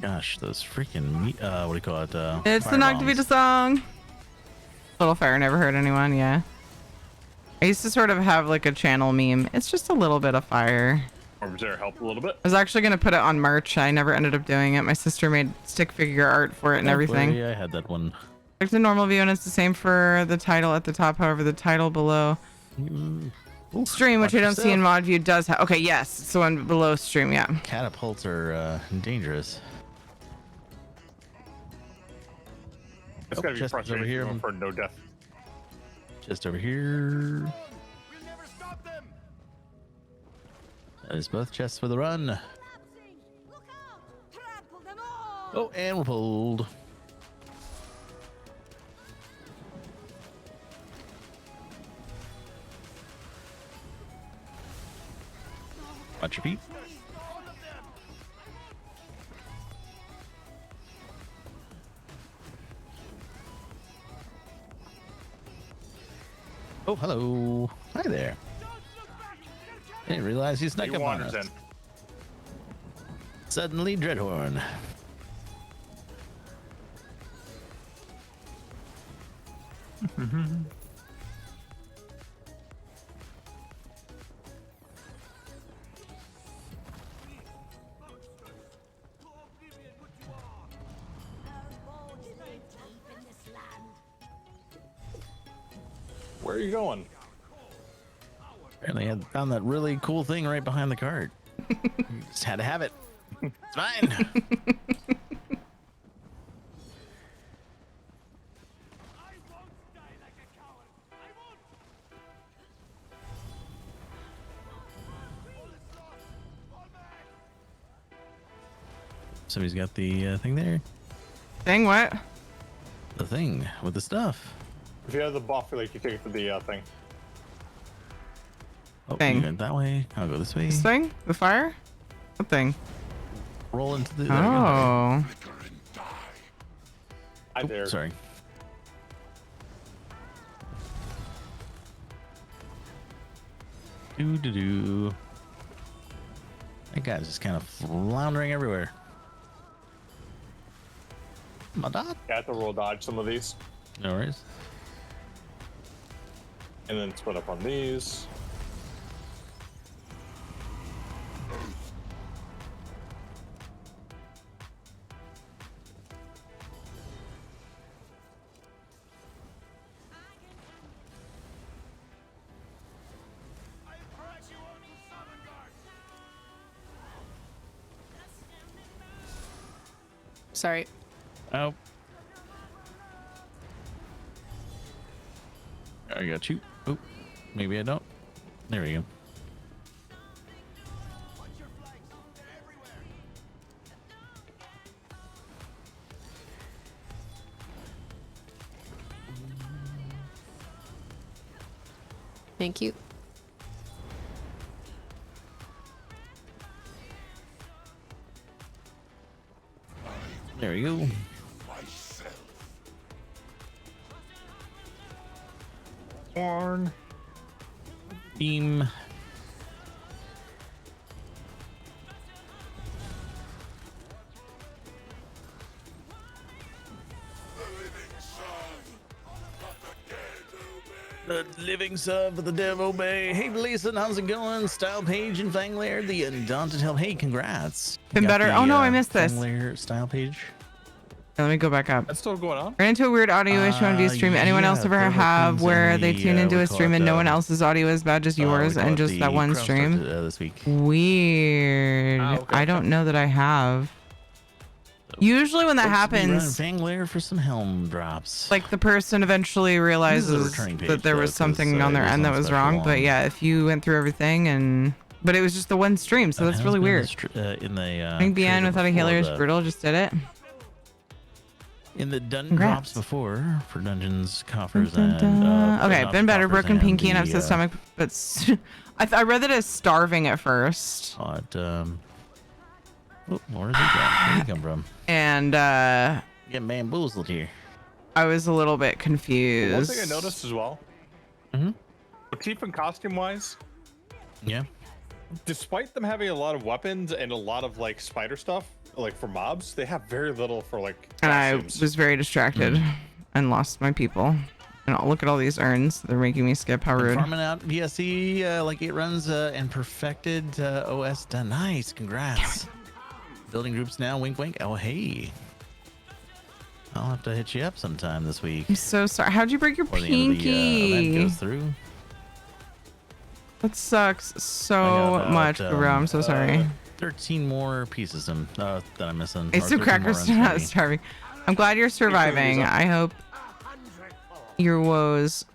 Speaker 6: Gosh, those freaking what do you call it?
Speaker 3: It's the
Speaker 6: fire
Speaker 3: Noctavita
Speaker 6: bombs.
Speaker 3: song. Little fire never hurt anyone, yeah. I used to sort of have like a channel meme. It's just a little bit of fire.
Speaker 7: Or was there help a little bit?
Speaker 3: I was actually going to put it on merch. I never ended up doing it. My sister made stick figure art for it and everything.
Speaker 6: Yeah, I had that one.
Speaker 3: Back to normal view, and it's the same for the title at the top. However, the title below stream, which I don't see in mod view, does have. Okay, yes, it's the one below stream. Yeah.
Speaker 6: Catapults are dangerous.
Speaker 7: It's gotta be
Speaker 6: chest is over
Speaker 7: frustrating
Speaker 6: here.
Speaker 7: going for no death.
Speaker 6: Just over here. That is both chests for the run. Oh, and we're pulled. Watch your feet. Oh, hello. Hi there. Didn't realize you snuck
Speaker 7: He
Speaker 6: up on
Speaker 7: wanders
Speaker 6: us.
Speaker 7: in.
Speaker 6: Suddenly, Dreadhorn.
Speaker 7: Where are you going?
Speaker 6: Apparently, I found that really cool thing right behind the cart. Just had to have it. It's fine. Somebody's got the thing there.
Speaker 3: Thing what?
Speaker 6: The thing with the stuff.
Speaker 7: If you have the buff, like you take it to the thing.
Speaker 6: Oh,
Speaker 3: Thing.
Speaker 6: you went that way. I'll go this way.
Speaker 3: This thing? The fire? What thing?
Speaker 6: Roll into the. there you go.
Speaker 3: Oh.
Speaker 7: I
Speaker 6: Oh,
Speaker 7: dare.
Speaker 6: sorry. Do. That guy's just kind of floundering everywhere. My dog.
Speaker 7: I have to roll dodge some of these,
Speaker 6: No worries.
Speaker 7: and then split up on these.
Speaker 8: Sorry.
Speaker 6: Oh. I got you. Oh, maybe I don't. There we go.
Speaker 8: Thank you.
Speaker 6: There we go.
Speaker 7: Darn.
Speaker 6: Beam. The living sub for the Devo Bay. Hey, Lisa, how's it going? Style Page and Fanglair, the Undaunted Help. Hey, congrats.
Speaker 3: Been
Speaker 6: Got
Speaker 3: better.
Speaker 6: the,
Speaker 3: Oh no, I missed this.
Speaker 6: Fanglair Style Page.
Speaker 3: Let me go back up.
Speaker 7: That's still going on.
Speaker 3: Ran into a weird audio issue on VStream. Anyone
Speaker 6: yeah,
Speaker 3: else ever
Speaker 6: there were
Speaker 3: have
Speaker 6: things
Speaker 3: where
Speaker 6: in
Speaker 3: they
Speaker 6: the,
Speaker 3: tune into
Speaker 6: we
Speaker 3: a
Speaker 6: call
Speaker 3: stream
Speaker 6: it
Speaker 3: and no
Speaker 6: the-
Speaker 3: one else's audio is bad, just
Speaker 6: we
Speaker 3: yours,
Speaker 6: call
Speaker 3: and
Speaker 6: it
Speaker 3: just
Speaker 6: the
Speaker 3: that one
Speaker 6: Cross
Speaker 3: stream?
Speaker 6: Started, this week.
Speaker 3: Weird.
Speaker 7: Ah, okay,
Speaker 3: I don't know that I have. Usually when that
Speaker 6: Folks be running
Speaker 3: happens,
Speaker 6: Fanglair for some helm drops.
Speaker 3: like the person eventually realizes
Speaker 6: returning page,
Speaker 3: that there
Speaker 6: though,
Speaker 3: was
Speaker 6: 'cause,
Speaker 3: something on
Speaker 6: it
Speaker 3: their
Speaker 6: was
Speaker 3: end that
Speaker 6: on
Speaker 3: was
Speaker 6: special
Speaker 3: wrong. But
Speaker 6: on-
Speaker 3: yeah, if you went through everything and, but it was just the one stream, so that's
Speaker 6: Has
Speaker 3: really
Speaker 6: been
Speaker 3: weird.
Speaker 6: in the
Speaker 3: I think Beyond
Speaker 6: trailer
Speaker 3: without a
Speaker 6: before
Speaker 3: healer is
Speaker 6: the-
Speaker 3: brutal. Just did it.
Speaker 6: In the dungeon
Speaker 3: Congrats.
Speaker 6: drops before for dungeons, coffers,
Speaker 3: Dun,
Speaker 6: and
Speaker 3: dun, dun. Okay,
Speaker 6: not
Speaker 3: been better.
Speaker 6: coffers
Speaker 3: Broken pinky and
Speaker 6: the,
Speaker 3: upset stomach, but I read that as starving at first,
Speaker 6: oh, where is he from? Where did he come from?
Speaker 3: and
Speaker 6: Getting bamboozled here.
Speaker 3: I was a little bit confused.
Speaker 7: One thing I noticed as well.
Speaker 6: Mhm.
Speaker 7: Motif and costume wise,
Speaker 6: Yeah.
Speaker 7: despite them having a lot of weapons and a lot of like spider stuff, like for mobs, they have very little for like
Speaker 3: And I
Speaker 7: costumes.
Speaker 3: was very distracted
Speaker 6: Mm.
Speaker 3: and lost my people. And look at all these urns. They're making me skip. How
Speaker 6: Been
Speaker 3: rude.
Speaker 6: farming out VSE like 8 runs and perfected OS done. Nice, congrats. Building groups now. Wink, wink. Oh, hey. I'll have to hit you up sometime this week.
Speaker 3: I'm so sorry. How'd you break your
Speaker 6: Before the end of the event
Speaker 3: pinky?
Speaker 6: goes through.
Speaker 3: That sucks
Speaker 6: I
Speaker 3: so
Speaker 6: got about,
Speaker 3: much, Guru. I'm so sorry.
Speaker 6: 13 more pieces that I'm missing.
Speaker 3: Hey,
Speaker 6: or
Speaker 3: some
Speaker 6: 13 more
Speaker 3: crackers
Speaker 6: runs
Speaker 3: still
Speaker 6: for
Speaker 3: not
Speaker 6: me.
Speaker 3: starving. I'm glad you're surviving.
Speaker 7: Lisa.
Speaker 3: I hope your woes.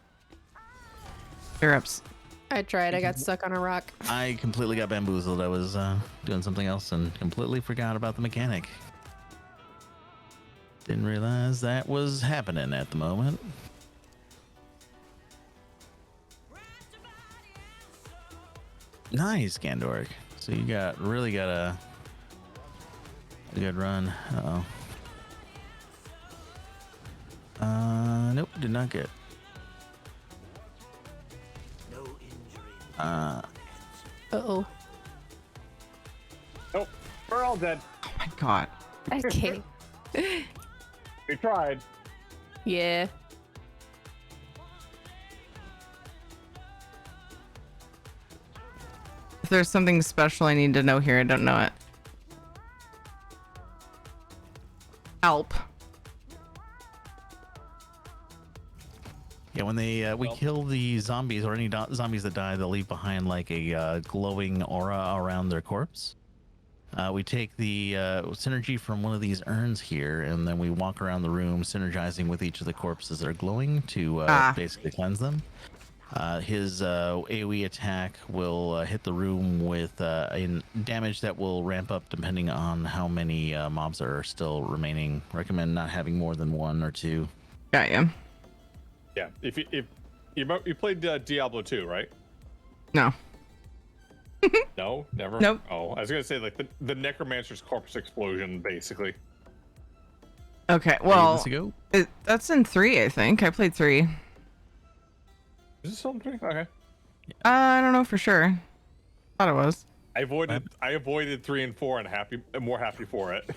Speaker 3: You're ups.
Speaker 8: I tried. I got stuck on a rock.
Speaker 6: I completely got bamboozled. I was doing something else and completely forgot about the mechanic. Didn't realize that was happening at the moment. Nice, Gandoric. So you really got a good run. Nope, did not get.
Speaker 8: Uh-oh.
Speaker 7: Nope, we're all dead.
Speaker 3: Oh my god.
Speaker 8: Okay.
Speaker 7: We tried.
Speaker 8: Yeah.
Speaker 3: If there's something special I need to know here, I don't know it. Help.
Speaker 6: Yeah, when they we
Speaker 7: Well-
Speaker 6: kill the zombies or any zombies that die, they'll leave behind like a glowing aura around their corpse. We take the synergy from one of these urns here, and then we walk around the room, synergizing with each of the corpses that are glowing to basically cleanse them. His AoE attack will hit the room with damage that will ramp up depending on how many mobs are still remaining. Recommend not having more than 1 or 2.
Speaker 3: Got you.
Speaker 7: Yeah, if you played Diablo 2, right?
Speaker 3: No.
Speaker 7: No, never.
Speaker 3: Nope.
Speaker 7: Oh, I was gonna say like the Necromancer's corpse explosion, basically.
Speaker 3: Okay,
Speaker 6: Ready
Speaker 3: well,
Speaker 6: to go?
Speaker 3: that's in 3, I think. I played 3.
Speaker 7: Is this something? Okay.
Speaker 3: I don't know for sure. Thought it was.
Speaker 7: I avoided 3 and 4, and I'm more happy for it.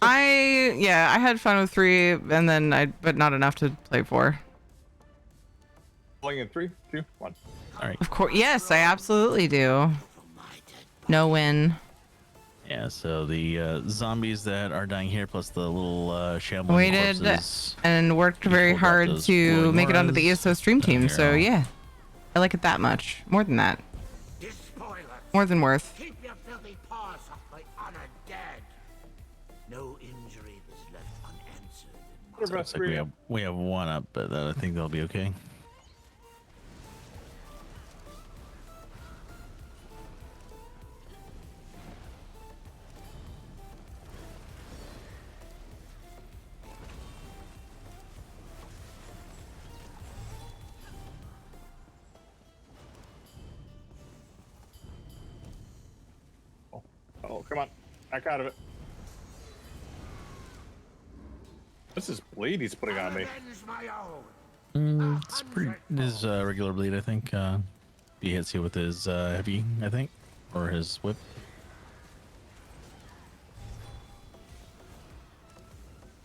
Speaker 3: I had fun with 3, and then but not enough to play 4.
Speaker 7: Playing in 3, 2, 1.
Speaker 6: All right.
Speaker 3: Of course, yes, I absolutely do. No win.
Speaker 6: Yeah, so the zombies that are dying here, plus the little shambling
Speaker 3: Waited
Speaker 6: corpses.
Speaker 3: and worked very
Speaker 6: pulled out
Speaker 3: hard
Speaker 6: those
Speaker 3: to
Speaker 6: glowing
Speaker 3: make it onto the
Speaker 6: auras.
Speaker 3: ESO stream team.
Speaker 6: Here,
Speaker 3: So
Speaker 6: I'll-
Speaker 3: yeah, I like it that much. More than that.
Speaker 11: Despoilers,
Speaker 3: More than worth.
Speaker 11: keep your filthy paws off my honored dead. No injury is left unanswered in my
Speaker 6: So looks like we have 1 up, but I think they'll be okay.
Speaker 7: Oh, come on, back out of it. What's this bleed he's putting on me?
Speaker 11: avenge my own.
Speaker 6: It's pretty. His regular bleed, I think. He hits you with his heavy, I think, or his whip.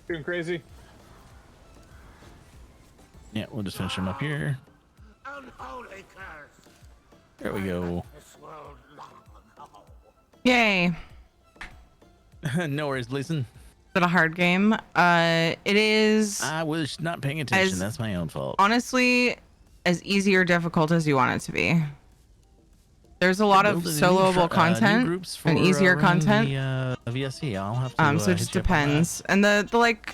Speaker 7: Doing crazy.
Speaker 6: Yeah, we'll just finish him up here.
Speaker 11: Unholy curse.
Speaker 6: There we go.
Speaker 11: This world long ago.
Speaker 3: Yay!
Speaker 6: No worries, Gleason.
Speaker 3: Is it a hard game? It is
Speaker 6: I was not paying attention.
Speaker 3: As-
Speaker 6: That's my own fault.
Speaker 3: honestly as easy or difficult as you want it to be. There's a lot of
Speaker 6: Building new
Speaker 3: soloable
Speaker 6: new
Speaker 3: content
Speaker 6: groups
Speaker 3: and
Speaker 6: for,
Speaker 3: easier
Speaker 6: running
Speaker 3: content.
Speaker 6: The VSE. I'll have to.
Speaker 3: So it just depends. And the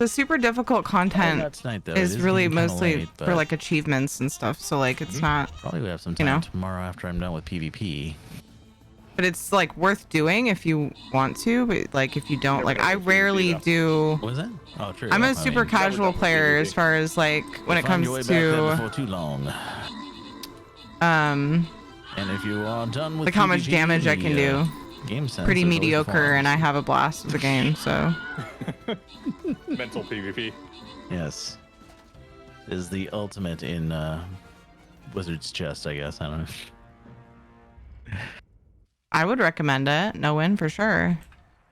Speaker 3: super difficult content
Speaker 6: not tonight, though. It
Speaker 3: is
Speaker 6: is
Speaker 3: really
Speaker 6: getting kinda
Speaker 3: mostly
Speaker 6: late,
Speaker 3: for
Speaker 6: but-
Speaker 3: like achievements and stuff. So like it's not,
Speaker 6: Probably would have some
Speaker 3: you
Speaker 6: time
Speaker 3: know.
Speaker 6: tomorrow after I'm done with PvP.
Speaker 3: but it's like worth doing if you want to. But like if you don't, like I rarely do.
Speaker 6: What was that? Oh, true.
Speaker 3: I'm
Speaker 6: I
Speaker 3: a super
Speaker 6: mean,
Speaker 3: casual player as far as like when it
Speaker 6: find your
Speaker 3: comes
Speaker 6: way back there
Speaker 3: to
Speaker 6: before too long.
Speaker 3: um
Speaker 6: And if you are done with
Speaker 3: like how much
Speaker 6: PvP,
Speaker 3: damage I can
Speaker 6: the,
Speaker 3: do.
Speaker 6: Game sense
Speaker 3: Pretty
Speaker 6: is always the
Speaker 3: mediocre,
Speaker 6: farm.
Speaker 3: and I have a blast with the game. So
Speaker 7: Mental PvP.
Speaker 6: Yes. Is the ultimate in Wizard's Chest, I guess. I don't know.
Speaker 3: I would recommend it. No win for sure.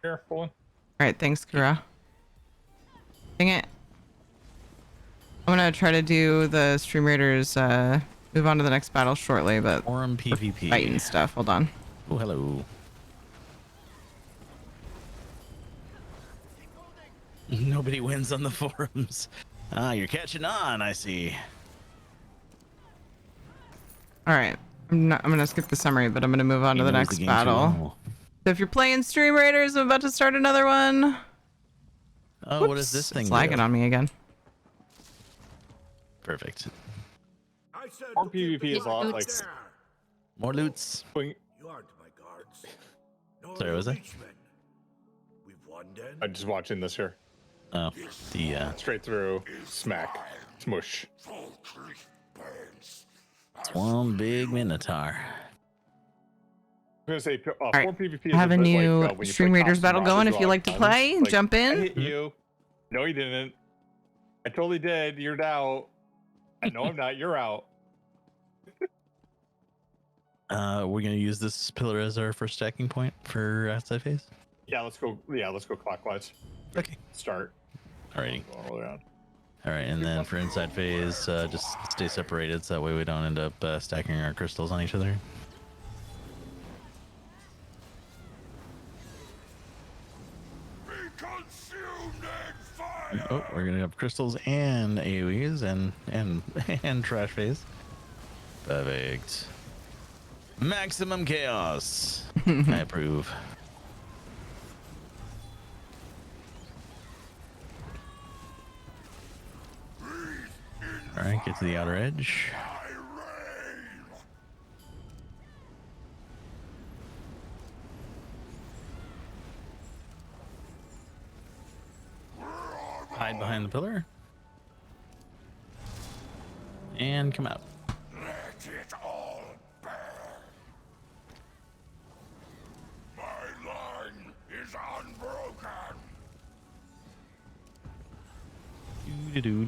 Speaker 7: Here, pull in.
Speaker 3: All right, thanks, Kura. Dang it. I'm gonna try to do the Stream Raiders. Move on to the next battle shortly, but
Speaker 6: Forum PvP.
Speaker 3: fighting stuff. Hold on.
Speaker 6: Oh, hello. Nobody wins on the forums. Ah, you're catching on, I see.
Speaker 3: All right. I'm gonna skip the summary, but I'm gonna move on to
Speaker 6: He
Speaker 3: the
Speaker 6: knows
Speaker 3: next
Speaker 6: game too
Speaker 3: battle.
Speaker 6: well.
Speaker 3: So if you're playing Stream Raiders, I'm about to start another one.
Speaker 6: Oh, what is this thing?
Speaker 3: It's lagging
Speaker 6: do?
Speaker 3: on me again.
Speaker 6: Perfect.
Speaker 11: I said
Speaker 7: Or
Speaker 11: to keep
Speaker 7: PvP
Speaker 11: the
Speaker 7: is a lot
Speaker 11: light
Speaker 7: like
Speaker 11: there.
Speaker 6: More loots.
Speaker 7: swing.
Speaker 11: You aren't my guards. Nor
Speaker 6: Sorry,
Speaker 11: your
Speaker 6: was I?
Speaker 11: leechmen. We've won then.
Speaker 7: I'm just watching this here.
Speaker 6: Oh, the
Speaker 7: Straight through. Smack. Smush.
Speaker 6: it's one big Minotaur.
Speaker 7: I'm gonna say,
Speaker 3: right,
Speaker 7: Forum PvP is
Speaker 3: I have a
Speaker 7: bit
Speaker 3: new
Speaker 7: like, when you
Speaker 3: Stream
Speaker 7: play
Speaker 3: Raiders
Speaker 7: Cops and
Speaker 3: battle
Speaker 7: Robbers
Speaker 3: going. If
Speaker 7: with
Speaker 3: you
Speaker 7: all
Speaker 3: like to
Speaker 7: guns,
Speaker 3: play,
Speaker 7: like,
Speaker 3: jump
Speaker 7: I
Speaker 3: in.
Speaker 7: hit you. No, you didn't. I totally did. You're out. I know I'm not. You're out.
Speaker 6: We're gonna use this pillar as our first stacking point for outside phase.
Speaker 7: Yeah, let's go. Yeah, let's go clockwise.
Speaker 6: Okay.
Speaker 7: Start.
Speaker 6: Alrighty.
Speaker 7: All around.
Speaker 6: All right, and then for inside phase, just stay separated so that way we don't end up stacking our crystals on each other. Oh, we're gonna have crystals and AoEs and trash phase. Perfect. Maximum chaos. I approve. All right, get to the outer edge. Hide behind the pillar. And come out.
Speaker 10: Let it all burn. My line is unbroken.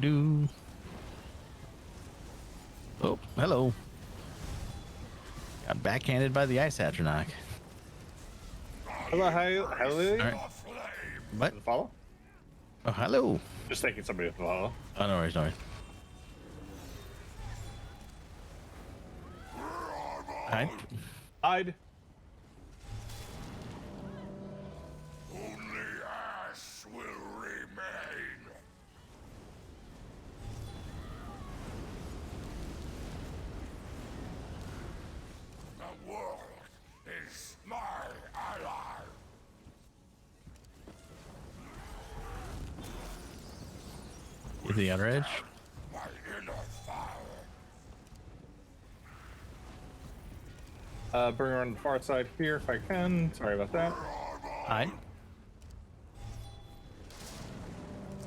Speaker 6: Do. Oh, hello. Got backhanded by the Ice Atronach.
Speaker 7: Hello, hi, Lily.
Speaker 6: All right. What?
Speaker 7: Follow?
Speaker 6: Oh, hello.
Speaker 7: Just thinking somebody to follow.
Speaker 6: Oh, no worries, no worries. Hide.
Speaker 7: Hide.
Speaker 10: Only ash will remain. The world is my ally.
Speaker 6: Get to the outer edge.
Speaker 10: My inner fire.
Speaker 7: Bring her on the far side here if I can. Sorry about that.
Speaker 6: Hide.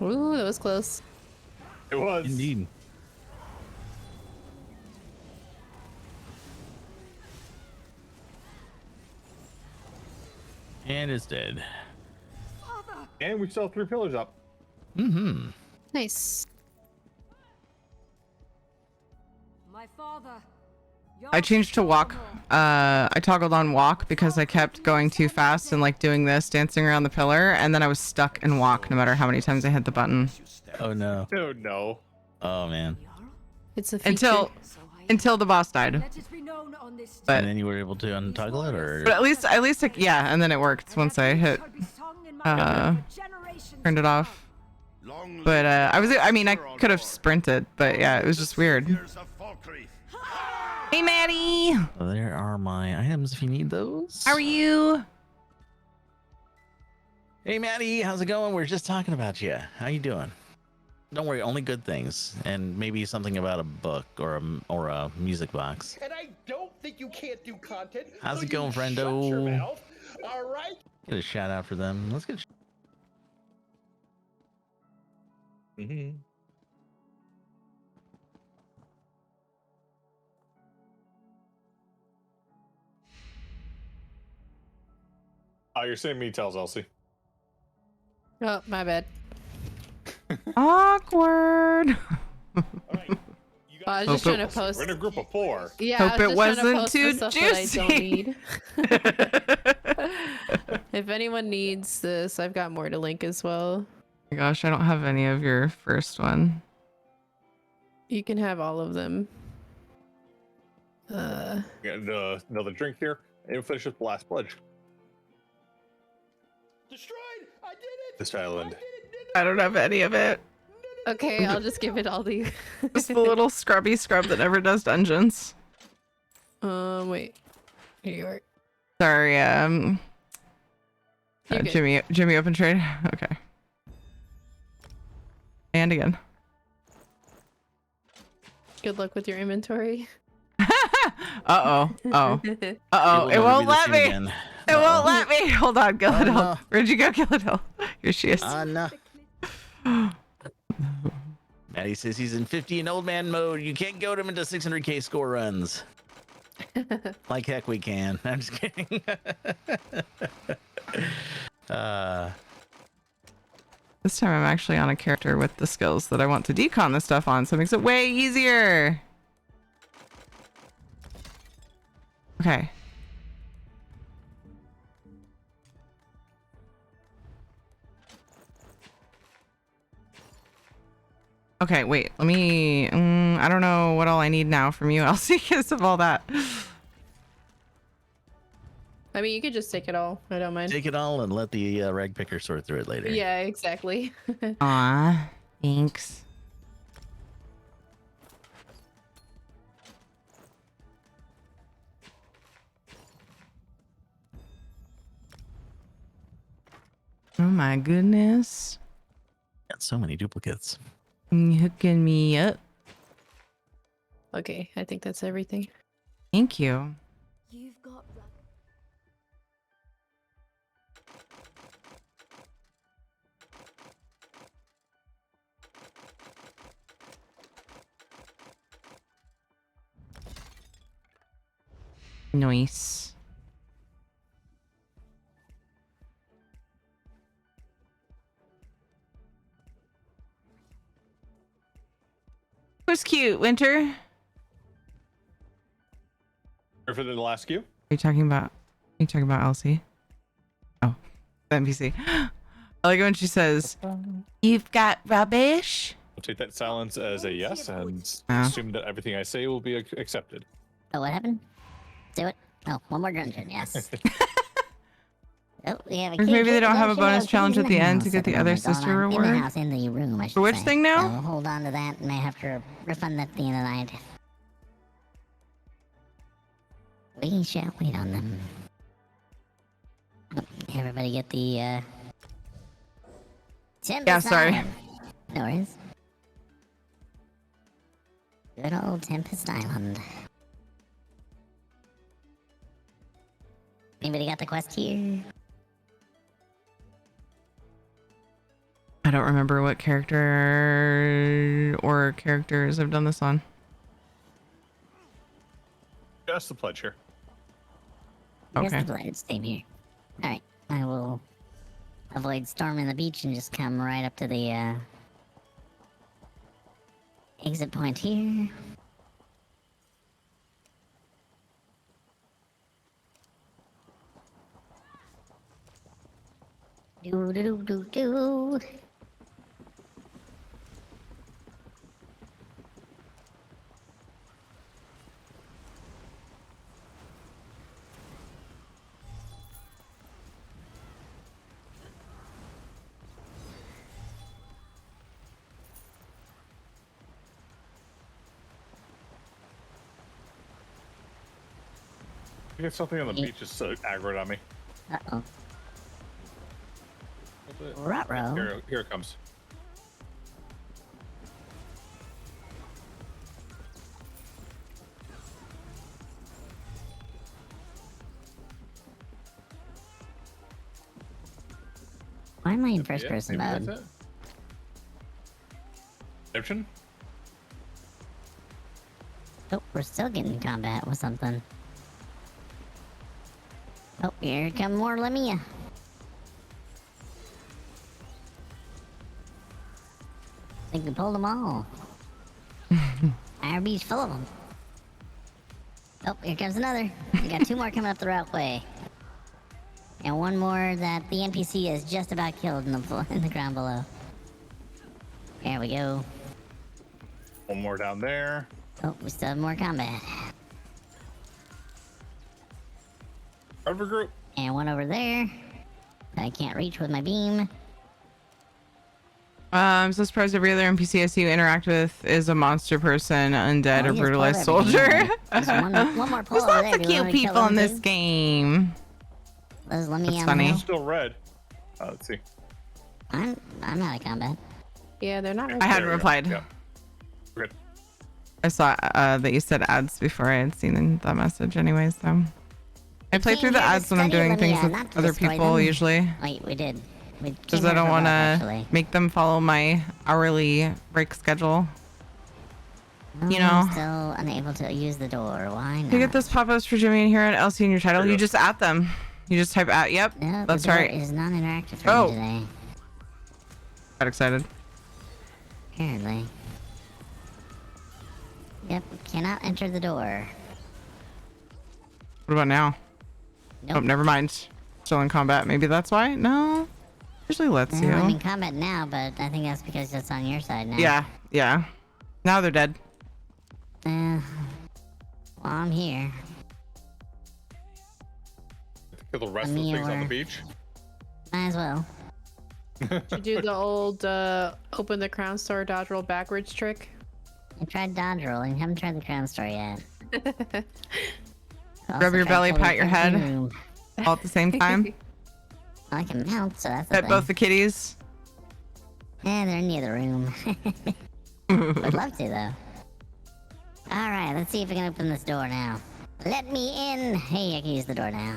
Speaker 8: Ooh, that was close.
Speaker 7: It was.
Speaker 6: Indeed. And it's dead.
Speaker 7: And we still have 3 pillars up.
Speaker 6: Mm-hmm.
Speaker 8: Nice.
Speaker 11: My father.
Speaker 3: I changed to walk. I toggled on walk because I kept going too fast and like doing this, dancing around the pillar, and then I was stuck in walk no matter how many times I hit the button.
Speaker 6: Oh no.
Speaker 7: Oh no.
Speaker 6: Oh man.
Speaker 8: It's a feature.
Speaker 3: Until the boss died.
Speaker 11: Let it be known on this
Speaker 3: But
Speaker 6: And then you were able to untoggle it, or?
Speaker 3: but at least like, yeah, and then it worked once I hit turned it off. But I mean I could have sprinted, but yeah, it was just weird. Hey Maddie!
Speaker 6: Well, there are my items if you need those.
Speaker 3: How are you?
Speaker 6: Hey Maddie, how's it going? We are just talking about you. How you doing? Don't worry, only good things, and maybe something about a book or a music box.
Speaker 9: And I don't think you can't do content.
Speaker 6: How's
Speaker 9: so
Speaker 6: it going,
Speaker 9: you shut
Speaker 6: friendo?
Speaker 9: your mouth, all right?
Speaker 6: Get a shout out for them. Let's get.
Speaker 7: Mm-hmm. Oh, you're saying me tells Elsie.
Speaker 8: Oh, my bad.
Speaker 3: Awkward.
Speaker 8: I was just trying to post.
Speaker 7: We're in a group of 4.
Speaker 8: Yeah,
Speaker 3: Hope
Speaker 8: I
Speaker 3: it
Speaker 8: was just trying to
Speaker 3: wasn't
Speaker 8: post
Speaker 3: too
Speaker 8: the stuff that I don't
Speaker 3: juicy.
Speaker 8: need. If anyone needs this, I've got more to link as well.
Speaker 3: My gosh, I don't have any of your first one.
Speaker 8: You can have all of them.
Speaker 7: Got another drink here, and we'll finish with the last pledge.
Speaker 9: Destroyed! I did it!
Speaker 7: This island.
Speaker 3: I don't have any of it.
Speaker 8: Okay, I'll just give it all to you.
Speaker 3: Just the little scrubby scrub that never does dungeons.
Speaker 8: Wait. Here you are.
Speaker 3: Sorry,
Speaker 8: You're good.
Speaker 3: Jimmy open trade. Okay. And again.
Speaker 8: Good luck with your inventory.
Speaker 3: Uh-oh. Oh.
Speaker 6: It
Speaker 3: Uh-oh.
Speaker 6: will
Speaker 3: It
Speaker 6: never
Speaker 3: won't
Speaker 6: be the
Speaker 3: let
Speaker 6: same
Speaker 3: me.
Speaker 6: again.
Speaker 3: It won't let me. Hold on, Gilladil.
Speaker 6: no.
Speaker 3: Where'd you go, Gilladil? Here she is.
Speaker 6: No. Maddie says he's in 50 and old man mode. You can't goad him into 600k score runs. Like heck we can. I'm just kidding.
Speaker 3: This time I'm actually on a character with the skills that I want to decon this stuff on, so it makes it way easier. Okay. Okay, wait. Let me... I don't know what all I need now from you, Elsie, because of all that.
Speaker 8: I mean, you could just take it all. I don't mind.
Speaker 6: Take it all and let the rag picker sort through it later.
Speaker 8: Yeah, exactly.
Speaker 3: Aw, thanks. Oh my goodness.
Speaker 6: Got so many duplicates.
Speaker 3: You hooking me up.
Speaker 8: Okay, I think that's everything.
Speaker 3: Thank you.
Speaker 11: You've got
Speaker 3: Nice. Was cute, Winter. Are
Speaker 7: For the last queue.
Speaker 3: you talking about? Are you talking about Elsie? Oh, the NPC. I like it when she says, "You've got rubbish."
Speaker 7: I'll take that silence as a yes and
Speaker 3: Oh.
Speaker 7: assume that everything I say will be accepted.
Speaker 11: Oh, what happened? Do it. Oh, one more dungeon, yes. Oh, we have a
Speaker 3: Or maybe
Speaker 11: kid
Speaker 3: they don't have a
Speaker 11: redemption
Speaker 3: bonus
Speaker 11: of
Speaker 3: challenge
Speaker 11: keys
Speaker 3: at
Speaker 11: in
Speaker 3: the end to
Speaker 11: house
Speaker 3: get
Speaker 11: at
Speaker 3: the
Speaker 11: the
Speaker 3: other
Speaker 11: moment going
Speaker 3: sister
Speaker 11: on. In
Speaker 3: reward.
Speaker 11: the house, in the room, I should
Speaker 3: For which
Speaker 11: say.
Speaker 3: thing now?
Speaker 11: So hold on to that, and I have to refund that at the end of the night. We shall wait on them. Oh, everybody get the, Tempest
Speaker 3: Yeah, sorry.
Speaker 11: Island. No worries. Good old Tempest Island. Anybody got the quest here?
Speaker 3: I don't remember what character or characters I've done this on.
Speaker 7: Just the pledge here.
Speaker 11: Here's
Speaker 3: Okay.
Speaker 11: the blade. Same here. Alright, I will avoid storming the beach and just come right up to the, exit point here. Do do do do do.
Speaker 7: I get something on the beach just aggroed on me.
Speaker 11: Uh-oh. Ruh-roh.
Speaker 7: Here it comes.
Speaker 11: Why am I in first
Speaker 7: Yeah,
Speaker 11: person
Speaker 7: maybe
Speaker 11: mode?
Speaker 7: that's it. Redemption?
Speaker 11: Oh, we're still getting combat with something. Oh, here come more Lamia. I think we pulled them all. IRB's full of them. Oh, here comes another. We got two more coming up the route way. And one more that the NPC is just about killed in the ground below. There we go.
Speaker 7: One more down there.
Speaker 11: Oh, we still have more combat.
Speaker 7: Cover group.
Speaker 11: And one over there. I can't reach with my beam.
Speaker 3: I'm so surprised every other NPC I see you interact with is a monster person, undead,
Speaker 11: Oh,
Speaker 3: or
Speaker 11: he just
Speaker 3: brutalized
Speaker 11: pulled
Speaker 3: soldier.
Speaker 11: everything. There's one more pull
Speaker 3: There's
Speaker 11: over
Speaker 3: lots
Speaker 11: there.
Speaker 3: of
Speaker 11: Do you
Speaker 3: cute
Speaker 11: want me to kill
Speaker 3: people in
Speaker 11: them
Speaker 3: this
Speaker 11: too?
Speaker 3: game.
Speaker 11: Let me
Speaker 3: That's
Speaker 11: on
Speaker 3: funny.
Speaker 11: the hill.
Speaker 7: Still red. Let's see.
Speaker 11: I'm out of combat.
Speaker 8: Yeah, they're not.
Speaker 3: I hadn't replied.
Speaker 7: Yeah. Good.
Speaker 3: I saw that you said ads before I had seen that message anyway, so. I play
Speaker 11: came
Speaker 3: through the
Speaker 11: here to
Speaker 3: ads when I'm
Speaker 11: study
Speaker 3: doing things
Speaker 11: Lamia,
Speaker 3: with
Speaker 11: not to
Speaker 3: other
Speaker 11: destroy
Speaker 3: people
Speaker 11: them.
Speaker 3: usually.
Speaker 11: Wait, we did. We came
Speaker 3: Because I
Speaker 11: here
Speaker 3: don't
Speaker 11: for
Speaker 3: want
Speaker 11: both,
Speaker 3: to
Speaker 11: actually.
Speaker 3: make them follow my hourly break schedule. You
Speaker 11: I'm
Speaker 3: know.
Speaker 11: still unable to use the door. Why not?
Speaker 3: You get those pop-ups for Jimmy and here and Elsie in your title.
Speaker 7: There you
Speaker 3: You
Speaker 7: go.
Speaker 3: just at them. You just type at. Yep,
Speaker 11: No,
Speaker 3: that's
Speaker 11: the door
Speaker 3: right.
Speaker 11: is non-interactive for
Speaker 3: Oh.
Speaker 11: me today.
Speaker 3: Got excited.
Speaker 11: Apparently. Yep, cannot enter the door.
Speaker 3: What about now?
Speaker 11: Nope.
Speaker 3: Oh, never mind. Still in combat. Maybe that's why. No, usually lets you.
Speaker 11: No, I'm in combat now, but I think that's because it's on your side now.
Speaker 3: Yeah, yeah. Now they're dead.
Speaker 11: Well, I'm here.
Speaker 7: Kill the rest of the things on the beach.
Speaker 11: Might as well.
Speaker 8: You do the old open the crown store dodge roll backwards trick.
Speaker 11: I tried dodge rolling. Haven't tried the crown store yet.
Speaker 3: Rub your belly, pat your head, all at the same time.
Speaker 11: I can mount, so that's the
Speaker 3: Pet
Speaker 11: thing.
Speaker 3: both the kitties.
Speaker 11: Yeah, they're near the room. I'd love to, though. Alright, let's see if we can open this door now. Let me in! Hey, I can use the door now.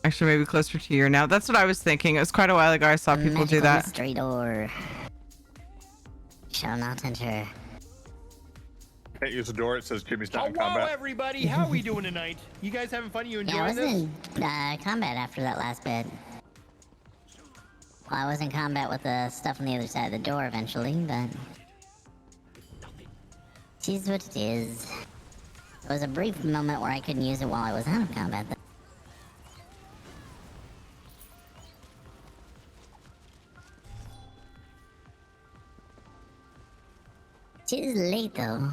Speaker 3: Actually, maybe closer to you now. That's what I was thinking. It was quite a while ago I saw people do
Speaker 11: Magical
Speaker 3: that.
Speaker 11: mystery door. Shall not enter.
Speaker 7: Can't use the door. It says Jimmy's not in
Speaker 9: Hello,
Speaker 7: combat.
Speaker 9: everybody. How we doing tonight? You guys having fun? You
Speaker 11: Yeah, I
Speaker 9: enjoying
Speaker 11: was
Speaker 9: this?
Speaker 11: in combat after that last bit. Well, I was in combat with the stuff on the other side of the door eventually, but... It is what it is. There was a brief moment where I couldn't use it while I was out of combat, though. It is late, though.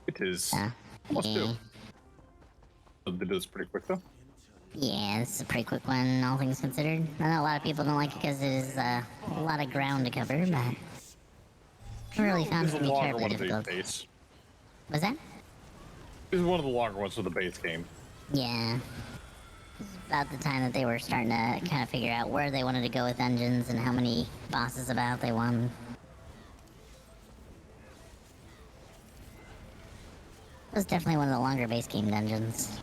Speaker 7: It is.
Speaker 11: Uh,
Speaker 7: Almost
Speaker 11: yeah.
Speaker 7: two. They do this pretty quick though.
Speaker 11: Yeah, this is a pretty quick one, all things considered. I know a lot of people don't like it because it is a lot of ground to cover, but I really found
Speaker 7: This
Speaker 11: it
Speaker 7: is
Speaker 11: to
Speaker 7: the
Speaker 11: be
Speaker 7: longer
Speaker 11: terribly
Speaker 7: one of the
Speaker 11: difficult.
Speaker 7: base.
Speaker 11: Was that?
Speaker 7: This is one of the longer ones of the base game.
Speaker 11: Yeah. This is about the time that they were starting to kind of figure out where they wanted to go with dungeons and how many bosses about they wanted. It was definitely one of the longer base game dungeons.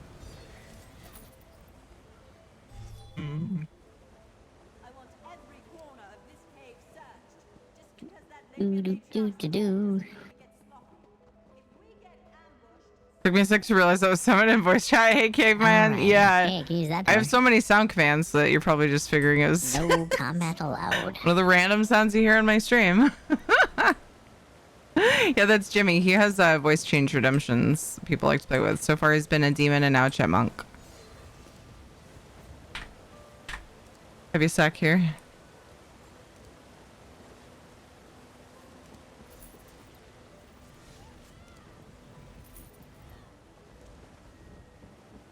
Speaker 11: Do do do do do.
Speaker 3: Took me a sec to realize that was someone in voice chat. Hey, caveman.
Speaker 11: Alright,
Speaker 3: Yeah.
Speaker 11: okay, I can use that
Speaker 3: I have
Speaker 11: door.
Speaker 3: so many sound commands that you're probably just figuring it was
Speaker 11: No combat allowed.
Speaker 3: one of the random sounds you hear in my stream. Yeah, that's Jimmy. He has voice change redemptions people like to play with. So far, he's been a demon and now a chipmunk. Have you sec here?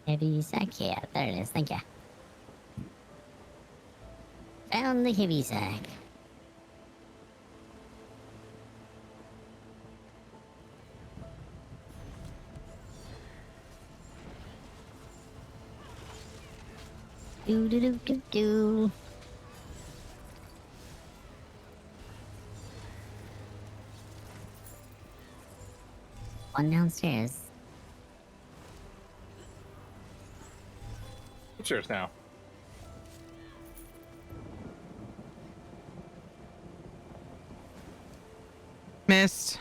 Speaker 11: Heavy sack, yeah, there it is, thank you. Found the heavy sack. Do do do do do. One downstairs.
Speaker 7: Cheers now.
Speaker 3: Missed.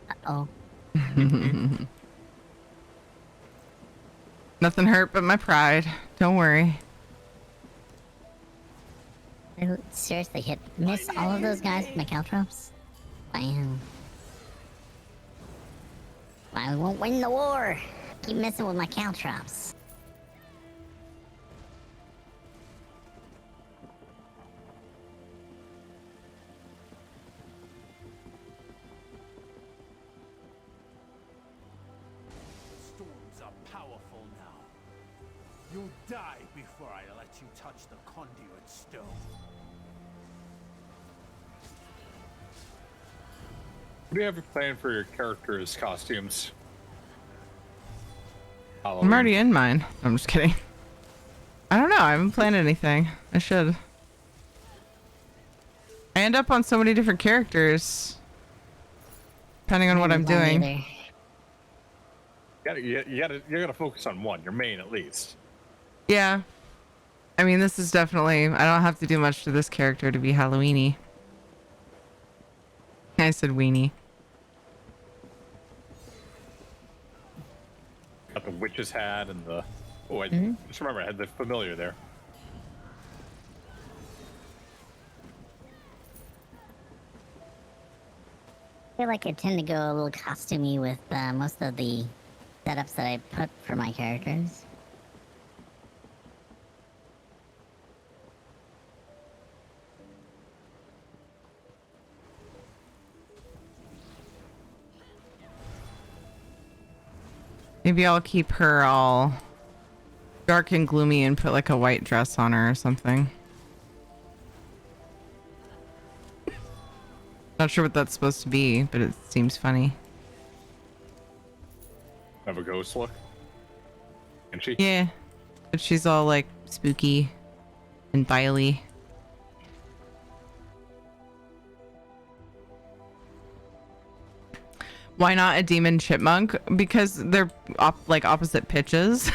Speaker 11: Uh-oh.
Speaker 3: Nothing hurt but my pride. Don't worry.
Speaker 11: I seriously miss all of those guys with my caltrops? Wow. I won't win the war. Keep messing with my caltrops.
Speaker 4: Storms are powerful now. You'll die before I let you touch the conduit stone.
Speaker 7: What do you have planned for your characters' costumes?
Speaker 3: I'm already in mine. I'm just kidding. I don't know. I haven't planned anything. I should. I end up on so many different characters. Depending on what I'm doing.
Speaker 7: You gotta focus on one, your main at least.
Speaker 3: Yeah. I mean, this is definitely... I don't have to do much to this character to be Halloweeny. I said weenie.
Speaker 7: Got the witch's hat and the... Oh, I just remember I had the familiar there.
Speaker 11: I feel like I tend to go a little costumey with most of the setups that I put for my characters.
Speaker 3: Maybe I'll keep her all dark and gloomy and put like a white dress on her or something. Not sure what that's supposed to be, but it seems funny.
Speaker 7: Have a ghost look. And she?
Speaker 3: Yeah. But she's all like spooky and viley. Why not a demon chipmunk? Because they're like opposite pitches.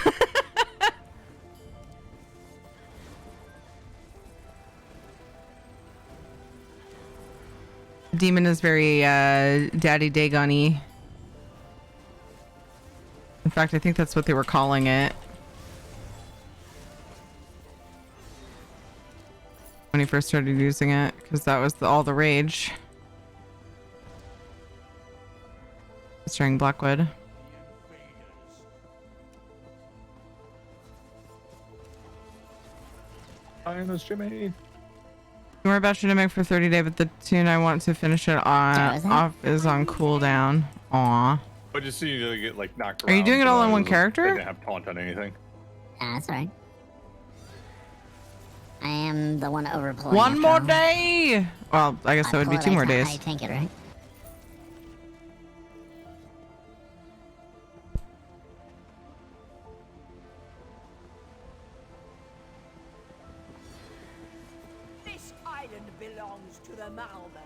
Speaker 3: Demon is very Daddy Dagon-y. In fact, I think that's what they were calling it when he first started using it, because that was all the rage. Starring Blackwood.
Speaker 7: Hi, Miss Jimmy.
Speaker 3: We're about you to make for 30 day, but the tune I want to finish it on off is on cooldown. Aw.
Speaker 7: But just so you to get like knocked
Speaker 3: Are you
Speaker 7: around,
Speaker 3: doing it all in one
Speaker 7: they
Speaker 3: character?
Speaker 7: didn't have taunt on anything.
Speaker 11: That's right. I am the one overplaying.
Speaker 3: One more day. Well, I guess that would be 2 more days.
Speaker 11: I tank it, right?
Speaker 12: This island belongs to the Malba.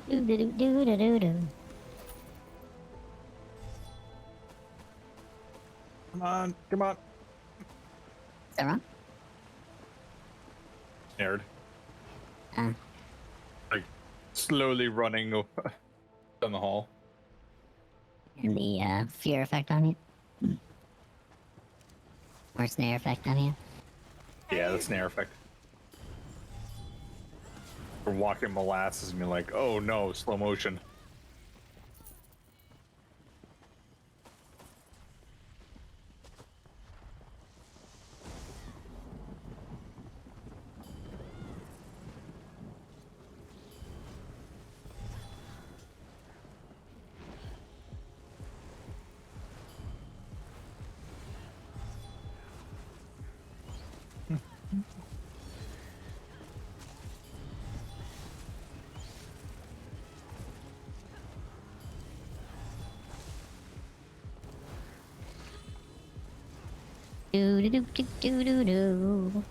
Speaker 11: Do do do do do do do.
Speaker 7: Come on, come on.
Speaker 11: Is that wrong?
Speaker 7: Snared. Like slowly running down the hall.
Speaker 11: And the fear effect on you? Or snare effect on you?
Speaker 7: Yeah, the snare effect. We're walking molasses and you're like, oh no, slow motion.
Speaker 11: Do do do do do do do.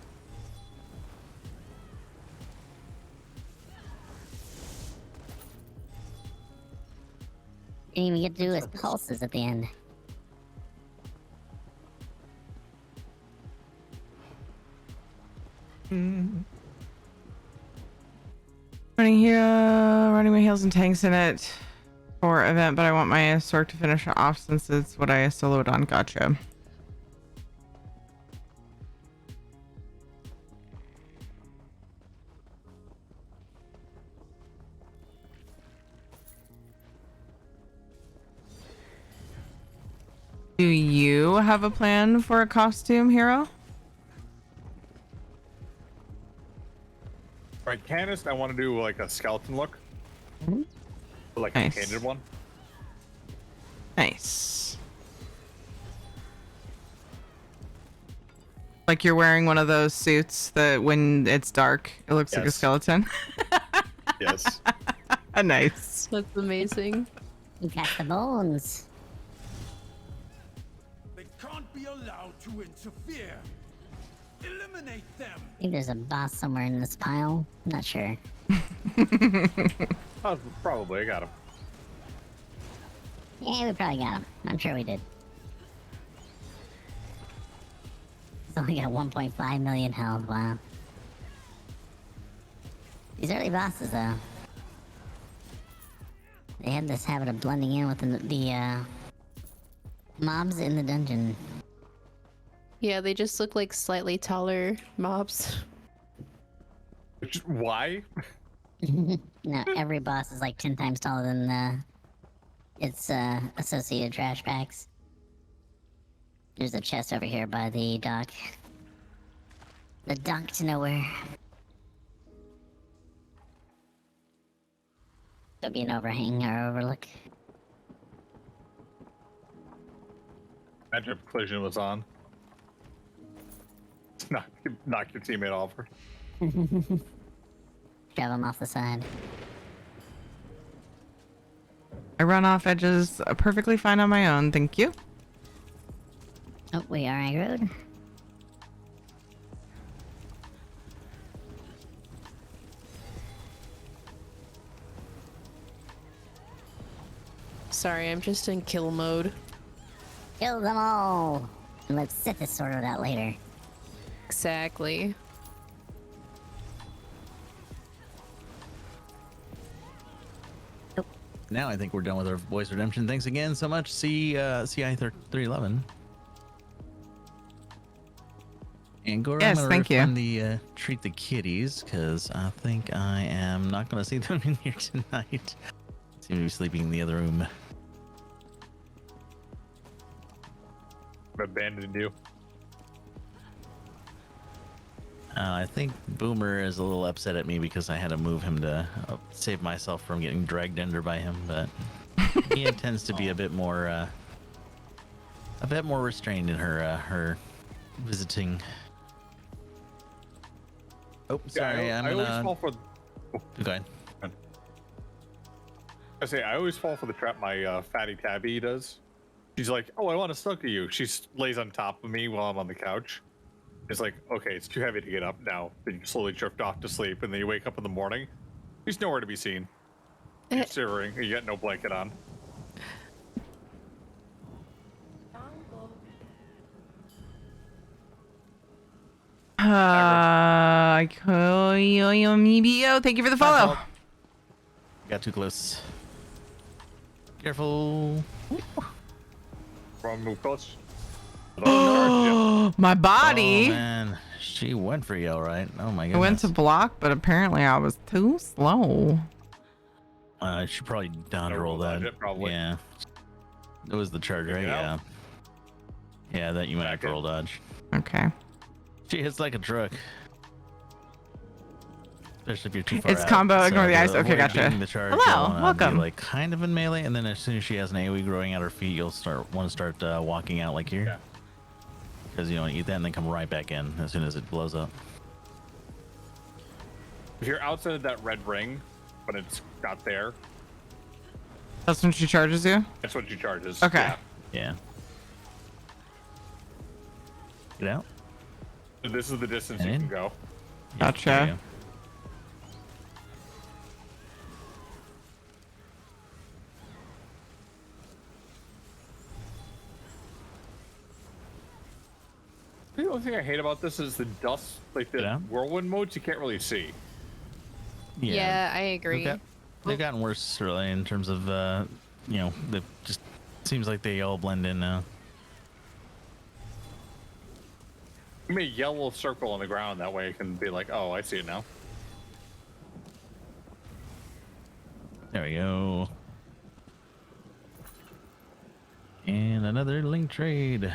Speaker 11: Didn't even get to do his pulses at the end.
Speaker 3: Running here, running my heels and tanks in it for event, but I want my Sork to finish it off since it's what I soloed on. Gotcha. Do you have a plan for a costume, Hero?
Speaker 7: Right, Canis, I want to do like a skeleton look. Like
Speaker 3: Nice.
Speaker 7: a painted one.
Speaker 3: Nice. Like you're wearing one of those suits that when it's dark, it looks like a
Speaker 7: Yes.
Speaker 3: skeleton.
Speaker 7: Yes.
Speaker 3: Nice.
Speaker 8: That's amazing.
Speaker 11: You got the bones.
Speaker 4: They can't be allowed to interfere. Eliminate them.
Speaker 11: I think there's a boss somewhere in this pile. I'm not sure.
Speaker 7: Oh, probably, I got him.
Speaker 11: Yeah, we probably got him. I'm sure we did. He's only got 1.5 million health. Wow. These early bosses, though, they had this habit of blending in with the mobs in the dungeon.
Speaker 8: Yeah, they just look like slightly taller mobs.
Speaker 7: Which, why?
Speaker 11: No, every boss is like 10 times taller than its associated trash packs. There's a chest over here by the dock. The dunk to nowhere. There'll be an overhang or overlook.
Speaker 7: Imagine if collision was on. Knock your teammate over.
Speaker 11: Grab him off the side.
Speaker 3: I run off edges perfectly fine on my own, thank you.
Speaker 11: Oh, we are aggroed.
Speaker 8: Sorry, I'm just in kill mode.
Speaker 11: Kill them all! And let's set this sorted out later.
Speaker 8: Exactly.
Speaker 6: Now I think we're done with our voice redemption. Thanks again so much, CI311. And Gora,
Speaker 3: Yes,
Speaker 6: I'm
Speaker 3: thank you.
Speaker 6: refund the treat the kitties because I think I am not going to see them in here tonight. Seem to be sleeping in the other room.
Speaker 7: Abandoned you.
Speaker 6: I think Boomer is a little upset at me because I had to move him to save myself from getting dragged under by him, but Mia tends to be a bit more restrained in her visiting. Oh, sorry,
Speaker 7: Yeah,
Speaker 6: I'm
Speaker 7: I
Speaker 6: gonna.
Speaker 7: always fall for.
Speaker 6: Go ahead.
Speaker 7: I always fall for the trap my fatty tabby does. She's like, "Oh, I want to snuggle you." She lays on top of me while I'm on the couch. It's like, okay, it's too heavy to get up now. Then you slowly drift off to sleep, and then you wake up in the morning. She's nowhere to be seen. You're shivering, and you got no blanket on.
Speaker 3: Koyoyomibio, thank you for the follow.
Speaker 6: Got too close. Careful.
Speaker 7: Wrong move, close.
Speaker 3: My body.
Speaker 6: Oh man, she went for you, all right. Oh my
Speaker 3: I
Speaker 6: goodness.
Speaker 3: went to block, but apparently I was too slow.
Speaker 6: She probably dodge roll that.
Speaker 7: Probably.
Speaker 6: Yeah. It was the charge, right? Yeah. Yeah, that you might have to roll dodge.
Speaker 3: Okay.
Speaker 6: She hits like a truck. Especially if you're too far
Speaker 3: It's
Speaker 6: out.
Speaker 3: combo,
Speaker 6: So
Speaker 3: ignore the
Speaker 6: to
Speaker 3: ice. Okay,
Speaker 6: avoid
Speaker 3: gotcha.
Speaker 6: being the charge,
Speaker 3: Hello,
Speaker 6: you'll wanna be,
Speaker 3: welcome.
Speaker 6: like kind of in melee, and then as soon as she has an AoE growing at her feet, you'll want to start walking out like here. Because you eat that and then come right back in as soon as it blows up.
Speaker 7: If you're outside of that red ring, but it's not there,
Speaker 3: That's when she charges you?
Speaker 7: that's what she charges.
Speaker 3: Okay.
Speaker 6: Yeah. Get out.
Speaker 7: So this is the distance
Speaker 6: And
Speaker 7: you
Speaker 6: in.
Speaker 7: can go.
Speaker 3: Gotcha.
Speaker 6: There you go.
Speaker 7: The only thing I hate about this is the dust, like the
Speaker 6: Yeah.
Speaker 7: whirlwind modes, you can't really see.
Speaker 8: Yeah, I agree.
Speaker 6: They've gotten worse really in terms of they just seems like they all blend in now.
Speaker 7: Give me a yellow circle on the ground, that way it can be like, oh, I see it now.
Speaker 6: There we go. And another link trade.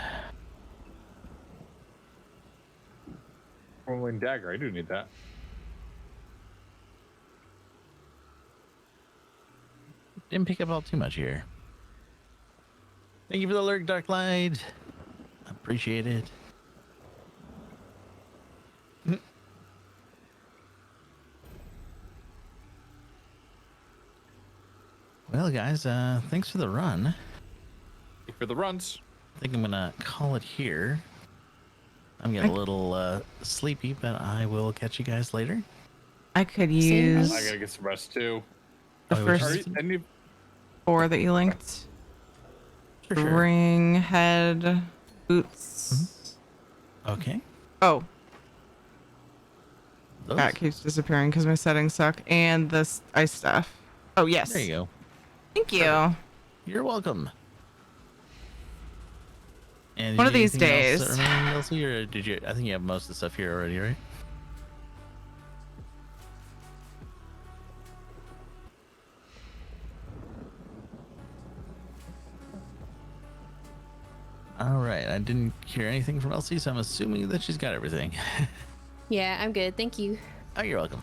Speaker 7: Whirlwind dagger, I do need that.
Speaker 6: Didn't pick up all too much here. Thank you for the lurk, Dark Light. Appreciate it. Well, guys, thanks for the run.
Speaker 7: For the runs.
Speaker 6: I think I'm gonna call it here. I'm getting a little sleepy, but I will catch you guys later.
Speaker 3: I could use
Speaker 7: I gotta get some rest too.
Speaker 3: the
Speaker 6: Oh,
Speaker 3: first
Speaker 7: Any
Speaker 3: 4 that you linked.
Speaker 6: For sure.
Speaker 3: Ring, head, boots.
Speaker 6: Okay.
Speaker 3: Oh,
Speaker 6: Those.
Speaker 3: that keeps disappearing because my settings suck. And this ice stuff. Oh, yes.
Speaker 6: There you go.
Speaker 3: Thank you.
Speaker 6: You're welcome. And
Speaker 3: One of these
Speaker 6: anything else
Speaker 3: days.
Speaker 6: that remained, Elsie, or did you? I think you have most of the stuff here already, right? All right. I didn't hear anything from Elsie, so I'm assuming that she's got everything.
Speaker 8: Yeah, I'm good. Thank you.
Speaker 6: Oh, you're welcome.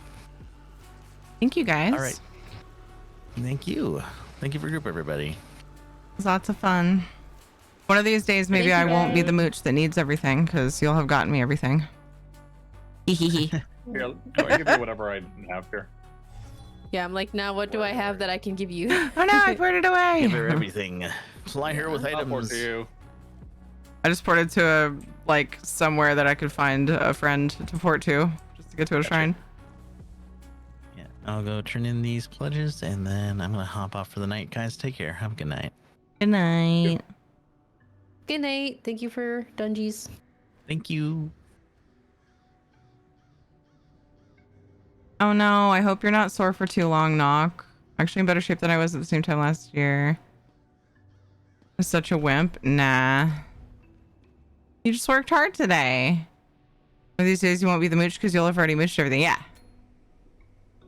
Speaker 3: Thank you, guys.
Speaker 6: All right. Thank you. Thank you for group, everybody.
Speaker 3: It was lots of fun. One of these days, maybe I won't be the mooch that needs everything because you'll have gotten me everything.
Speaker 7: Here, no, I give you whatever I have here.
Speaker 8: Yeah, I'm like, now what do I have that I can give you?
Speaker 3: Oh no, I put it away.
Speaker 6: Give her everything. Fly here with
Speaker 7: I'll port
Speaker 6: items.
Speaker 7: to you.
Speaker 3: I just ported to somewhere that I could find a friend to port to, just to get to a shrine.
Speaker 6: Yeah, I'll go turn in these pledges and then I'm gonna hop off for the night. Guys, take care. Have a good night.
Speaker 3: Good night.
Speaker 8: Good night. Thank you for Dungees.
Speaker 6: Thank you.
Speaker 3: Oh no, I hope you're not sore for too long, Knock. Actually in better shape than I was at the same time last year. I'm such a wimp. Nah. You just worked hard today. One of these days you won't be the mooch because you'll have already mooched everything. Yeah.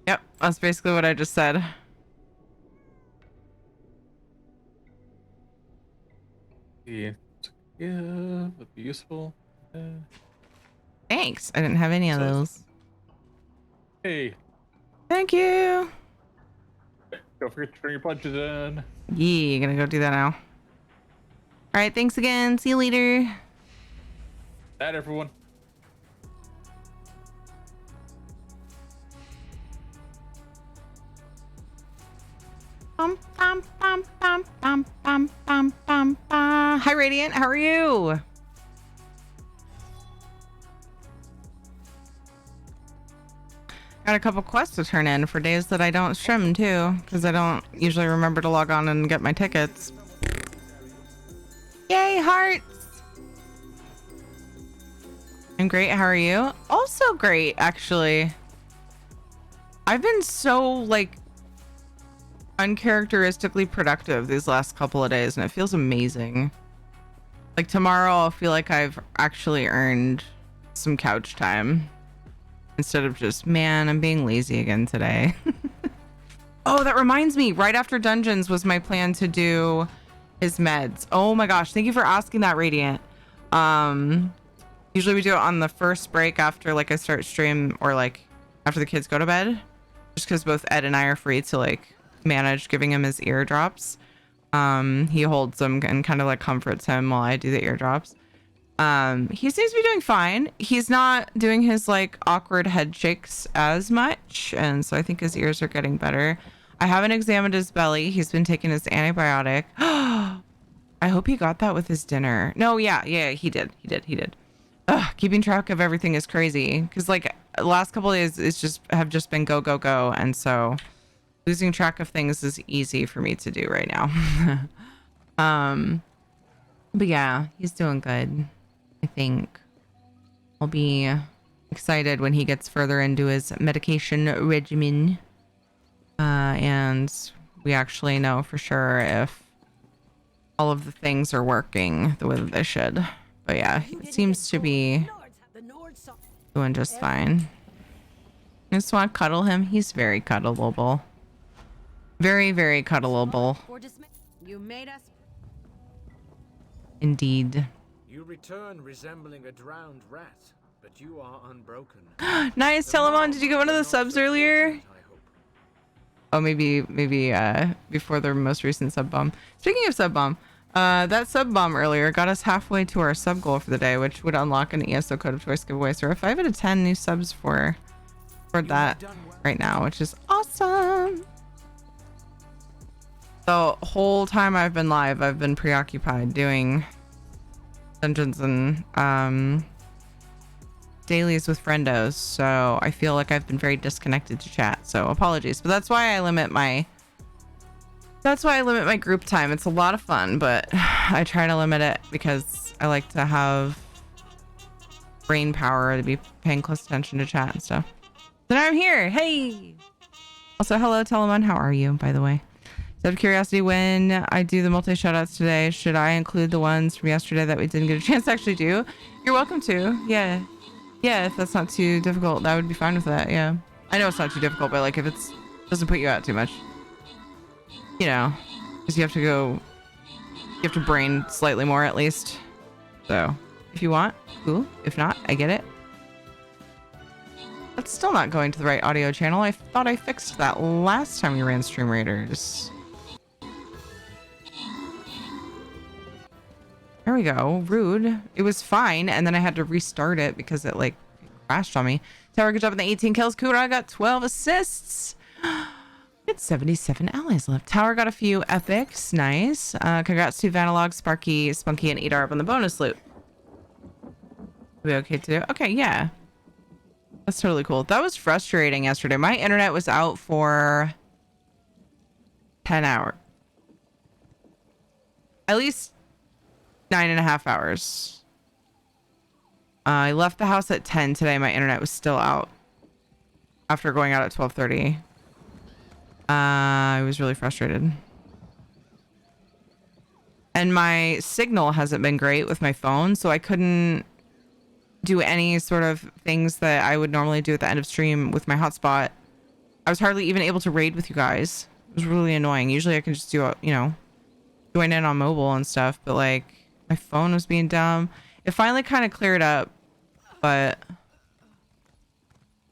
Speaker 3: Yep, that's basically what I just said.
Speaker 7: Yeah, would be useful.
Speaker 3: Thanks. I didn't have any of those.
Speaker 7: Hey,
Speaker 3: Thank you.
Speaker 7: don't forget to turn your pledges in.
Speaker 3: Yeah, gonna go do that now. All right, thanks again. See you later.
Speaker 7: That everyone.
Speaker 3: Hi, Radiant. How are you? Got a couple quests to turn in for days that I don't stream too, because I don't usually remember to log on and get my tickets. Yay, hearts! I'm great. How are you? Also great, actually. I've been so uncharacteristically productive these last couple of days, and it feels amazing. Like tomorrow, I'll feel like I've actually earned some couch time instead of just, man, I'm being lazy again today. Oh, that reminds me. Right after dungeons was my plan to do his meds. Oh my gosh, thank you for asking that, Radiant. Usually we do it on the first break after I start stream or after the kids go to bed, just because both Ed and I are free to manage giving him his eardrops. He holds them and kind of comforts him while I do the eardrops. He seems to be doing fine. He's not doing his awkward head shakes as much, and so I think his ears are getting better. I haven't examined his belly. He's been taking his antibiotic. I hope he got that with his dinner. No, yeah, he did. Ugh, keeping track of everything is crazy because the last couple of days it's have just been go, and so losing track of things is easy for me to do right now. But yeah, he's doing good. I think I'll be excited when he gets further into his medication regimen. And we actually know for sure if all of the things are working the way that they should. But yeah, he seems to be doing just fine. I just want to cuddle him. He's very cuddleable. Very, very cuddleable.
Speaker 12: You made us.
Speaker 3: Indeed.
Speaker 4: You return resembling a drowned rat, but you are unbroken.
Speaker 3: Nice, Telemon. Did you get one of the subs earlier? Oh, maybe before the most recent sub bomb. Speaking of sub bomb, that sub bomb earlier got us halfway to our sub goal for the day, which would unlock an ESO Code of Choice giveaway. So we're 5 out of 10 new subs for that right now, which is awesome. The whole time I've been live, I've been preoccupied doing dungeons and dailies with friendos, so I feel like I've been very disconnected to chat, so apologies. But that's why I limit my group time. It's a lot of fun, but I try to limit it because I like to have brain power to be paying close attention to chat and stuff. So now I'm here. Hey. Also, hello Telemon, how are you, by the way? Out of curiosity, when I do the multi shoutouts today, should I include the ones from yesterday that we didn't get a chance to actually do? You're welcome to. Yeah, if that's not too difficult, that would be fine with that. Yeah, I know it's not too difficult, but if it's doesn't put you out too much, because you have to brain slightly more at least. So if you want, cool. If not, I get it. That's still not going to the right audio channel. I thought I fixed that last time we ran Stream Raiders. There we go. Rude. It was fine, and then I had to restart it because it like crashed on me. Tower, good job on the 18 kills. Kura got 12 assists. It's 77 allies left. Tower got a few epics. Nice. Congrats to Vanalog, Sparky, Spunky, and Edarb on the bonus loot. We okay to do? Okay, yeah. That's totally cool. That was frustrating yesterday. My internet was out for 10 hours. At least 9.5 hours. I left the house at 10 today. My internet was still out after going out at 12:30. I was really frustrated. And my signal hasn't been great with my phone, so I couldn't do any sort of things that I would normally do at the end of stream with my hotspot. I was hardly even able to raid with you guys. It was really annoying. Usually I can just do, join in on mobile and stuff, but like my phone was being dumb. It finally kind of cleared up, but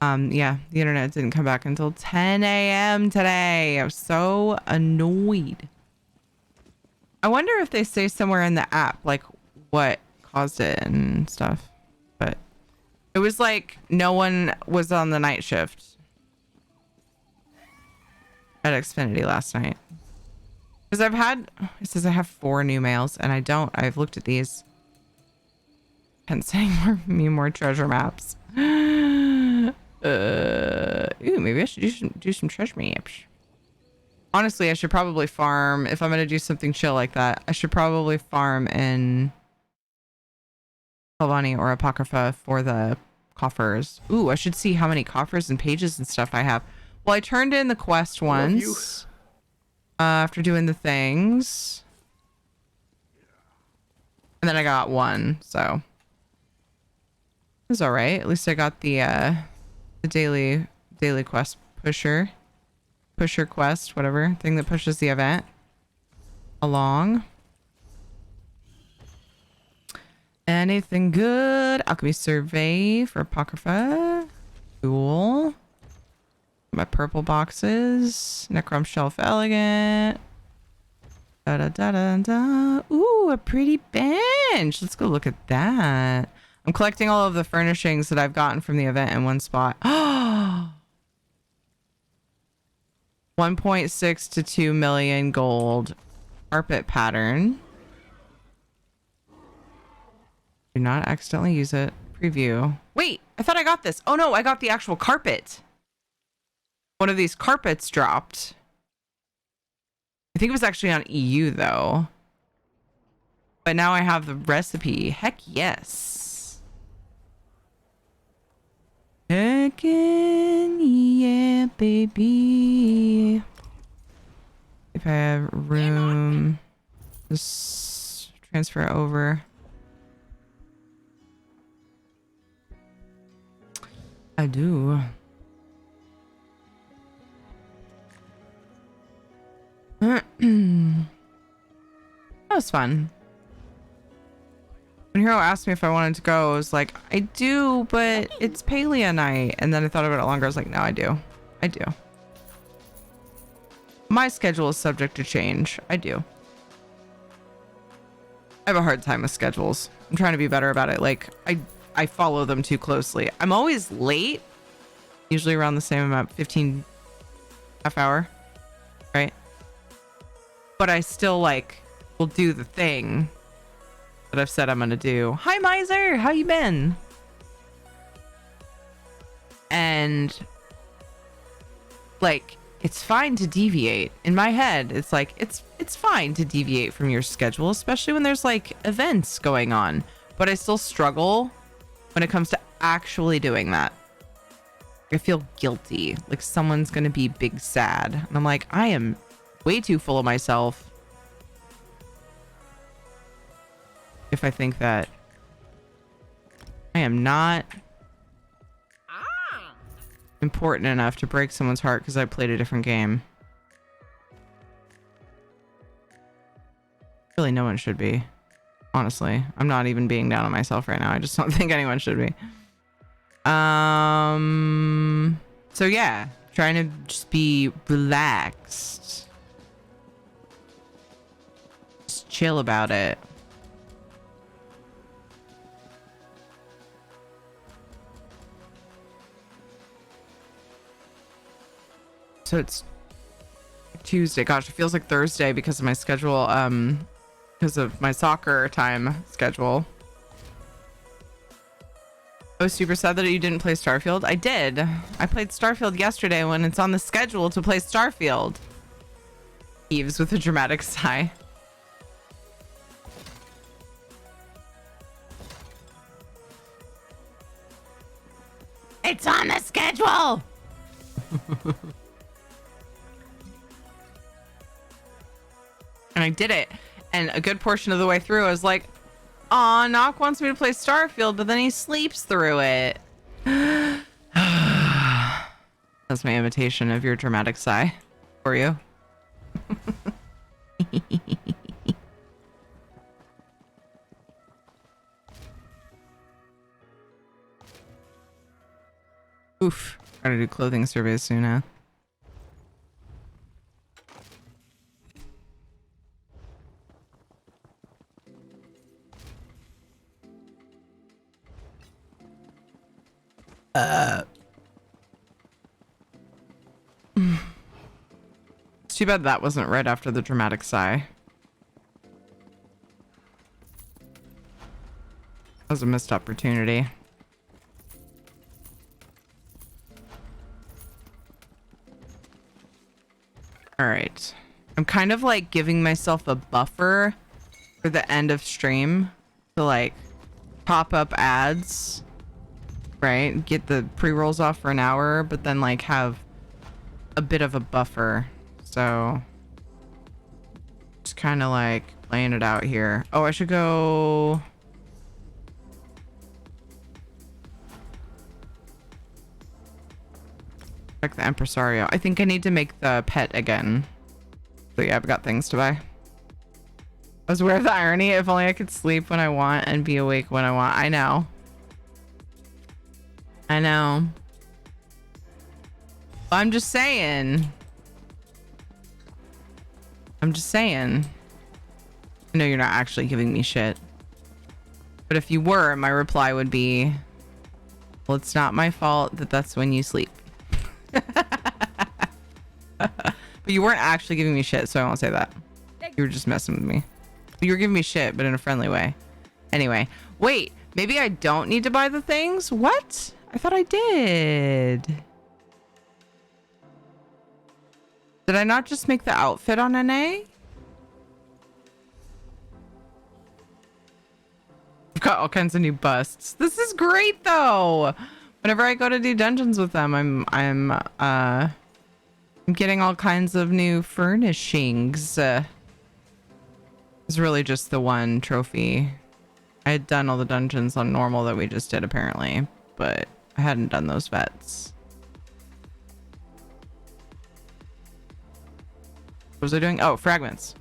Speaker 3: yeah, the internet didn't come back until 10 a.m. today. I was so annoyed. I wonder if they say somewhere in the app like what caused it and stuff. But it was like no one was on the night shift at Xfinity last night. Because it says I have 4 new mails, and I've looked at these. And saying more treasure maps. Ooh, maybe I should do some treasure maps. Honestly, I should probably farm, if I'm going to do something chill like that, I should probably farm in Helvani or Apocrypha for the coffers. Ooh, I should see how many coffers and pages and stuff I have. Well, I turned in the quest once after doing the things. And then I got 1, so it was all right. At least I got the daily quest pusher quest, whatever thing that pushes the event along. Anything good? Alchemy survey for Apocrypha. Cool. My purple boxes. Necrom shelf elegant. Da da da da da. Ooh, a pretty bench. Let's go look at that. I'm collecting all of the furnishings that I've gotten from the event in one spot. 1.6 to 2 million gold carpet pattern. Do not accidentally use it. Preview. Wait, I thought I got this. Oh no, I got the actual carpet. One of these carpets dropped. I think it was actually on EU though. But now I have the recipe. Heck yes. Heckin' yeah, baby. If I have room, just transfer it over. I do. That was fun. When Hero asked me if I wanted to go, I was like, I do, but it's Paleo night. And then I thought about it longer. I was like, no, I do. I do. My schedule is subject to change. I do. I have a hard time with schedules. I'm trying to be better about it. Like, I follow them too closely. I'm always late. Usually around the same amount, 15 half hour. Right? But I still will do the thing that I've said I'm gonna do. Hi Miser, how you been? And it's fine to deviate. In my head, it's like it's fine to deviate from your schedule, especially when there's events going on. But I still struggle when it comes to actually doing that. I feel guilty, like someone's gonna be big sad. And I'm like, I am way too full of myself if I think that I am not important enough to break someone's heart because I played a different game. Really, no one should be. Honestly, I'm not even being down on myself right now. I just don't think anyone should be. So yeah, trying to just be relaxed. Just chill about it. So it's Tuesday. Gosh, it feels like Thursday because of my schedule, because of my soccer time schedule. I was super sad that you didn't play Starfield. I did. I played Starfield yesterday when it's on the schedule to play Starfield. Eves with a dramatic sigh. It's on the schedule! And I did it. And a good portion of the way through, I was like, aw, Nock wants me to play Starfield, but then he sleeps through it. That's my imitation of your dramatic sigh for you. Oof. Gotta do clothing surveys soon, huh? It's too bad that wasn't right after the dramatic sigh. That was a missed opportunity. All right. I'm kind of like giving myself a buffer for the end of stream to like pop up ads, right? Get the pre-rolls off for an hour, but then like have a bit of a buffer. So just kind of like playing it out here. Oh, I should go. Check the Empresario. I think I need to make the pet again. So yeah, I've got things to buy. I was aware of the irony. If only I could sleep when I want and be awake when I want. I know. I know. I'm just saying. I'm just saying. I know you're not actually giving me shit. But if you were, my reply would be, well, it's not my fault that that's when you sleep. But you weren't actually giving me shit, so I won't say that. You were just messing with me. You were giving me shit, but in a friendly way. Anyway, wait, maybe I don't need to buy the things? What? I thought I did. Did I not just make the outfit on NA? I've got all kinds of new busts. This is great though. Whenever I go to do dungeons with them, I'm getting all kinds of new furnishings. It's really just the one trophy. I had done all the dungeons on normal that we just did apparently, but I hadn't done those vets. What was I doing? Oh, fragments.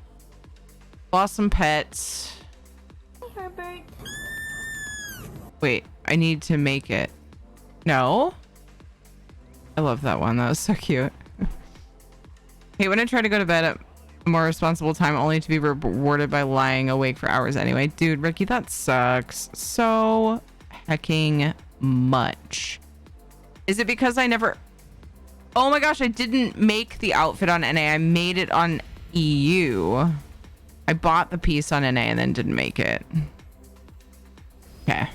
Speaker 3: Blossom pet.
Speaker 13: Herbert.
Speaker 3: Wait, I need to make it. No. I love that one. That was so cute. Hey, when I try to go to bed at a more responsible time only to be rewarded by lying awake for hours anyway. Dude, Ricky, that sucks so hecking much. Is it because I never... Oh my gosh, I didn't make the outfit on NA. I made it on EU. I bought the piece on NA and then didn't make it. Okay.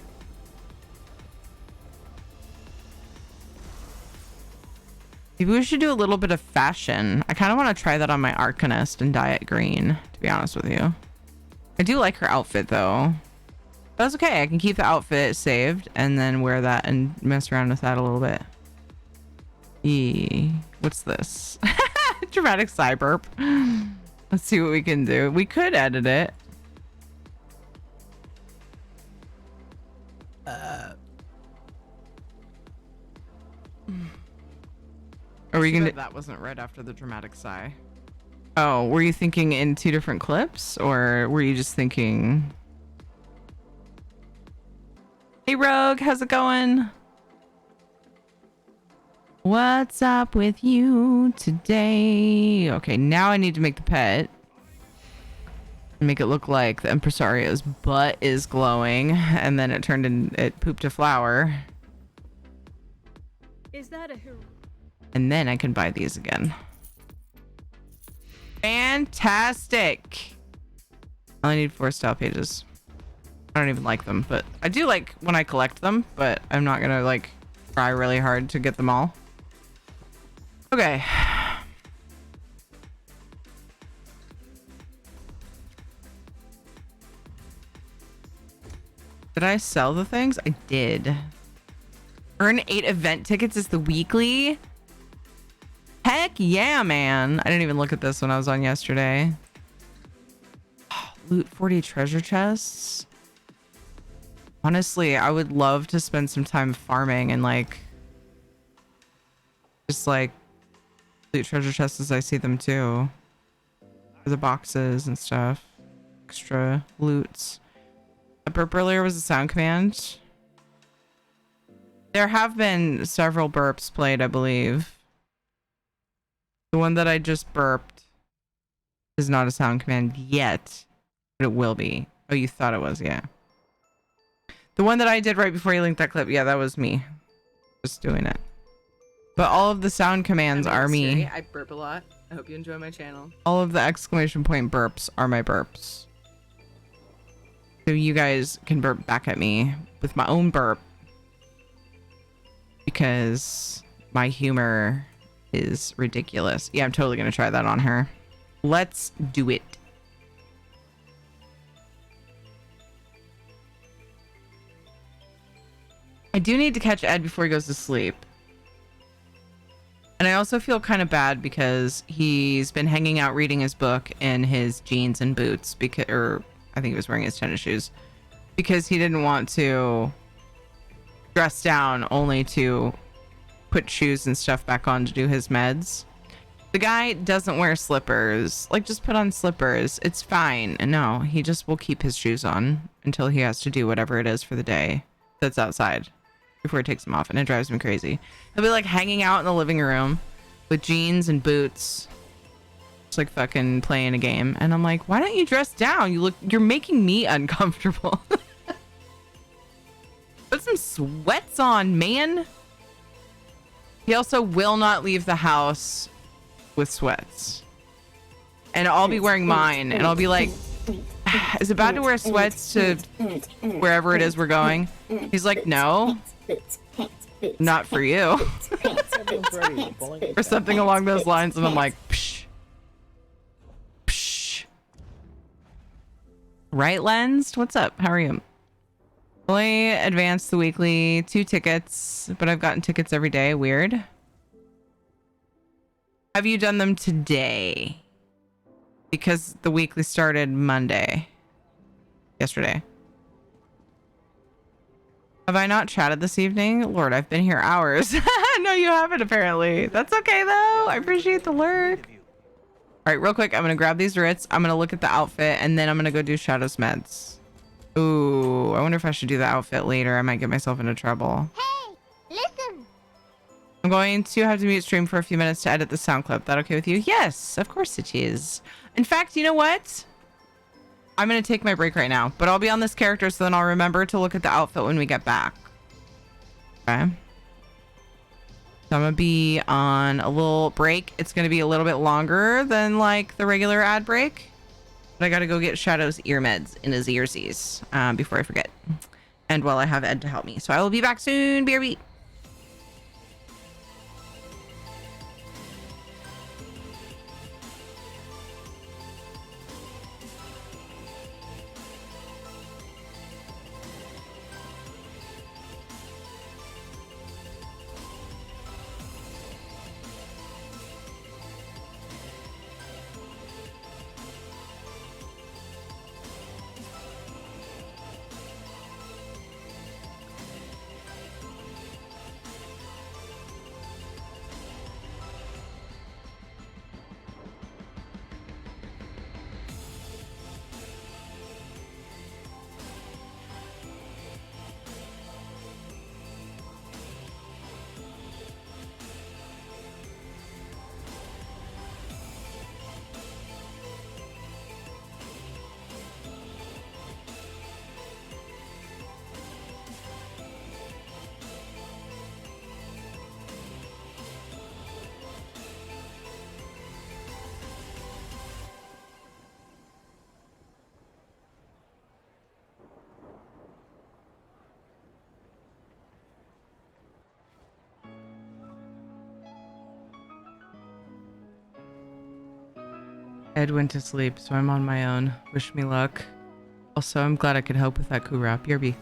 Speaker 3: Maybe we should do a little bit of fashion. I kind of want to try that on my Arcanist and dye it green, to be honest with you. I do like her outfit though. That's okay. I can keep the outfit saved and then wear that and mess around with that a little bit. What's this? Dramatic sigh burp. Let's see what we can do. We could edit it. Are we gonna? That wasn't right after the dramatic sigh. Oh, were you thinking in two different clips, or were you just thinking? Hey, Rogue, how's it going? What's up with you today? Okay, now I need to make the pet. Make it look like the impresario's butt is glowing, and then it pooped a flower.
Speaker 5: Is that a
Speaker 3: And then I can buy these again. Fantastic. I only need 4 style pages. I don't even like them, but I do like when I collect them, but I'm not gonna like try really hard to get them all. Okay. Did I sell the things? I did. Earn 8 event tickets is the weekly. Heck yeah, man. I didn't even look at this when I was on yesterday. Loot 40 treasure chests. Honestly, I would love to spend some time farming and like just like loot treasure chests as I see them too. For the boxes and stuff. Extra loots. A burp earlier was a sound command. There have been several burps played, I believe. The one that I just burped is not a sound command yet, but it will be. Oh, you thought it was, yeah. The one that I did right before you linked that clip, yeah, that was me. Just doing it. But all of the sound commands are me.
Speaker 14: I burp a lot. I hope you enjoy my channel.
Speaker 3: All of the exclamation point burps are my burps. So you guys can burp back at me with my own burp. Because my humor is ridiculous. Yeah, I'm totally going to try that on her. Let's do it. I do need to catch Ed before he goes to sleep. And I also feel kind of bad because he's been hanging out reading his book in his jeans and boots because, or I think he was wearing his tennis shoes because he didn't want to dress down only to put shoes and stuff back on to do his meds. The guy doesn't wear slippers. Like, just put on slippers. It's fine. No, he just will keep his shoes on until he has to do whatever it is for the day that's outside before he takes them off, and it drives me crazy. He'll be like hanging out in the living room with jeans and boots, just like fucking playing a game. And I'm like, why don't you dress down? You're making me uncomfortable. Put some sweats on, man. He also will not leave the house with sweats. And I'll be wearing mine, and I'll be like, is it bad to wear sweats to wherever it is we're going? He's like, no, not for you. Or something along those lines. And I'm like, psh. Psh. Right, Lensed? What's up? How are you? Only advanced the weekly 2 tickets, but I've gotten tickets every day. Weird. Have you done them today? Because the weekly started Monday. Yesterday. Have I not chatted this evening? Lord, I've been here hours. No, you haven't apparently. That's okay though. I appreciate the lurk. All right, real quick. I'm going to grab these writs. I'm going to look at the outfit and then I'm going to go do Shadow's meds. Ooh, I wonder if I should do the outfit later. I might get myself into trouble.
Speaker 2: Hey, listen.
Speaker 3: I'm going to have to mute stream for a few minutes to edit the sound clip. That okay with you? Yes, of course it is. In fact, you know what? I'm going to take my break right now, but I'll be on this character so then I'll remember to look at the outfit when we get back. Okay. So I'm going to be on a little break. It's going to be a little bit longer than like the regular ad break. But I got to go get Shadow's ear meds in his earsies before I forget. And while I have Ed to help me. So I will be back soon. BRB. Ed went to sleep, so I'm on my own. Wish me luck. Also, I'm glad I could help with that Kura. BRB.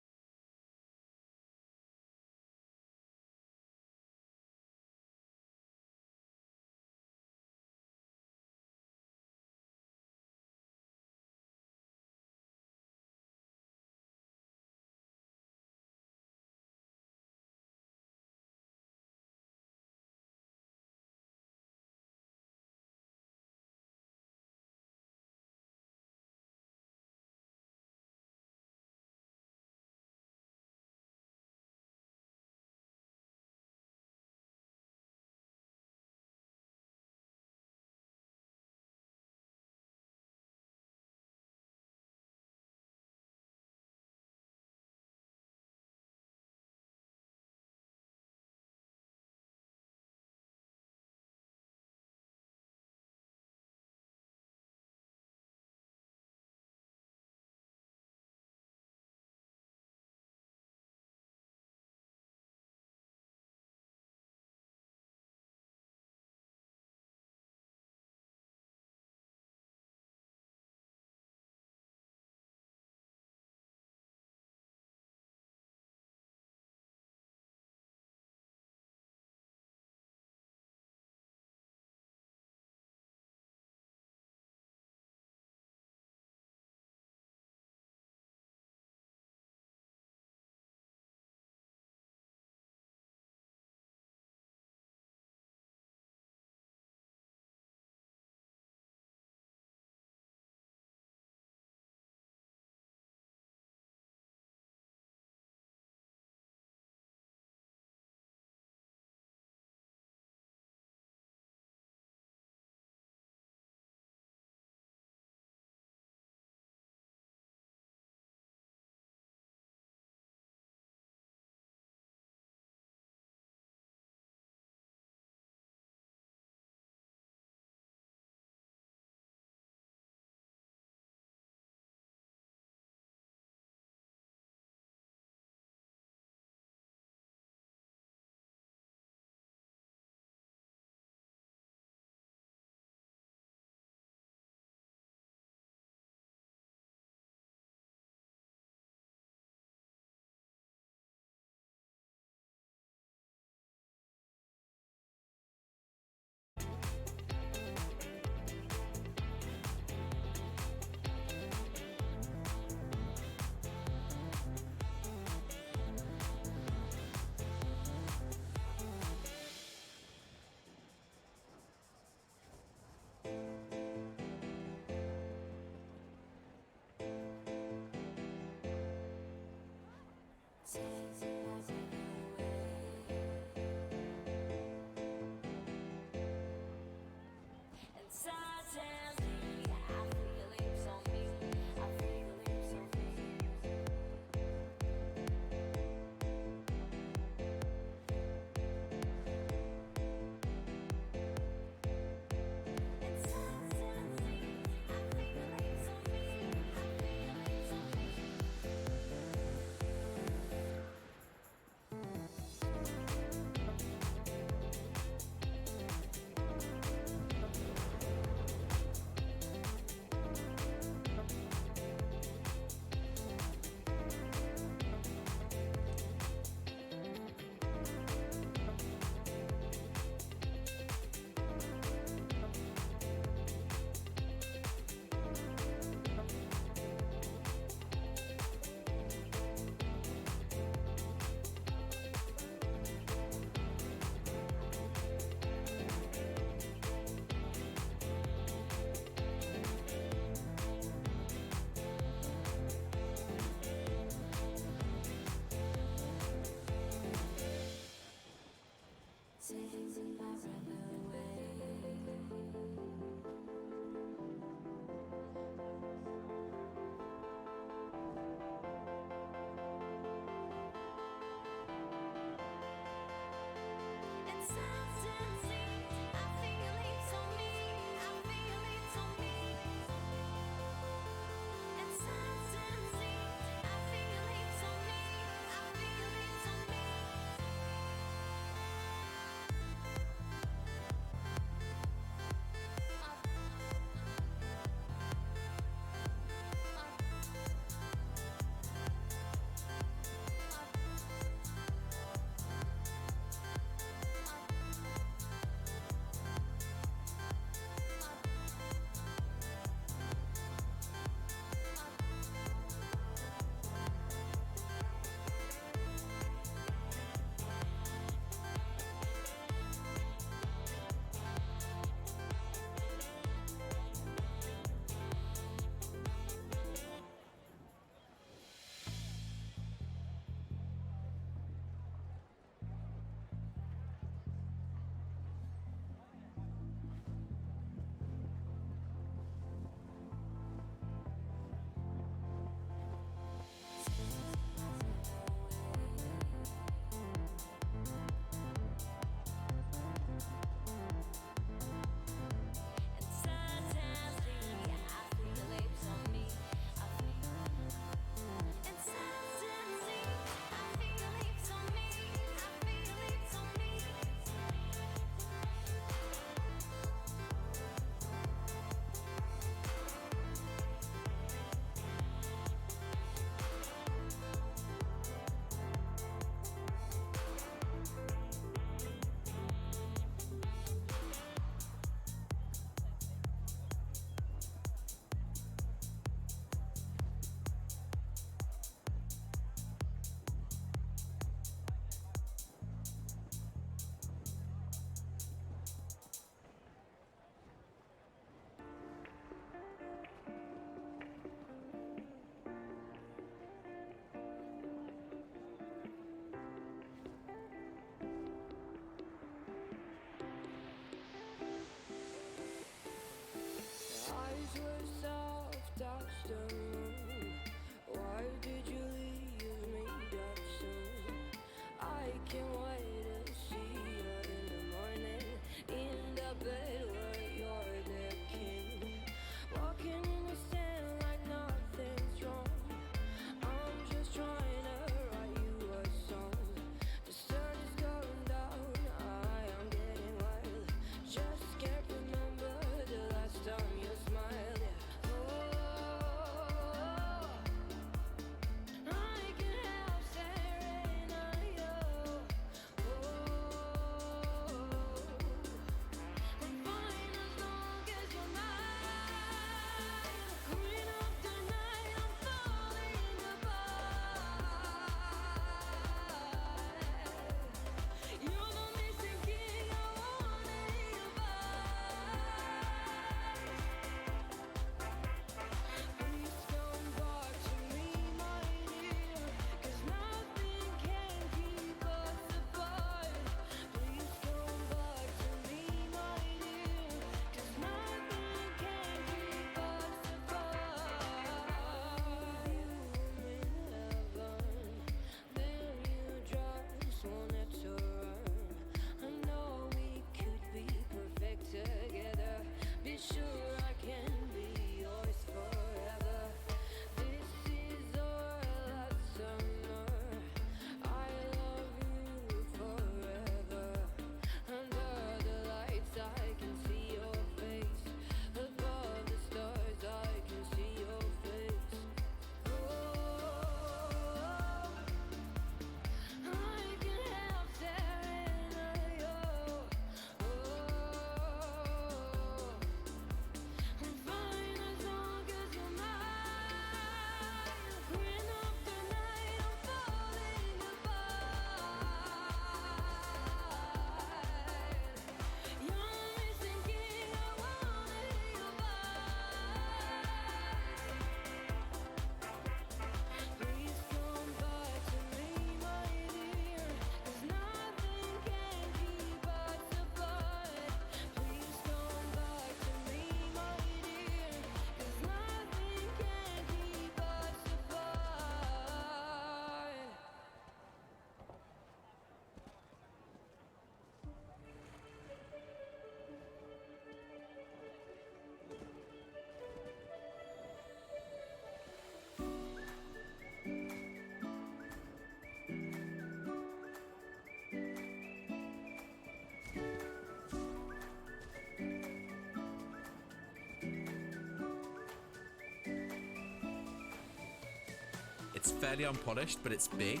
Speaker 15: It's fairly unpolished, but it's big.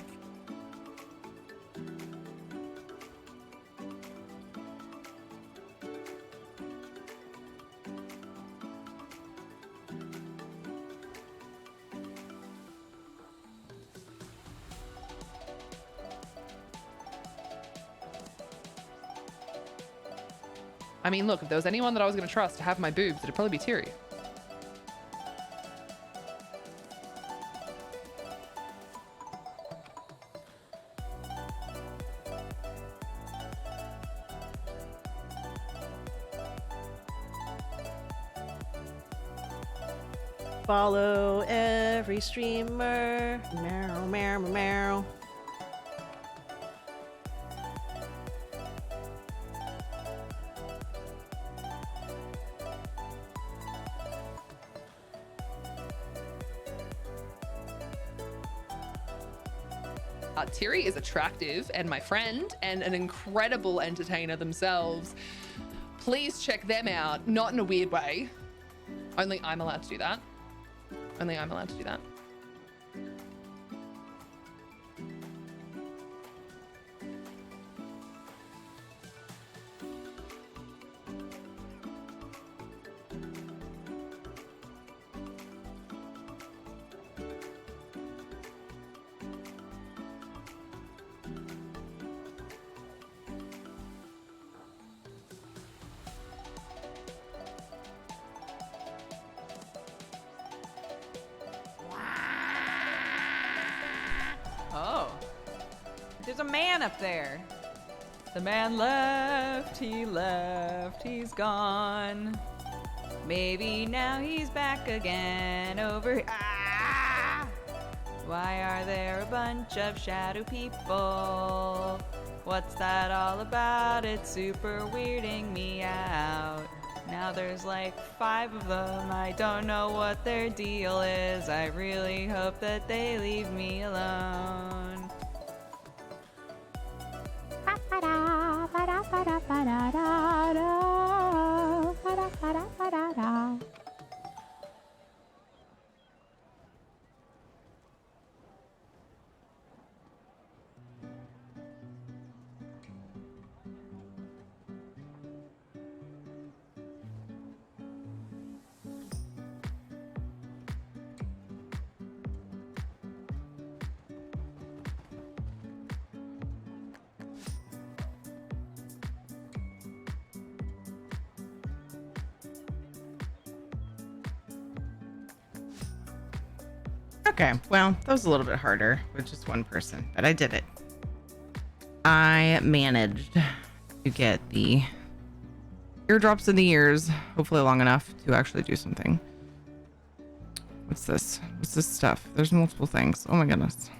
Speaker 5: I mean, look, if there was anyone that I was going to trust to have my boobs, it'd probably be Tiri.
Speaker 16: Follow every streamer. Meow, meow, meow.
Speaker 5: Tiri is attractive and my friend and an incredible entertainer themselves. Please check them out, not in a weird way. Only I'm allowed to do that. Only I'm allowed to do that.
Speaker 17: Oh, there's a man up there. The man left, he's gone. Maybe now he's back again over. Ah! Why are there a bunch of shadow people? What's that all about? It's super weirding me out. Now there's like 5 of them. I don't know what their deal is. I really hope that they leave me alone.
Speaker 3: Okay, well, that was a little bit harder with just one person, but I did it. I managed to get the eardrops in the ears, hopefully long enough to actually do something. What's this? What's this stuff? There's multiple things. Oh my goodness.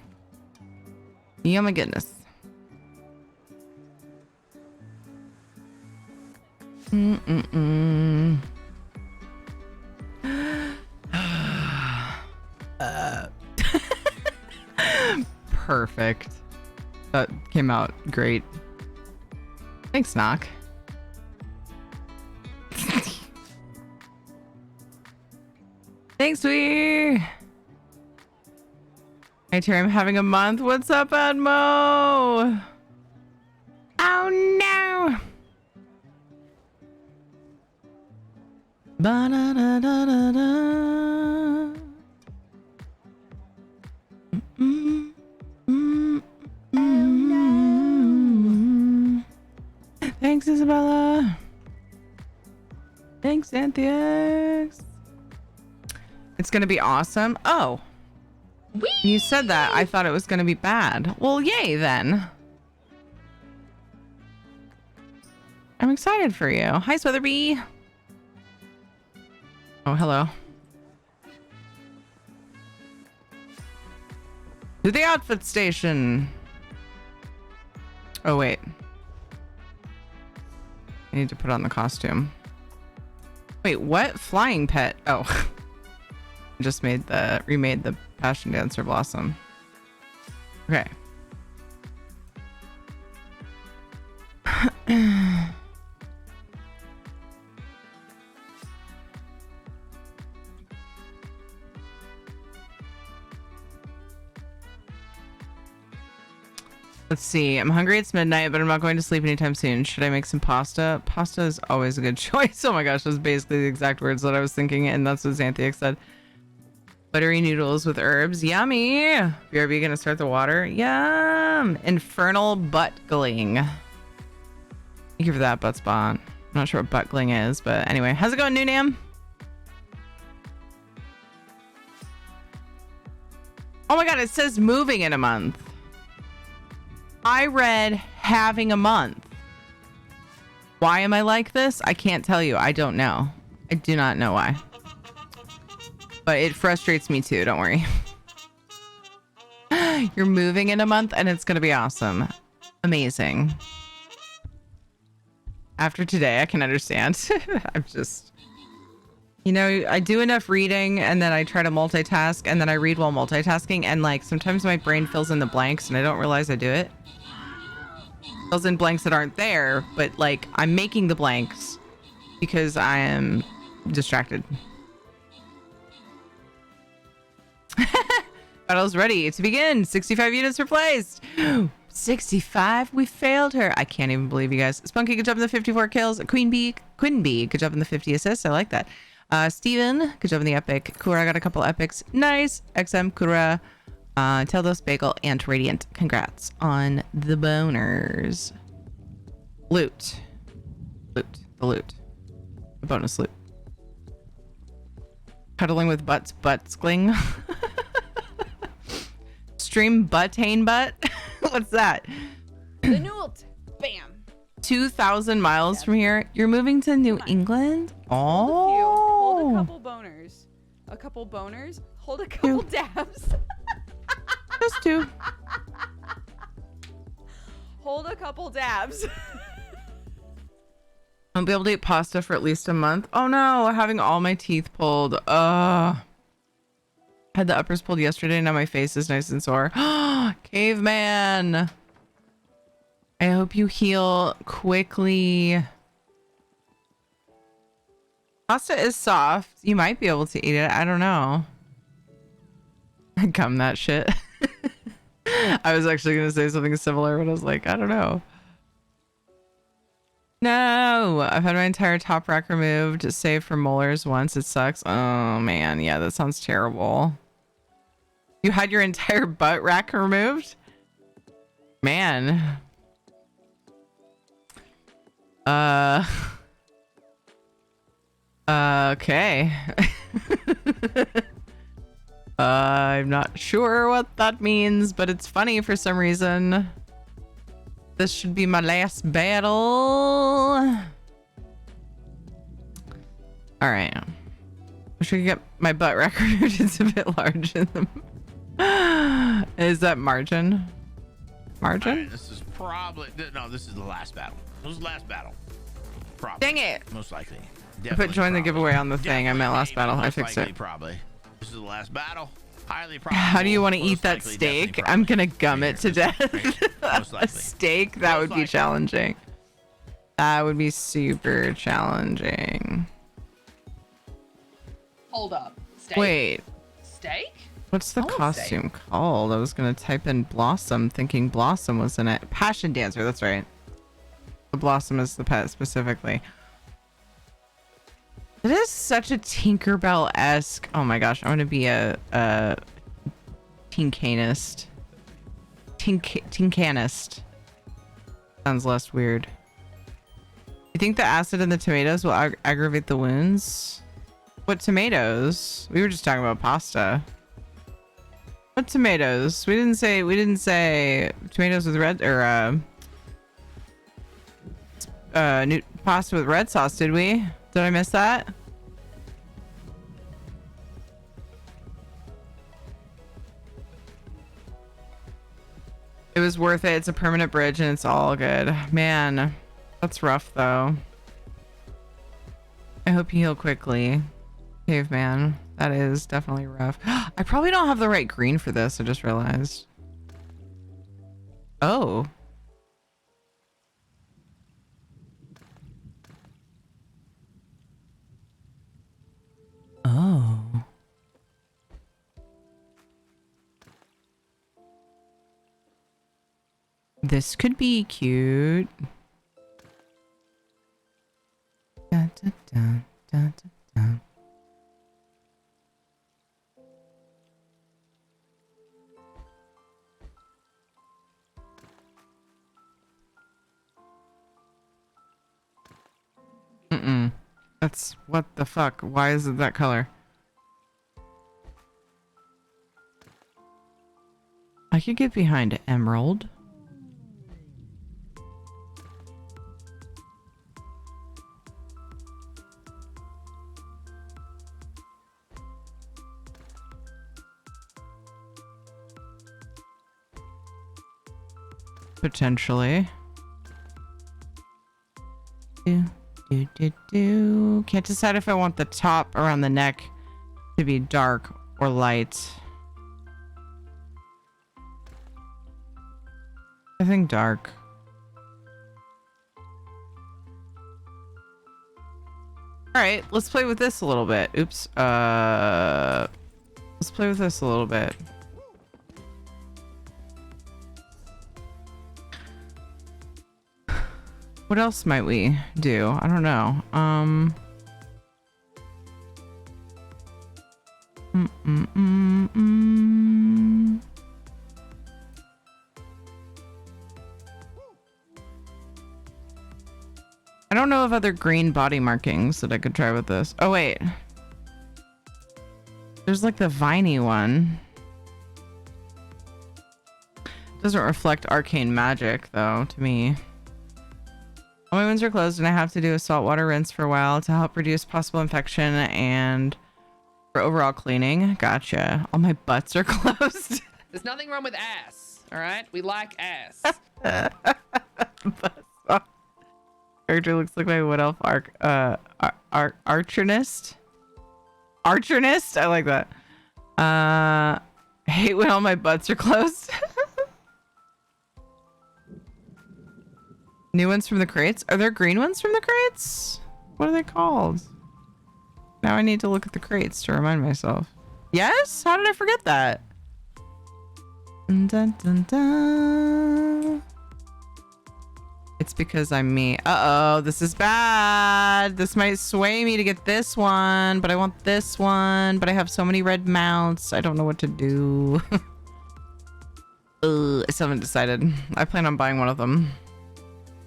Speaker 3: Yeah, my goodness. Perfect. That came out great. Thanks, Knock. Thanks, Wee. Hey, Terry, I'm having a month. What's up, Edmo? Oh, no. Ba-da-da-da-da-da. Thanks, Isabella. Thanks, Anthix. It's gonna be awesome. Oh, when you said that, I thought it was gonna be bad. Well, yay then. I'm excited for you. Hi, Sweatherby. Oh, hello. To the outfit station. Oh, wait. I need to put on the costume. Wait, what? Flying pet? Oh. Just remade the Passion Dancer Blossom. Okay. Let's see. I'm hungry. It's midnight, but I'm not going to sleep anytime soon. Should I make some pasta? Pasta is always a good choice. Oh my gosh, those are basically the exact words that I was thinking, and that's what Xanthiac said. Buttery noodles with herbs. Yummy. BRB gonna start the water. Yum. Infernal buttgling. Thank you for that, Buttspot. I'm not sure what buttgling is, but anyway. How's it going, Noonam? Oh my god, it says moving in a month. I read having a month. Why am I like this? I can't tell you. I don't know. I do not know why. But it frustrates me too. Don't worry. You're moving in a month and it's going to be awesome. Amazing. After today, I can understand. I'm just... You know, I do enough reading and then I try to multitask and then I read while multitasking and like sometimes my brain fills in the blanks and I don't realize I do it. Fills in blanks that aren't there, but like I'm making the blanks because I am distracted. Battle's ready to begin. 65 units replaced. 65. We failed her. I can't even believe you guys. Spunky, good job in the 54 kills. Quinn B, good job in the 50 assists. I like that. Steven, good job in the epic. Kura got a couple epics. Nice. XM, Kura, Teldos, Bagel, and Radiant. Congrats on the boners. Loot. The loot. The bonus loot. Cuddling with buttsgling. Stream buttane butt. What's that?
Speaker 17: The Newt. Bam.
Speaker 3: 2,000 miles from here. You're moving to New England? Oh.
Speaker 17: hold a couple boners. A couple boners. Hold a couple dabs.
Speaker 3: Just 2.
Speaker 17: Hold a couple dabs.
Speaker 3: I'll be able to eat pasta for at least a month. Oh no, having all my teeth pulled. Had the uppers pulled yesterday. Now my face is nice and sore. Caveman. I hope you heal quickly. Pasta is soft. You might be able to eat it. I don't know. Gum that shit. I was actually going to say something similar, but I was like, I don't know. No, I've had my entire top rack removed, save for molars once. It sucks. Oh man, yeah, that sounds terrible. You had your entire butt rack removed? Man. Okay. I'm not sure what that means, but it's funny for some reason. This should be my last battle. All right. Wish we could get my butt rack removed. It's a bit large in them. Is that margin? Margin?
Speaker 18: Right, this is probably no. This is the last battle. This is the last battle. Probably.
Speaker 3: Dang it!
Speaker 18: Most likely.
Speaker 3: I put join the giveaway on the thing. I meant last battle. I fixed it.
Speaker 18: Probably. This is the last battle. Highly probable.
Speaker 3: How do you want to eat that steak? I'm gonna gum it to death. A steak? That would be challenging. That would be super challenging.
Speaker 5: Hold up. Steak?
Speaker 3: Wait.
Speaker 5: Steak?
Speaker 3: What's the costume called? I was gonna type in Blossom, thinking Blossom was in it. Passion Dancer. That's right. The Blossom is the pet specifically. It is such a Tinkerbell-esque. Oh my gosh, I'm gonna be a Tinkanist. Tinkanist. Sounds less weird. You think the acid in the tomatoes will aggravate the wounds? What tomatoes? We were just talking about pasta. What tomatoes? We didn't say tomatoes with red or new pasta with red sauce, did we? Did I miss that? It was worth it. It's a permanent bridge and it's all good. Man, that's rough though. I hope you heal quickly, Caveman. That is definitely rough. I probably don't have the right green for this. I just realized. Oh. Oh. This could be cute. Da, da, da, da, da, da. Mm-mm. That's what the fuck? Why is it that color? I could get behind Emerald. Potentially. Can't decide if I want the top around the neck to be dark or light. I think dark. All right, let's play with this a little bit. Oops. Let's play with this a little bit. What else might we do? I don't know. I don't know of other green body markings that I could try with this. Oh, wait. There's like the viney one. Doesn't reflect arcane magic, though, to me. All my wounds are closed and I have to do a saltwater rinse for a while to help reduce possible infection and for overall cleaning. Gotcha. All my butts are closed.
Speaker 5: There's nothing wrong with ass. All right, we like ass.
Speaker 3: Character looks like my wood elf archernist. Archernist? I like that. Hate when all my butts are closed. New ones from the crates? Are there green ones from the crates? What are they called? Now I need to look at the crates to remind myself. Yes? How did I forget that? Dun, dun, dun. It's because I'm me. Uh-oh, this is bad. This might sway me to get this one, but I want this one, but I have so many red mounts. I don't know what to do. I still haven't decided. I plan on buying one of them.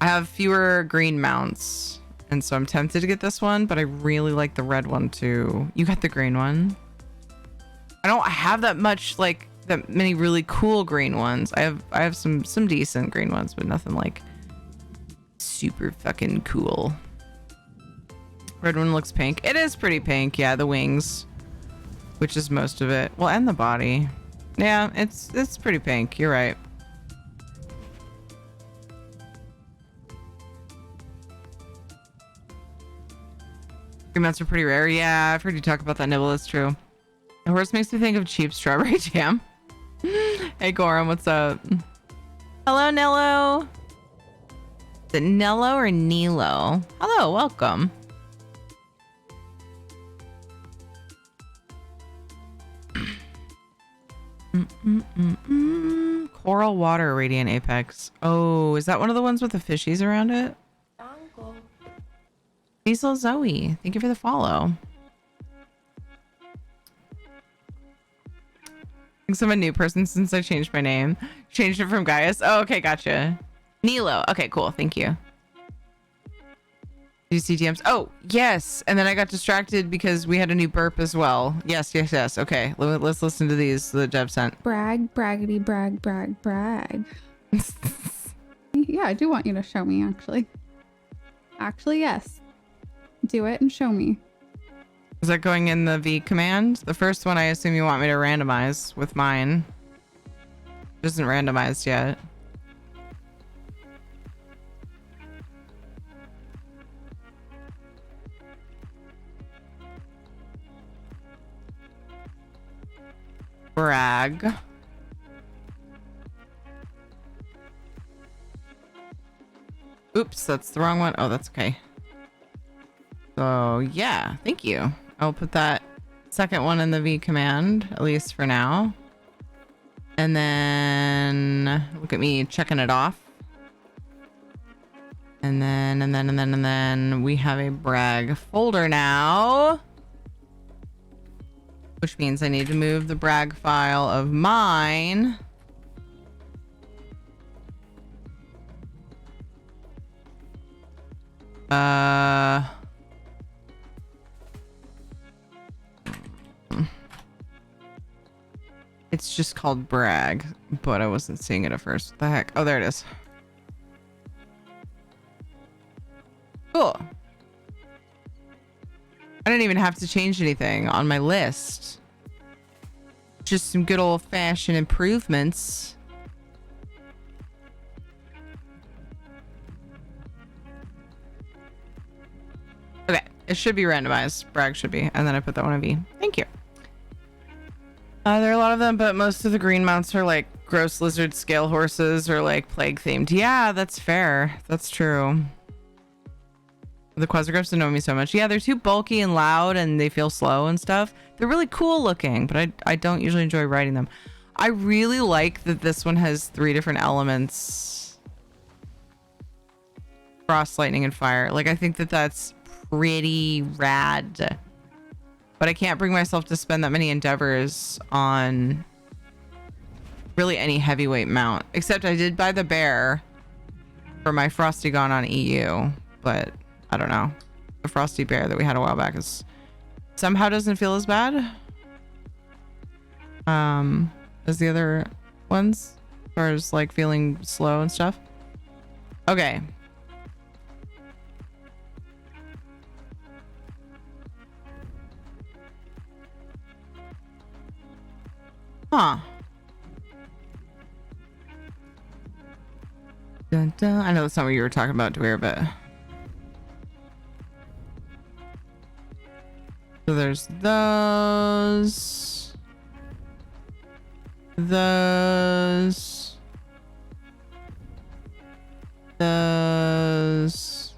Speaker 3: I have fewer green mounts, and so I'm tempted to get this one, but I really like the red one too. You got the green one? I don't have that much, like, that many really cool green ones. I have some decent green ones, but nothing like super fucking cool. Red one looks pink. It is pretty pink. Yeah, the wings, which is most of it. Well, and the body. Yeah, it's pretty pink. You're right. Green mounts are pretty rare. Yeah, I've heard you talk about that, Nibble. That's true. The horse makes me think of cheap strawberry jam. Hey, Gorum, what's up? Hello, Nello. Is it Nello or Nilo? Hello, welcome. Coral water radiant apex. Oh, is that one of the ones with the fishies around it? Diesel Zoe, thank you for the follow. I think I'm a new person since I changed my name. Changed it from Gaius. Oh, okay, gotcha. Nilo. Okay, cool. Thank you. Do you see DMs? Oh, yes. And then I got distracted because we had a new burp as well. Yes. Okay, let's listen to these the Dev sent.
Speaker 19: Brag, braggity, brag, brag, brag. Yeah, I do want you to show me, actually. Actually, yes. Do it and show me.
Speaker 3: Is that going in the V command? The first one I assume you want me to randomize with mine. It isn't randomized yet. Brag. Oops, that's the wrong one. Oh, that's okay. So yeah, thank you. I'll put that second one in the V command, at least for now. And then look at me checking it off. And then we have a brag folder now. Which means I need to move the brag file of mine. It's just called brag, but I wasn't seeing it at first. What the heck? Oh, there it is. Cool. I didn't even have to change anything on my list. Just some good old-fashioned improvements. Okay, it should be randomized. Brag should be. And then I put that one in V. Thank you. There are a lot of them, but most of the green mounts are like gross lizard scale horses or like plague themed. Yeah, that's fair. That's true. The Quasargriffs annoy me so much. Yeah, they're too bulky and loud and they feel slow and stuff. They're really cool looking, but I don't usually enjoy riding them. I really like that this one has 3 different elements. Frost, lightning, and fire. Like, I think that that's pretty rad. But I can't bring myself to spend that many endeavors on really any heavyweight mount. Except I did buy the bear for my Frostygon on EU, but I don't know. The Frosty Bear that we had a while back is somehow doesn't feel as bad as the other ones, as far as like feeling slow and stuff. Okay. Huh. Dun, dun. I know that's not what you were talking about, Dwyer, but... So there's those. Those. Those.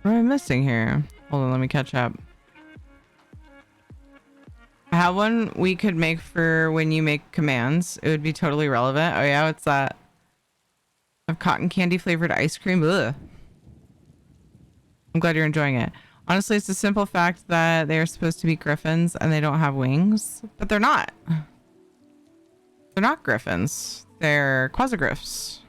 Speaker 3: What am I missing here? Hold on, let me catch up. I have one we could make for when you make commands. It would be totally relevant. Oh yeah, what's that? Of cotton candy flavored ice cream. Ugh. I'm glad you're enjoying it. Honestly, it's a simple fact that they are supposed to be griffins and they don't have wings, but they're not. They're not griffins. They're quasigriffs.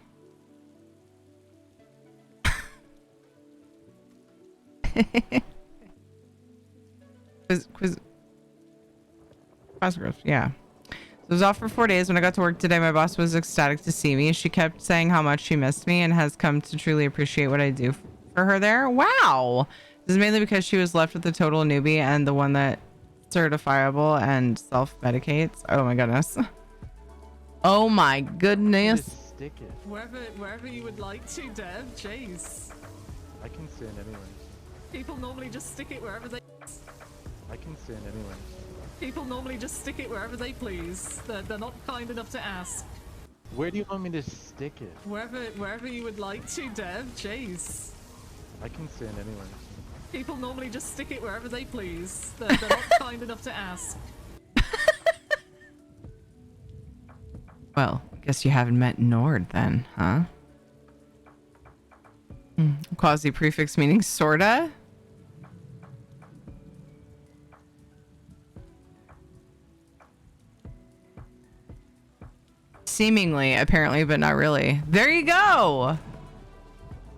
Speaker 3: Quasigriffs, yeah. So I was off for 4 days. When I got to work today, my boss was ecstatic to see me. She kept saying how much she missed me and has come to truly appreciate what I do for her there. Wow. This is mainly because she was left with the total newbie and the one that certifiable and self-medicates. Oh my goodness. Oh my goodness.
Speaker 20: Stick it.
Speaker 21: Wherever you would like to, Dev. Jeez.
Speaker 20: I can stand anywhere.
Speaker 21: People normally just stick it wherever they...
Speaker 20: I can stand anywhere.
Speaker 21: People normally just stick it wherever they please. They're not kind enough to ask.
Speaker 20: Where do you want me to stick it?
Speaker 21: Wherever you would like to, Dev. Jeez.
Speaker 20: I can stand anywhere.
Speaker 21: People normally just stick it wherever they please. They're not kind enough to ask.
Speaker 3: Well, I guess you haven't met Nord then, huh? Quasi prefix meaning sorta? Seemingly, apparently, but not really. There you go.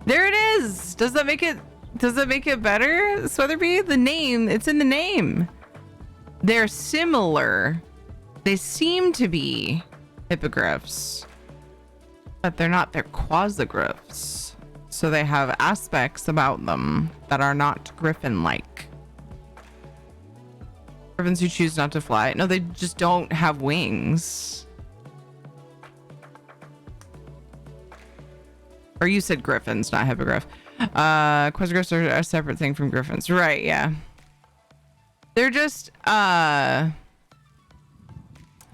Speaker 3: There it is. Does that make it better, Sweatherby? The name, it's in the name. They're similar. They seem to be hippogriffs, but they're not. They're quasigriffs. So they have aspects about them that are not griffin-like. Griffins who choose not to fly. No, they just don't have wings. Or you said griffins, not hippogriff. Quasigriffs are a separate thing from griffins. Right, yeah. They're just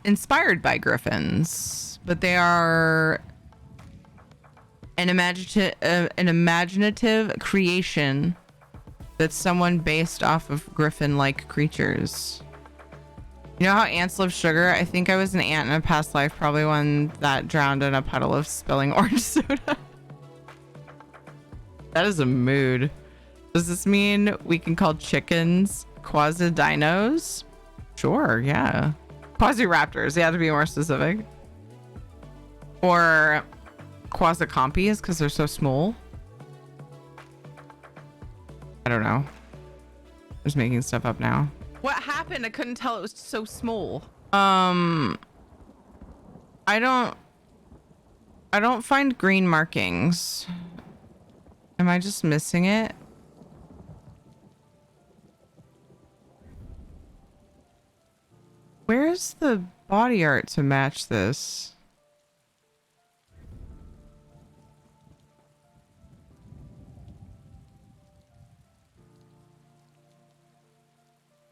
Speaker 3: inspired by griffins, but they are an imaginative creation that's someone based off of griffin-like creatures. You know how ants love sugar? I think I was an ant in a past life, probably one that drowned in a puddle of spilling orange soda. That is a mood. Does this mean we can call chickens quasi-dinos? Sure, yeah. Quasi-raptors, yeah, to be more specific. Or quasi-compies, because they're so small. I don't know. I'm just making stuff up now. What happened? I couldn't tell, it was so small. I don't find green markings. Am I just missing it? Where's the body art to match this?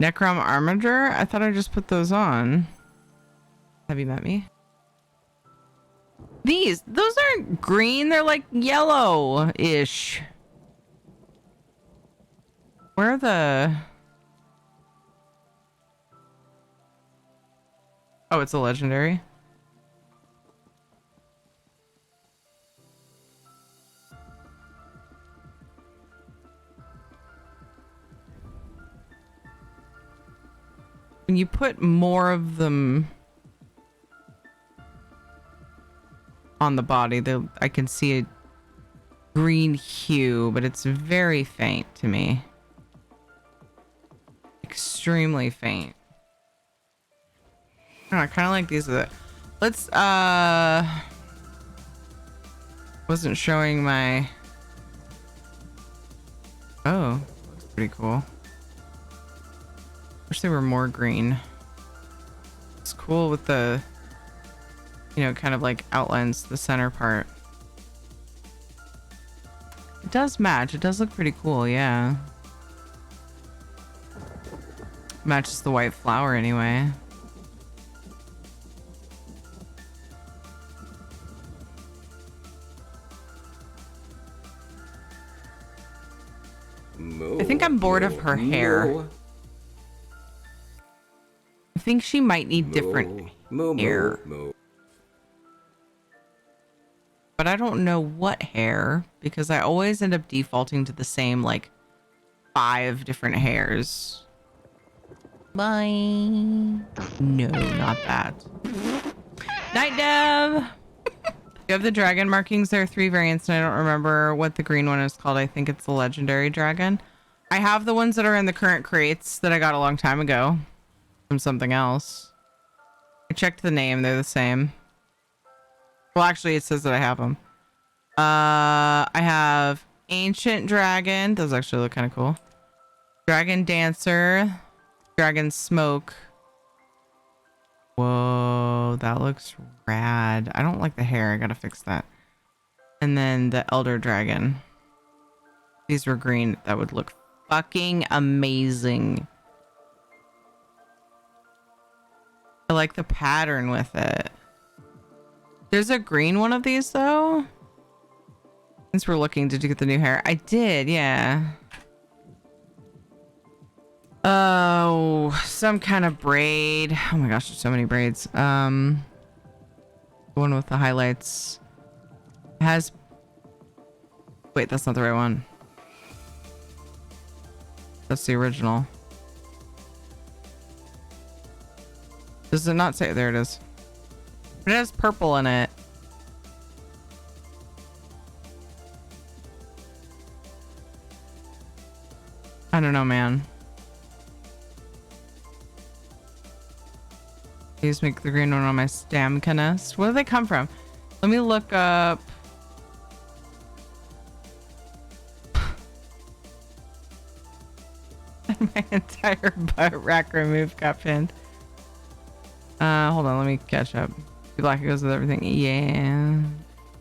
Speaker 3: Necrom Armiger? I thought I just put those on. Have you met me? Those aren't green, they're like yellow-ish. Where are the... Oh, it's a legendary. When you put more of them on the body, I can see a green hue, but it's very faint to me. Extremely faint. I don't know, I kind of like these. Let's, wasn't showing my... Oh, looks pretty cool. Wish they were more green. It's cool with the, you know, kind of like outlines the center part. It does match. It does look pretty cool, yeah. Matches the white flower anyway. I think I'm bored of her hair. I think she might need different hair. But I don't know what hair, because I always end up defaulting to the same, like, 5 different hairs. Bye. No, not that. Night, Dev! You have the dragon markings. There are 3 variants, and I don't remember what the green one is called. I think it's the legendary dragon. I have the ones that are in the current crates that I got a long time ago from something else. I checked the name. They're the same. Well, actually, it says that I have them. I have Ancient Dragon. Those actually look kind of cool. Dragon Dancer. Dragon Smoke. Whoa, that looks rad. I don't like the hair. I gotta fix that. And then the Elder Dragon. These were green. That would look fucking amazing. I like the pattern with it. There's a green one of these though. Since we're looking, did you get the new hair? I did, yeah. Oh, some kind of braid. Oh my gosh, there's so many braids. The one with the highlights has. Wait, that's not the right one. That's the original. Does it not say? There it is. It has purple in it. I don't know, man. Please make the green one on my Stamka nest. Where do they come from? Let me look up. My entire butt rack remove got pinned. Hold on, let me catch up. Black goes with everything. Yeah,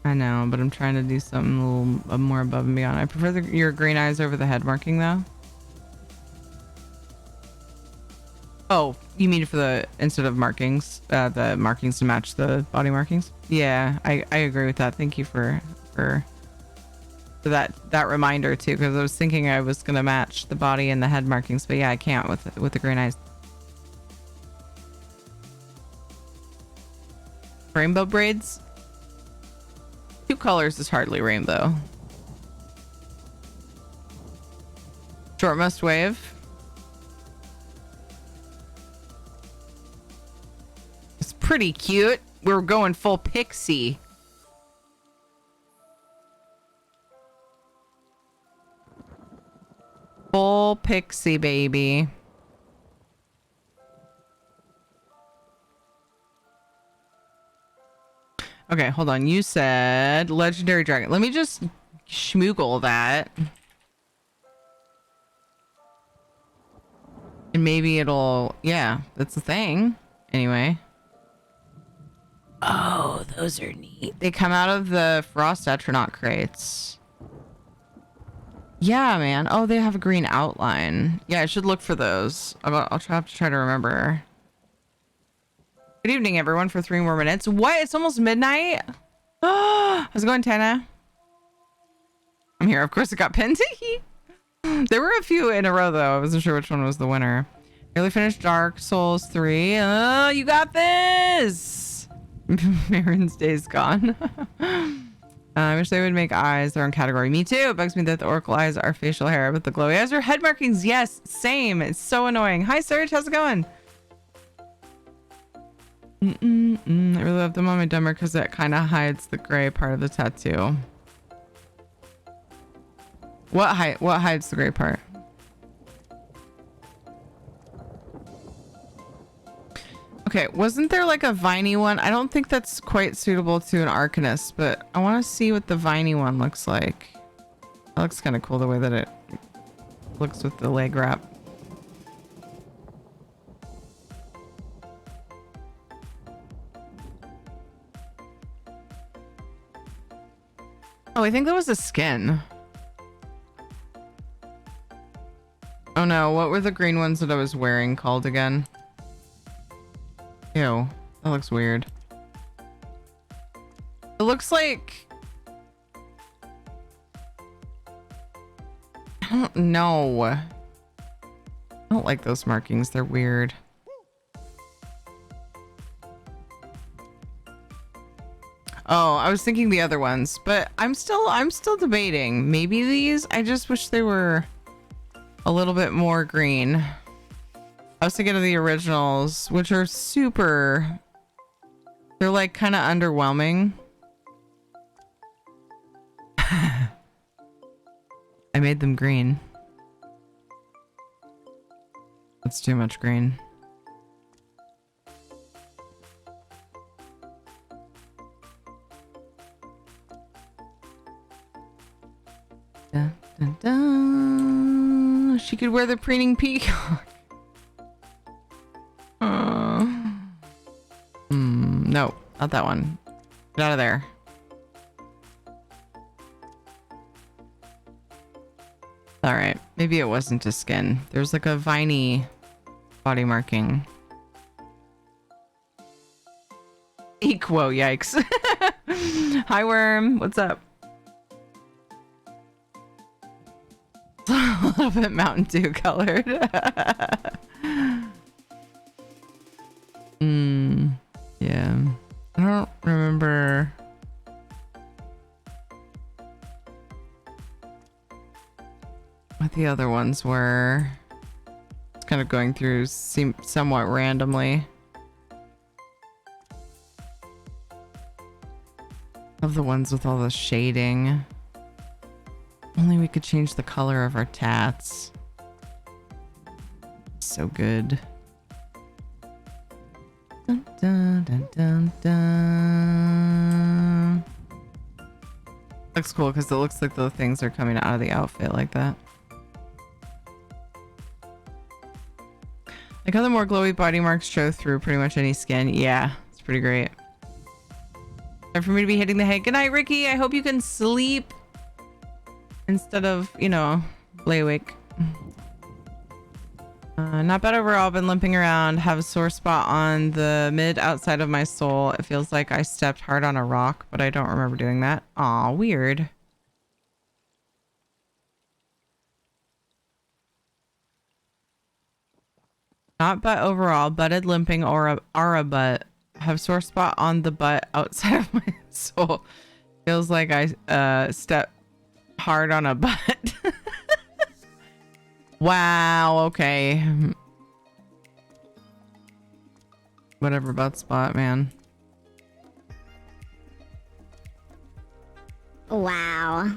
Speaker 3: I know, but I'm trying to do something a little more above and beyond. I prefer your green eyes over the head marking though. Oh, you mean for the instead of markings, the markings to match the body markings? Yeah, I agree with that. Thank you for that reminder too, because I was thinking I was gonna match the body and the head markings, but yeah, I can't with the green eyes. Rainbow braids. 2 colors is hardly rainbow. Short must wave. It's pretty cute. We're going full pixie. Full pixie, baby. Okay, hold on. You said legendary dragon. Let me just schmoogle that. And maybe it'll... Yeah, that's the thing. Anyway. Oh, those are neat. They come out of the Frost Astronaut crates. Yeah, man. Oh, they have a green outline. Yeah, I should look for those. I'll have to try to remember. Good evening, everyone, for 3 more minutes. What? It's almost midnight? How's it going, Tana? I'm here. Of course, it got pinned. There were a few in a row, though. I wasn't sure which one was the winner. Nearly finished Dark Souls 3. Oh, you got this! Marin's day's gone. I wish they would make eyes their own category. Me too. It bugs me that the oracle eyes are facial hair, but the glowy eyes are head markings. Yes, same. It's so annoying. Hi, Serge. How's it going? I really love them on my dumber because it kind of hides the gray part of the tattoo. What hides the gray part? Okay, wasn't there like a viney one? I don't think that's quite suitable to an Arcanist, but I want to see what the viney one looks like. That looks kind of cool the way that it looks with the leg wrap. Oh, I think that was a skin. Oh no, what were the green ones that I was wearing called again? Ew, that looks weird. It looks like... I don't know. I don't like those markings, they're weird. Oh, I was thinking the other ones, but I'm still debating. Maybe these? I just wish they were a little bit more green. I was thinking of the originals, which are super... They're like kind of underwhelming. I made them green. That's too much green. Dun, dun, dun. She could wear the preening peacock. No, not that one. Get out of there. All right, maybe it wasn't a skin. There's like a viney body marking. Equo, yikes. Hi, Worm. What's up? A little bit Mountain Dew colored. Yeah. I don't remember. What the other ones were. It's kind of going through somewhat randomly. Of the ones with all the shading. Only we could change the color of our tats. So good. Dun, dun, dun, dun, dun. Looks cool because it looks like the things are coming out of the outfit like that. Like how the more glowy body marks show through pretty much any skin. Yeah, it's pretty great. Time for me to be hitting the hay. Good night, Ricky. I hope you can sleep instead of, you know, lay awake. Not bad overall. Been limping around. Have a sore spot on the mid outside of my sole. It feels like I stepped hard on a rock, but I don't remember doing that. Aw, weird. Not butt overall. Butted limping or a butt. Have sore spot on the butt outside of my sole. Feels like I stepped hard on a butt. Wow, okay. Whatever butt spot, man.
Speaker 11: Wow.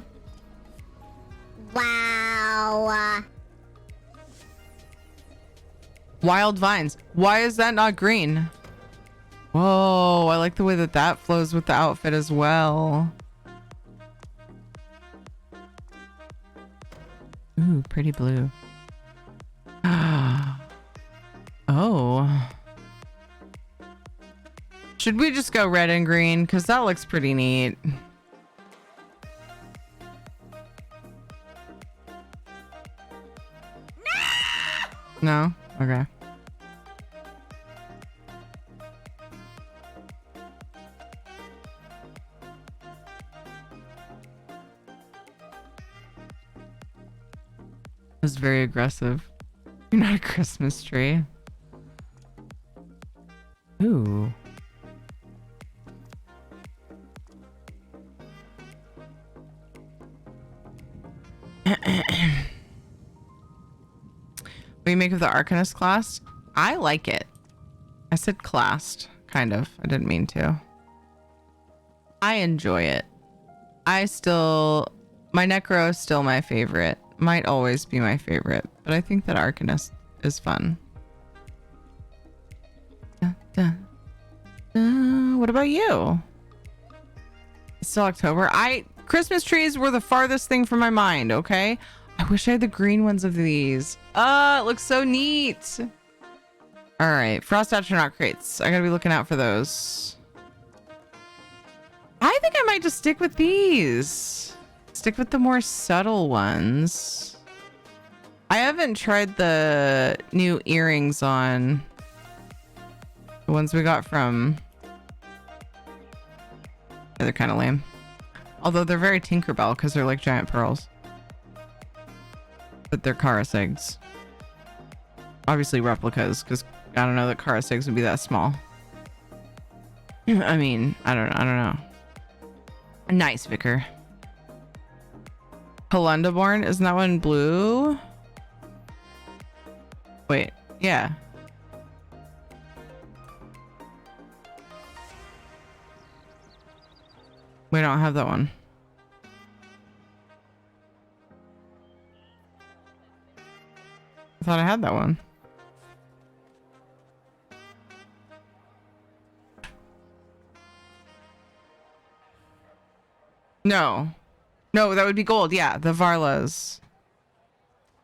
Speaker 11: Wow.
Speaker 3: Wild vines. Why is that not green? Whoa, I like the way that that flows with the outfit as well. Ooh, pretty blue. Oh. Should we just go red and green? Because that looks pretty neat. No? Okay. That's very aggressive. You're not a Christmas tree. Ooh. What do you make of the Arcanist class? I like it. I said classed, kind of. I didn't mean to. I enjoy it. My Necro is still my favorite. Might always be my favorite, but I think that Arcanist is fun. What about you? It's still October. Christmas trees were the farthest thing from my mind, okay? I wish I had the green ones of these. It looks so neat. All right, Frost Astronaut crates. I gotta be looking out for those. I think I might just stick with these. Stick with the more subtle ones. I haven't tried the new earrings on. The ones we got from... Yeah, they're kind of lame. Although they're very Tinkerbell because they're like giant pearls. But they're Karas eggs. Obviously replicas because I don't know that Karas eggs would be that small. I mean, I don't know. Nice, Vicar. Helundaborn, isn't that one blue? Wait, yeah. We don't have that one. I thought I had that one. No. No, that would be gold. Yeah, the Varlas.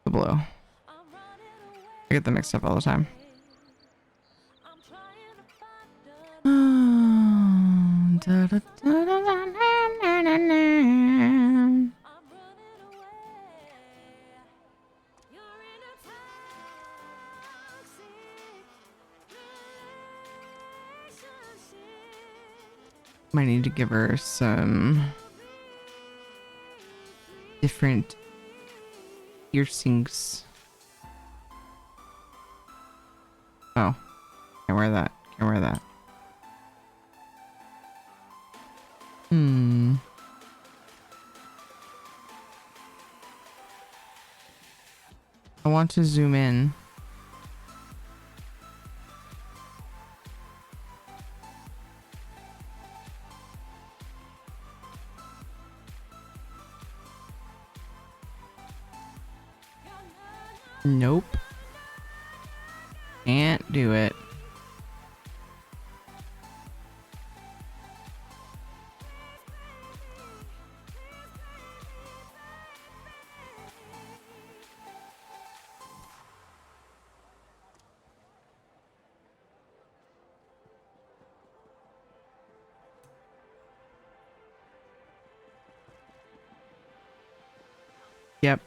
Speaker 3: The blue. I get them mixed up all the time. Might need to give her some different piercings. Oh, can't wear that. Can't wear that. I want to zoom in. Nope. Can't do it. Yep.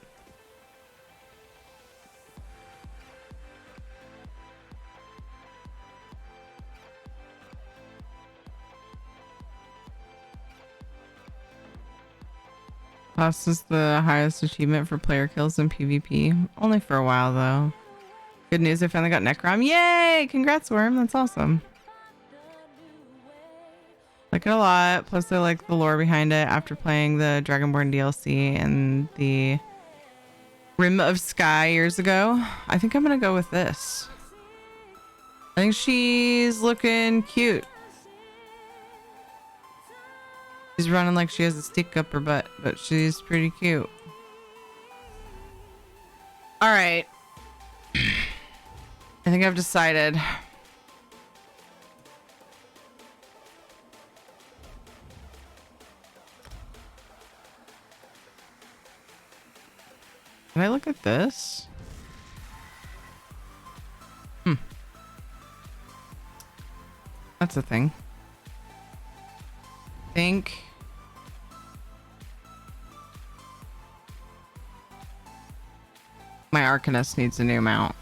Speaker 3: Boss is the highest achievement for player kills in PvP. Only for a while though. Good news, I finally got Necrom. Yay! Congrats, Worm. That's awesome. Like it a lot. Plus I like the lore behind it after playing the Dragonborn DLC and the Rim of Sky years ago. I think I'm gonna go with this. I think she's looking cute. She's running like she has a stick up her butt, but she's pretty cute. All right. I think I've decided. Can I look at this? That's a thing. Think. My Arcanist needs a new mount.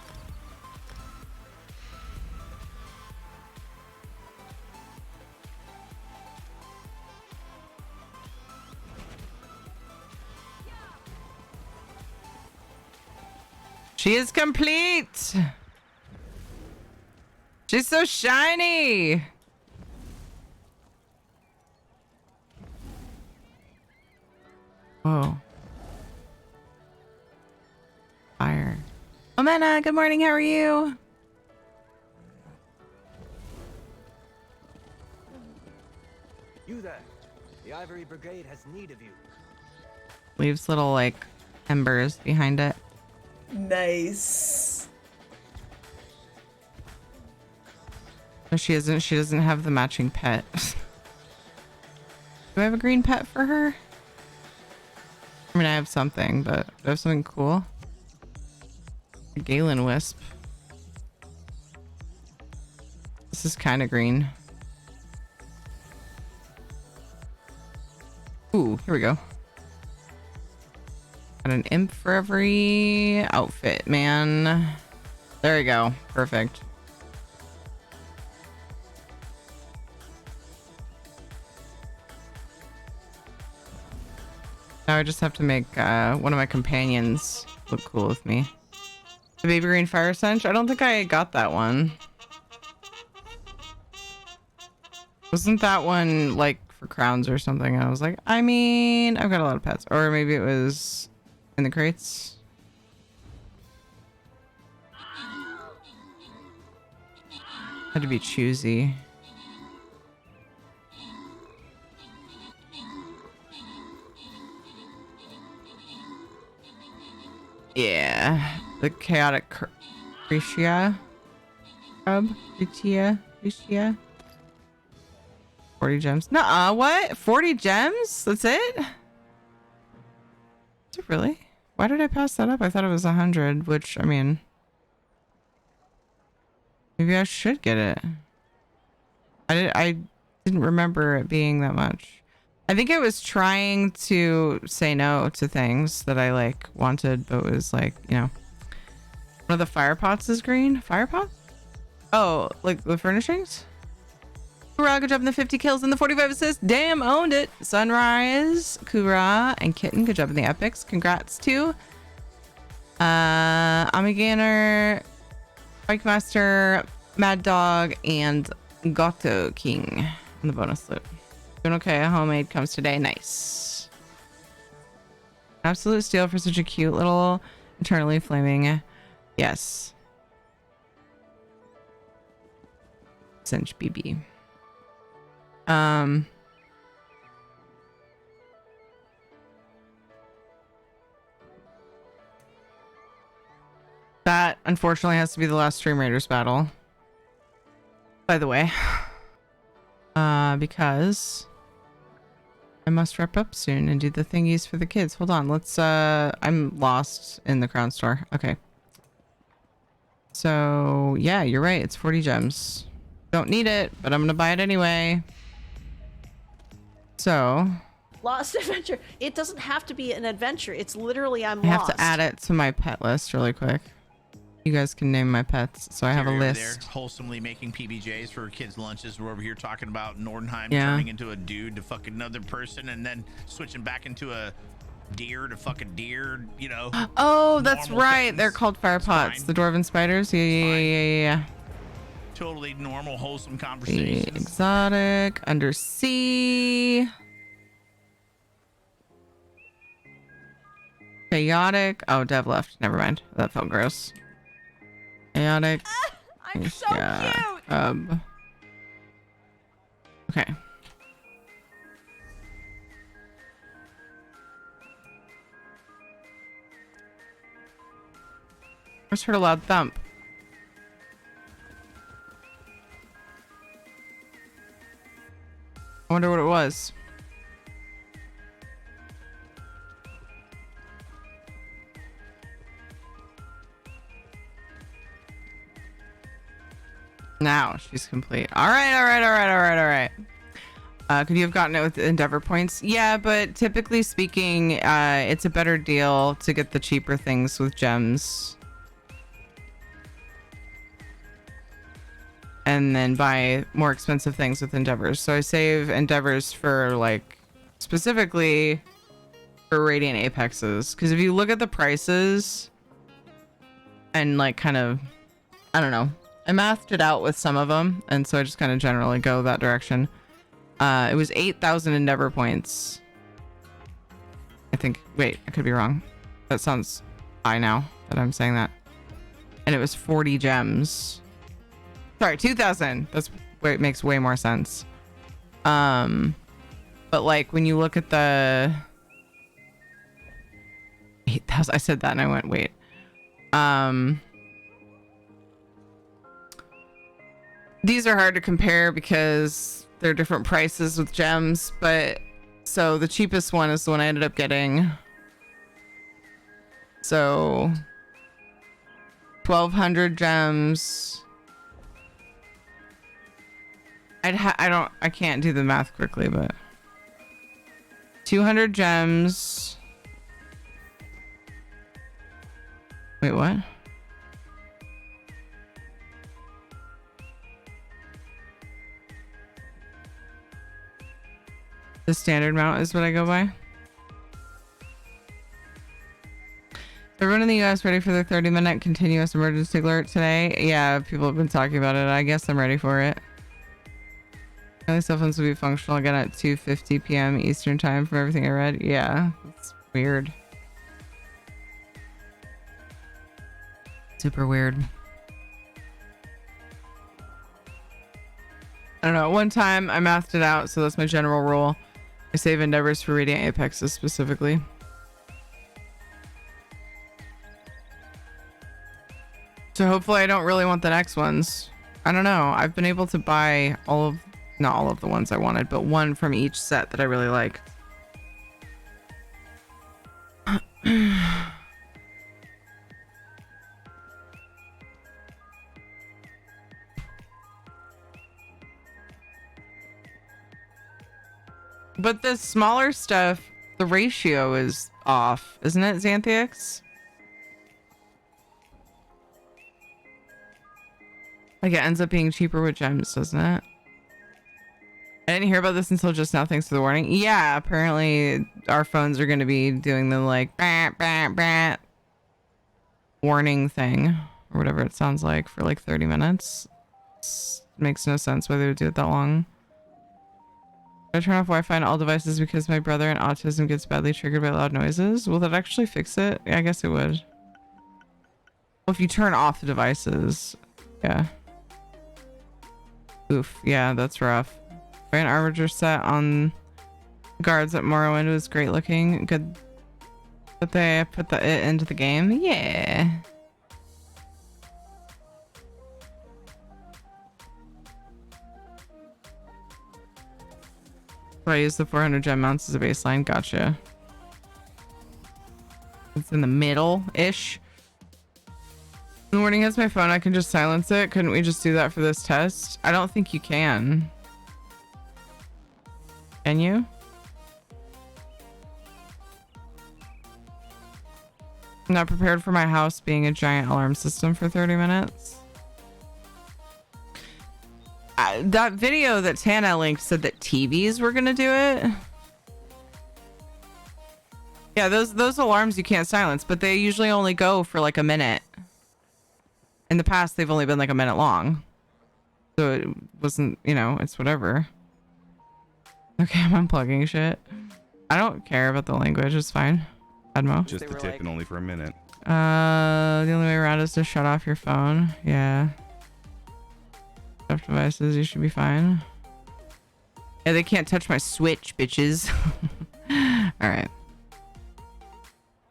Speaker 3: She is complete. She's so shiny. Whoa. Fire. Omena, good morning. How are you?
Speaker 1: You there. The Ivory Brigade has need of you.
Speaker 3: Leaves little like embers behind it.
Speaker 22: Nice.
Speaker 3: No, she isn't. She doesn't have the matching pet. Do I have a green pet for her? I mean, I have something, but do I have something cool? A Galen Wisp. This is kind of green. Ooh, here we go. Got an imp for every outfit, man. There we go. Perfect. Now I just have to make one of my companions look cool with me. The baby green fire stench? I don't think I got that one. Wasn't that one like for crowns or something? I was like, I mean, I've got a lot of pets. Or maybe it was in the crates. Had to be choosy. Yeah, the chaotic Cretia. 40 gems. Nuh-uh, what? 40 gems? That's it? Is it really? Why did I pass that up? I thought it was 100, which, I mean... Maybe I should get it. I didn't remember it being that much. I think I was trying to say no to things that I, like, wanted, but it was like, you know... One of the fire pots is green? Fire pot? Oh, like the furnishings? Kura, good job in the 50 kills and the 45 assists. Damn, owned it. Sunrise, Kura, and Kitten, good job in the epics. Congrats to Amigainer, Bike Master, Mad Dog, and Goto King on the bonus loot. Doing okay. A homemade comes today. Nice. Absolute steal for such a cute little eternally flaming. Yes. Cinch BB. That unfortunately has to be the last Stream Raiders battle. By the way. Because I must wrap up soon and do the thingies for the kids. Hold on, let's I'm lost in the crown store. Okay. So yeah, you're right, it's 40 gems. Don't need it, but I'm gonna buy it anyway. So
Speaker 16: Lost adventure. It doesn't have to be an adventure. It's literally I'm
Speaker 3: I have
Speaker 16: lost.
Speaker 3: to add it to my pet list really quick. You guys can name my pets, so I have a
Speaker 18: Terry over
Speaker 3: list.
Speaker 18: there, wholesomely making PBJs for kids' lunches. We're over here talking about Nordenheim
Speaker 3: Yeah.
Speaker 18: turning into a dude to fuck another person, and then switching back into a deer to fuck a deer. You know.
Speaker 3: Oh, that's
Speaker 18: normal
Speaker 3: right.
Speaker 18: things.
Speaker 3: They're called fire pots. The dwarven spiders. Yeah.
Speaker 18: Totally normal, wholesome
Speaker 3: The
Speaker 18: conversations.
Speaker 3: exotic undersea. Chaotic. Oh, Dev left. Never mind. That felt gross. Chaotic.
Speaker 12: I'm so
Speaker 3: cute. Okay. I just heard a loud thump. I wonder what it was. Now she's complete. All right. Could you have gotten it with Endeavor points? Yeah, but typically speaking, it's a better deal to get the cheaper things with gems. And then buy more expensive things with Endeavors. So I save Endeavors for, like, specifically for Radiant Apexes. Because if you look at the prices and, like, kind of, I don't know. I mathed it out with some of them, and so I just kind of generally go that direction. It was 8,000 Endeavor points. I think. Wait, I could be wrong. That sounds high now that I'm saying that. And it was 40 gems. Sorry, 2,000. That's where it makes way more sense. But like when you look at the 8,000, I said that and I went, wait. These are hard to compare because they're different prices with gems, but so the cheapest one is the one I ended up getting. So 1,200 gems. I can't do the math quickly, but 200 gems. Wait, what? The standard mount is what I go by. Everyone in the US ready for their 30-minute continuous emergency alert today? Yeah, people have been talking about it. I guess I'm ready for it. Only cell phones will be functional again at 2:50 p.m. Eastern time from everything I read. Yeah, it's weird. Super weird. I don't know. One time I mathed it out, so that's my general rule. I save endeavors for Radiant Apexes specifically. So hopefully I don't really want the next ones. I don't know. I've been able to buy not all of the ones I wanted, but one from each set that I really liked. But the smaller stuff, the ratio is off, isn't it, Xanthix? Like it ends up being cheaper with gems, doesn't it? I didn't hear about this until just now, thanks for the warning. Yeah, apparently our phones are going to be doing the like bah, bah, bah, warning thing or whatever it sounds like for like 30 minutes. Makes no sense why they would do it that long. I turn off Wi-Fi on all devices because my brother in autism gets badly triggered by loud noises. Will that actually fix it? Yeah, I guess it would. Well, if you turn off the devices, yeah. Oof, yeah, that's rough. An armature set on guards at Morrowind was great looking. Good that they put it into the game. Yeah. So I use the 400 gem mounts as a baseline. Gotcha. It's in the middle-ish. In the morning has my phone. I can just silence it. Couldn't we just do that for this test? I don't think you can. Can you? I'm not prepared for my house being a giant alarm system for 30 minutes. That video that Tana linked said that TVs were gonna do it. Yeah, those alarms you can't silence, but they usually only go for like a minute. In the past, they've only been like a minute long. So it wasn't, you know, it's whatever. Okay, I'm unplugging shit. I don't care about the language, it's fine. Admo.
Speaker 9: Just a tip and only for a minute.
Speaker 3: The only way around is to shut off your phone. Yeah. Stuff devices, you should be fine. Yeah, they can't touch my Switch, bitches. Alright.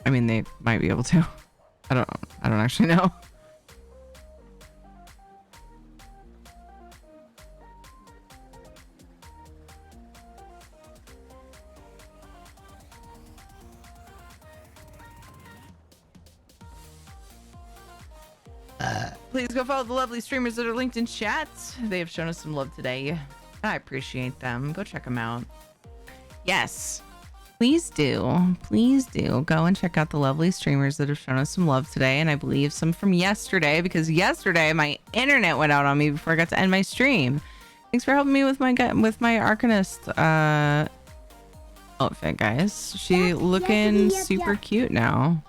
Speaker 3: I mean, they might be able to. I don't actually know. Please go follow the lovely streamers that are linked in chat. They have shown us some love today. I appreciate them. Go check them out. Yes. Please do. Please do. Go and check out the lovely streamers that have shown us some love today. And I believe some from yesterday, because yesterday my internet went out on me before I got to end my stream. Thanks for helping me with my Arcanist outfit, guys. She looking super cute now.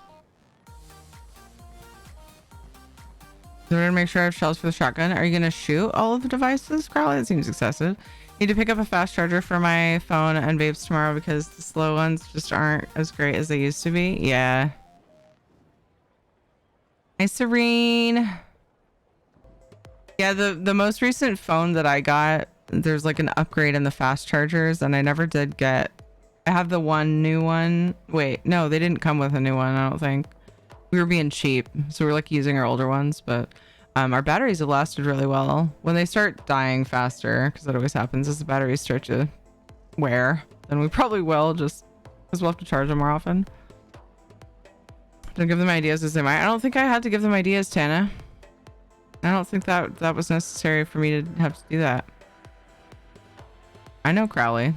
Speaker 3: So we're gonna make sure I have shells for the shotgun. Are you gonna shoot all of the devices, Crowley? That seems excessive. Need to pick up a fast charger for my phone and vapes tomorrow because the slow ones just aren't as great as they used to be. Yeah. Hi, Serene. Yeah, the most recent phone that I got, there's like an upgrade in the fast chargers, and I never did get. I have the one new one. Wait, no, they didn't come with a new one, I don't think. We were being cheap, so we're like using our older ones, but our batteries have lasted really well. When they start dying faster, because that always happens as the batteries start to wear, then we probably will, just because we'll have to charge them more often. Don't give them ideas as they might. I don't think I had to give them ideas, Tana. I don't think that was necessary for me to have to do that. I know, Crowley.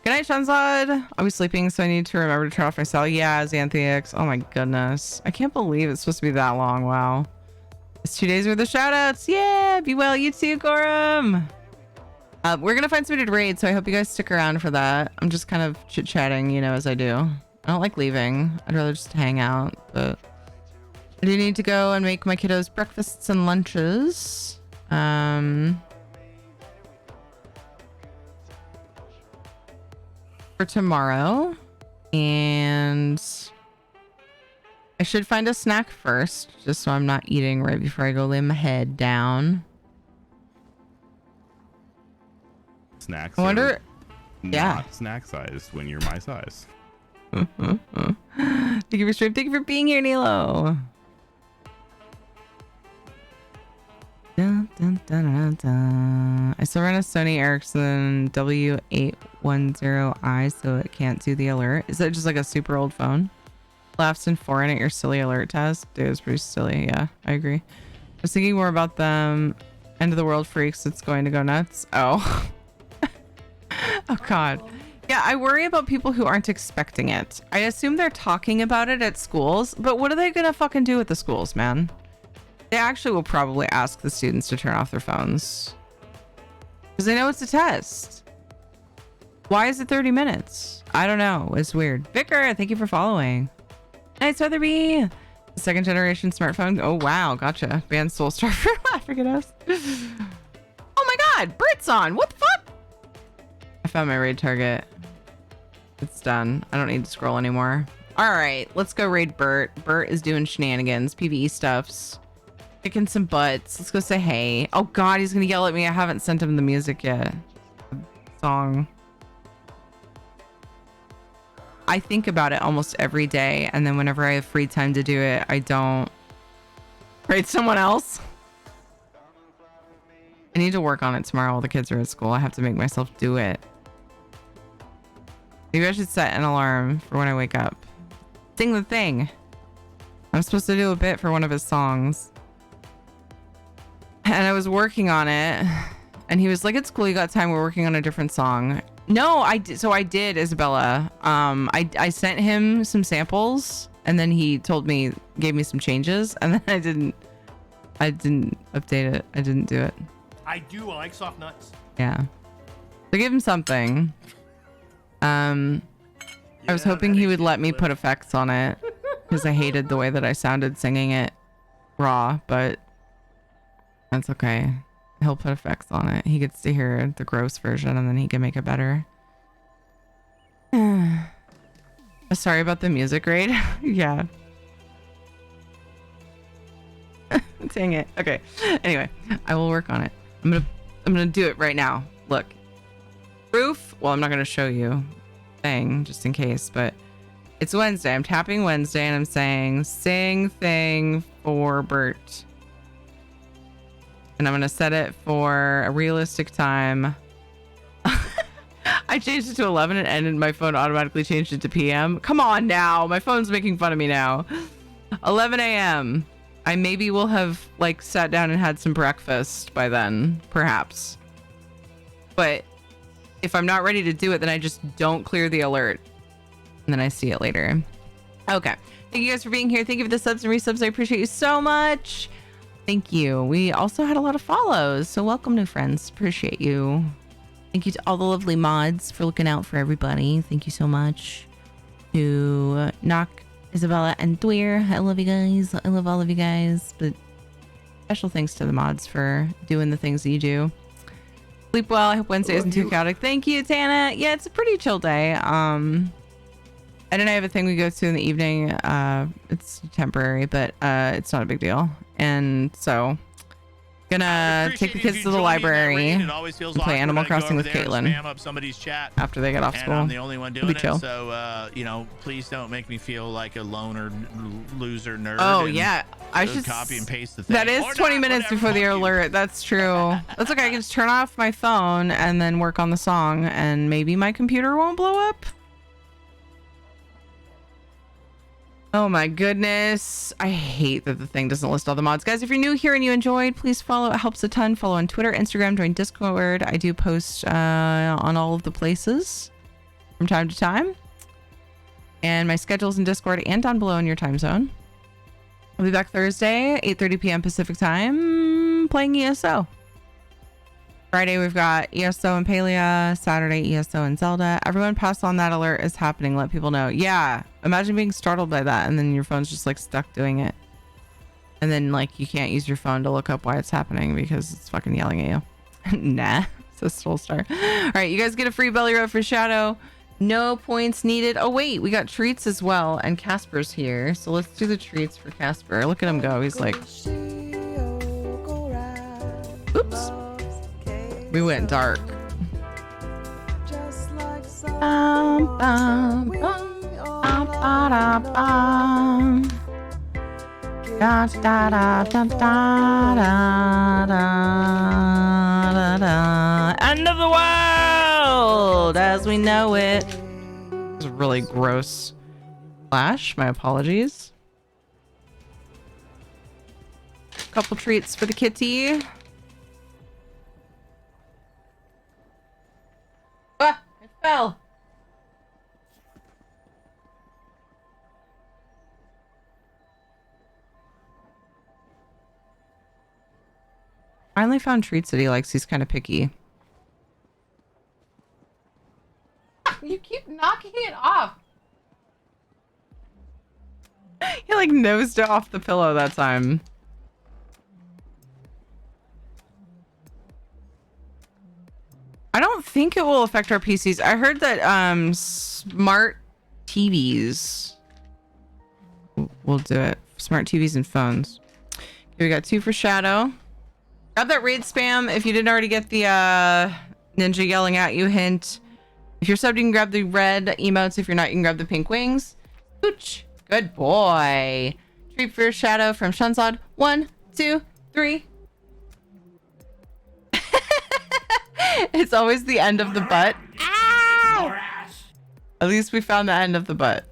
Speaker 3: Good night, Shanzad. I'll be sleeping, so I need to remember to turn off my cell. Yeah, Xanthix. Oh my goodness. I can't believe it's supposed to be that long. Wow. It's 2 days worth of shout outs. Yeah, be well. You too, Gorum. We're going to find somebody to raid, so I hope you guys stick around for that. I'm just kind of chit-chatting, you know, as I do. I don't like leaving. I'd rather just hang out, but I do need to go and make my kiddos breakfasts and lunches. For tomorrow, and I should find a snack first, just so I'm not eating right before I go lay my head down.
Speaker 9: Snacks.
Speaker 3: I wonder.
Speaker 9: Yeah. Snack size when you're my size.
Speaker 3: Thank you for stream. Thank you for being here, Nilo. Dun, dun, dun, dun, dun. I still run a Sony Ericsson W810i, so it can't do the alert. Is that just like a super old phone? Laughs in foreign at your silly alert test. Dude, it's pretty silly. Yeah, I agree. I was thinking more about them. End of the world freaks. It's going to go nuts. Oh. Oh, God. Yeah, I worry about people who aren't expecting it. I assume they're talking about it at schools, but what are they going to fucking do at the schools, man? They actually will probably ask the students to turn off their phones because they know it's a test. Why is it 30 minutes? I don't know. It's weird. Vicar, thank you for following. Nice Weatherby. Second generation smartphone. Oh, wow. Gotcha. Banned Soulstar for laughing at us. Oh my God. Bert's on. What the fuck? I found my raid target. It's done. I don't need to scroll anymore. All right. Let's go raid Bert. Bert is doing shenanigans. PvE stuffs. Kicking some butts. Let's go say hey. Oh God, he's gonna yell at me. I haven't sent him the music yet. The song. I think about it almost every day, and then whenever I have free time to do it, I don't. Raid someone else. I need to work on it tomorrow while the kids are at school. I have to make myself do it. Maybe I should set an alarm for when I wake up. Sing the thing. I'm supposed to do a bit for one of his songs. And I was working on it, and he was like, "It's cool, you got time. We're working on a different song." No, I did. So I did, Isabella. I sent him some samples, and then he told me, gave me some changes, and then I didn't update it. I didn't do it.
Speaker 10: I do. I like soft nuts.
Speaker 3: Yeah. So give him something. I was hoping he would let me put effects on it because I hated the way that I sounded singing it raw, but that's okay. He'll put effects on it. He gets to hear the gross version and then he can make it better. Sorry about the music raid. Yeah. Dang it. Okay. Anyway, I will work on it. I'm gonna do it right now. Look. Proof. Well, I'm not gonna show you thing just in case, but it's Wednesday. I'm tapping Wednesday and I'm saying sing thing for Bert. And I'm gonna set it for a realistic time. I changed it to 11 and my phone automatically changed it to PM. Come on now. My phone's making fun of me now. 11 a.m. I maybe will have like sat down and had some breakfast by then, perhaps. But if I'm not ready to do it, then I just don't clear the alert. And then I see it later. Okay. Thank you guys for being here. Thank you for the subs and resubs. I appreciate you so much. Thank you. We also had a lot of follows. So welcome, new friends. Appreciate you. Thank you to all the lovely mods for looking out for everybody. Thank you so much. To Knock, Isabella, and Dweer. I love you guys. I love all of you guys. But special thanks to the mods for doing the things that you do. Sleep well. I hope Wednesday isn't too chaotic. Thank you, Tana. Yeah, it's a pretty chill day. Ed and I have a thing we go to in the evening. It's temporary, but it's not a big deal. And so, gonna take the kids to the library and play Animal Crossing with Caitlin
Speaker 18: spam up somebody's chat
Speaker 3: after they get off school.
Speaker 18: And I'm the only one doing
Speaker 3: it,
Speaker 18: so you know, please don't make me feel like a loner, loser, nerd.
Speaker 3: Oh yeah, I should
Speaker 18: copy and paste the thing.
Speaker 3: That is
Speaker 18: Or
Speaker 3: 20
Speaker 18: not,
Speaker 3: minutes
Speaker 18: whatever,
Speaker 3: before the
Speaker 18: fuck you.
Speaker 3: alert. That's true. That's okay. I can just turn off my phone and then work on the song, and maybe my computer won't blow up. Oh my goodness. I hate that the thing doesn't list all the mods. Guys, if you're new here and you enjoyed, please follow. It helps a ton. Follow on Twitter, Instagram, join Discord. I do post on all of the places. from time to time. And my schedule's in Discord and down below in your time zone. I'll be back Thursday, 8:30 p.m. Pacific time, playing ESO. Friday, we've got ESO and Palia. Saturday, ESO and Zelda. Everyone pass on that alert is happening. Let people know. Yeah. Imagine being startled by that and then your phone's just like stuck doing it. And then like you can't use your phone to look up why it's happening because it's fucking yelling at you. Nah. Says Soulstar. All right. You guys get a free belly rub for Shadow. No points needed. Oh, wait. We got treats as well. And Casper's here. So let's do the treats for Casper. Look at him go. He's like... Oops. We went dark. Bum, bum, bum, bum, ba, da, bum. Da, da, da, da, da, da, da, da. End of the world as we know it. It's a really gross flash. My apologies. Couple treats for the kitty. Ah, it fell. Finally found treats that he likes. He's kind of picky. You keep knocking it off. He like nosed it off the pillow that time. I don't think it will affect our PCs. I heard that smart TVs will do it. Smart TVs and phones. Okay, we got 2 for Shadow. Grab that raid spam if you didn't already get the ninja yelling at you hint. If you're subbed, you can grab the red emotes. If you're not, you can grab the pink wings. Pooch. Good boy. Treat for Shadow from Shunzad. 1, 2, 3. It's always the end of the butt. Ow! At least we found the end of the butt.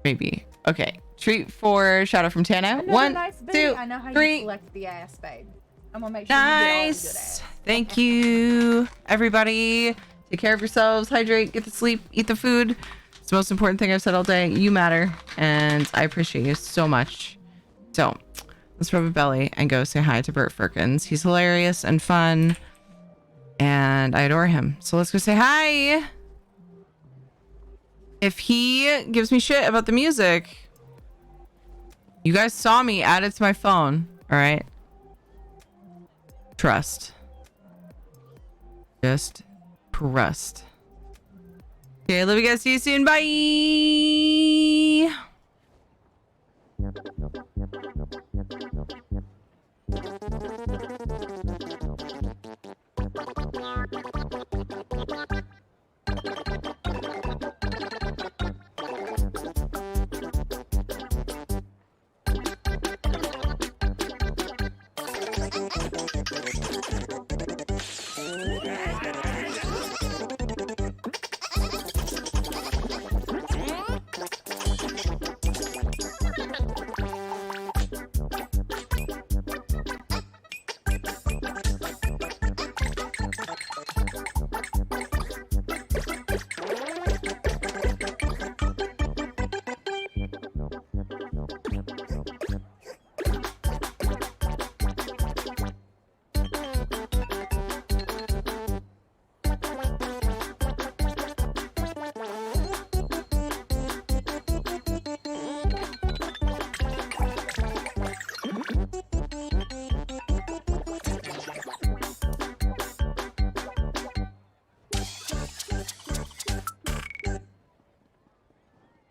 Speaker 3: Maybe. Okay. Treat for Shadow from Tana. 1, 2,
Speaker 12: I know how
Speaker 3: 3.
Speaker 12: you select the ass, babe. I'm gonna make sure you get all the good
Speaker 3: Nice.
Speaker 12: ass.
Speaker 3: Thank you, everybody. Take care of yourselves. Hydrate. Get to sleep. Eat the food. It's the most important thing I've said all day. You matter, and I appreciate you so much. So let's rub a belly and go say hi to Bert Firkins. He's hilarious and fun, and I adore him. So let's go say hi. If he gives me shit about the music, you guys saw me add it to my phone. All right. Trust. Just trust. Okay, love you guys. See you soon. Bye.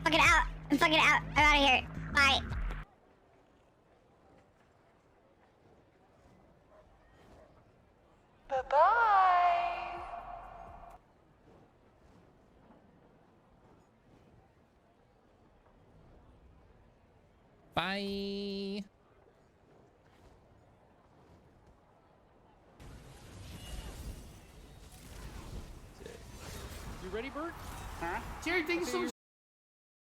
Speaker 11: Fuck it out. I'm fucking out. I'm out of here. Bye.
Speaker 12: Bye-bye.
Speaker 15: Bye.
Speaker 10: You ready, Bert? Huh? Jerry, thank you so much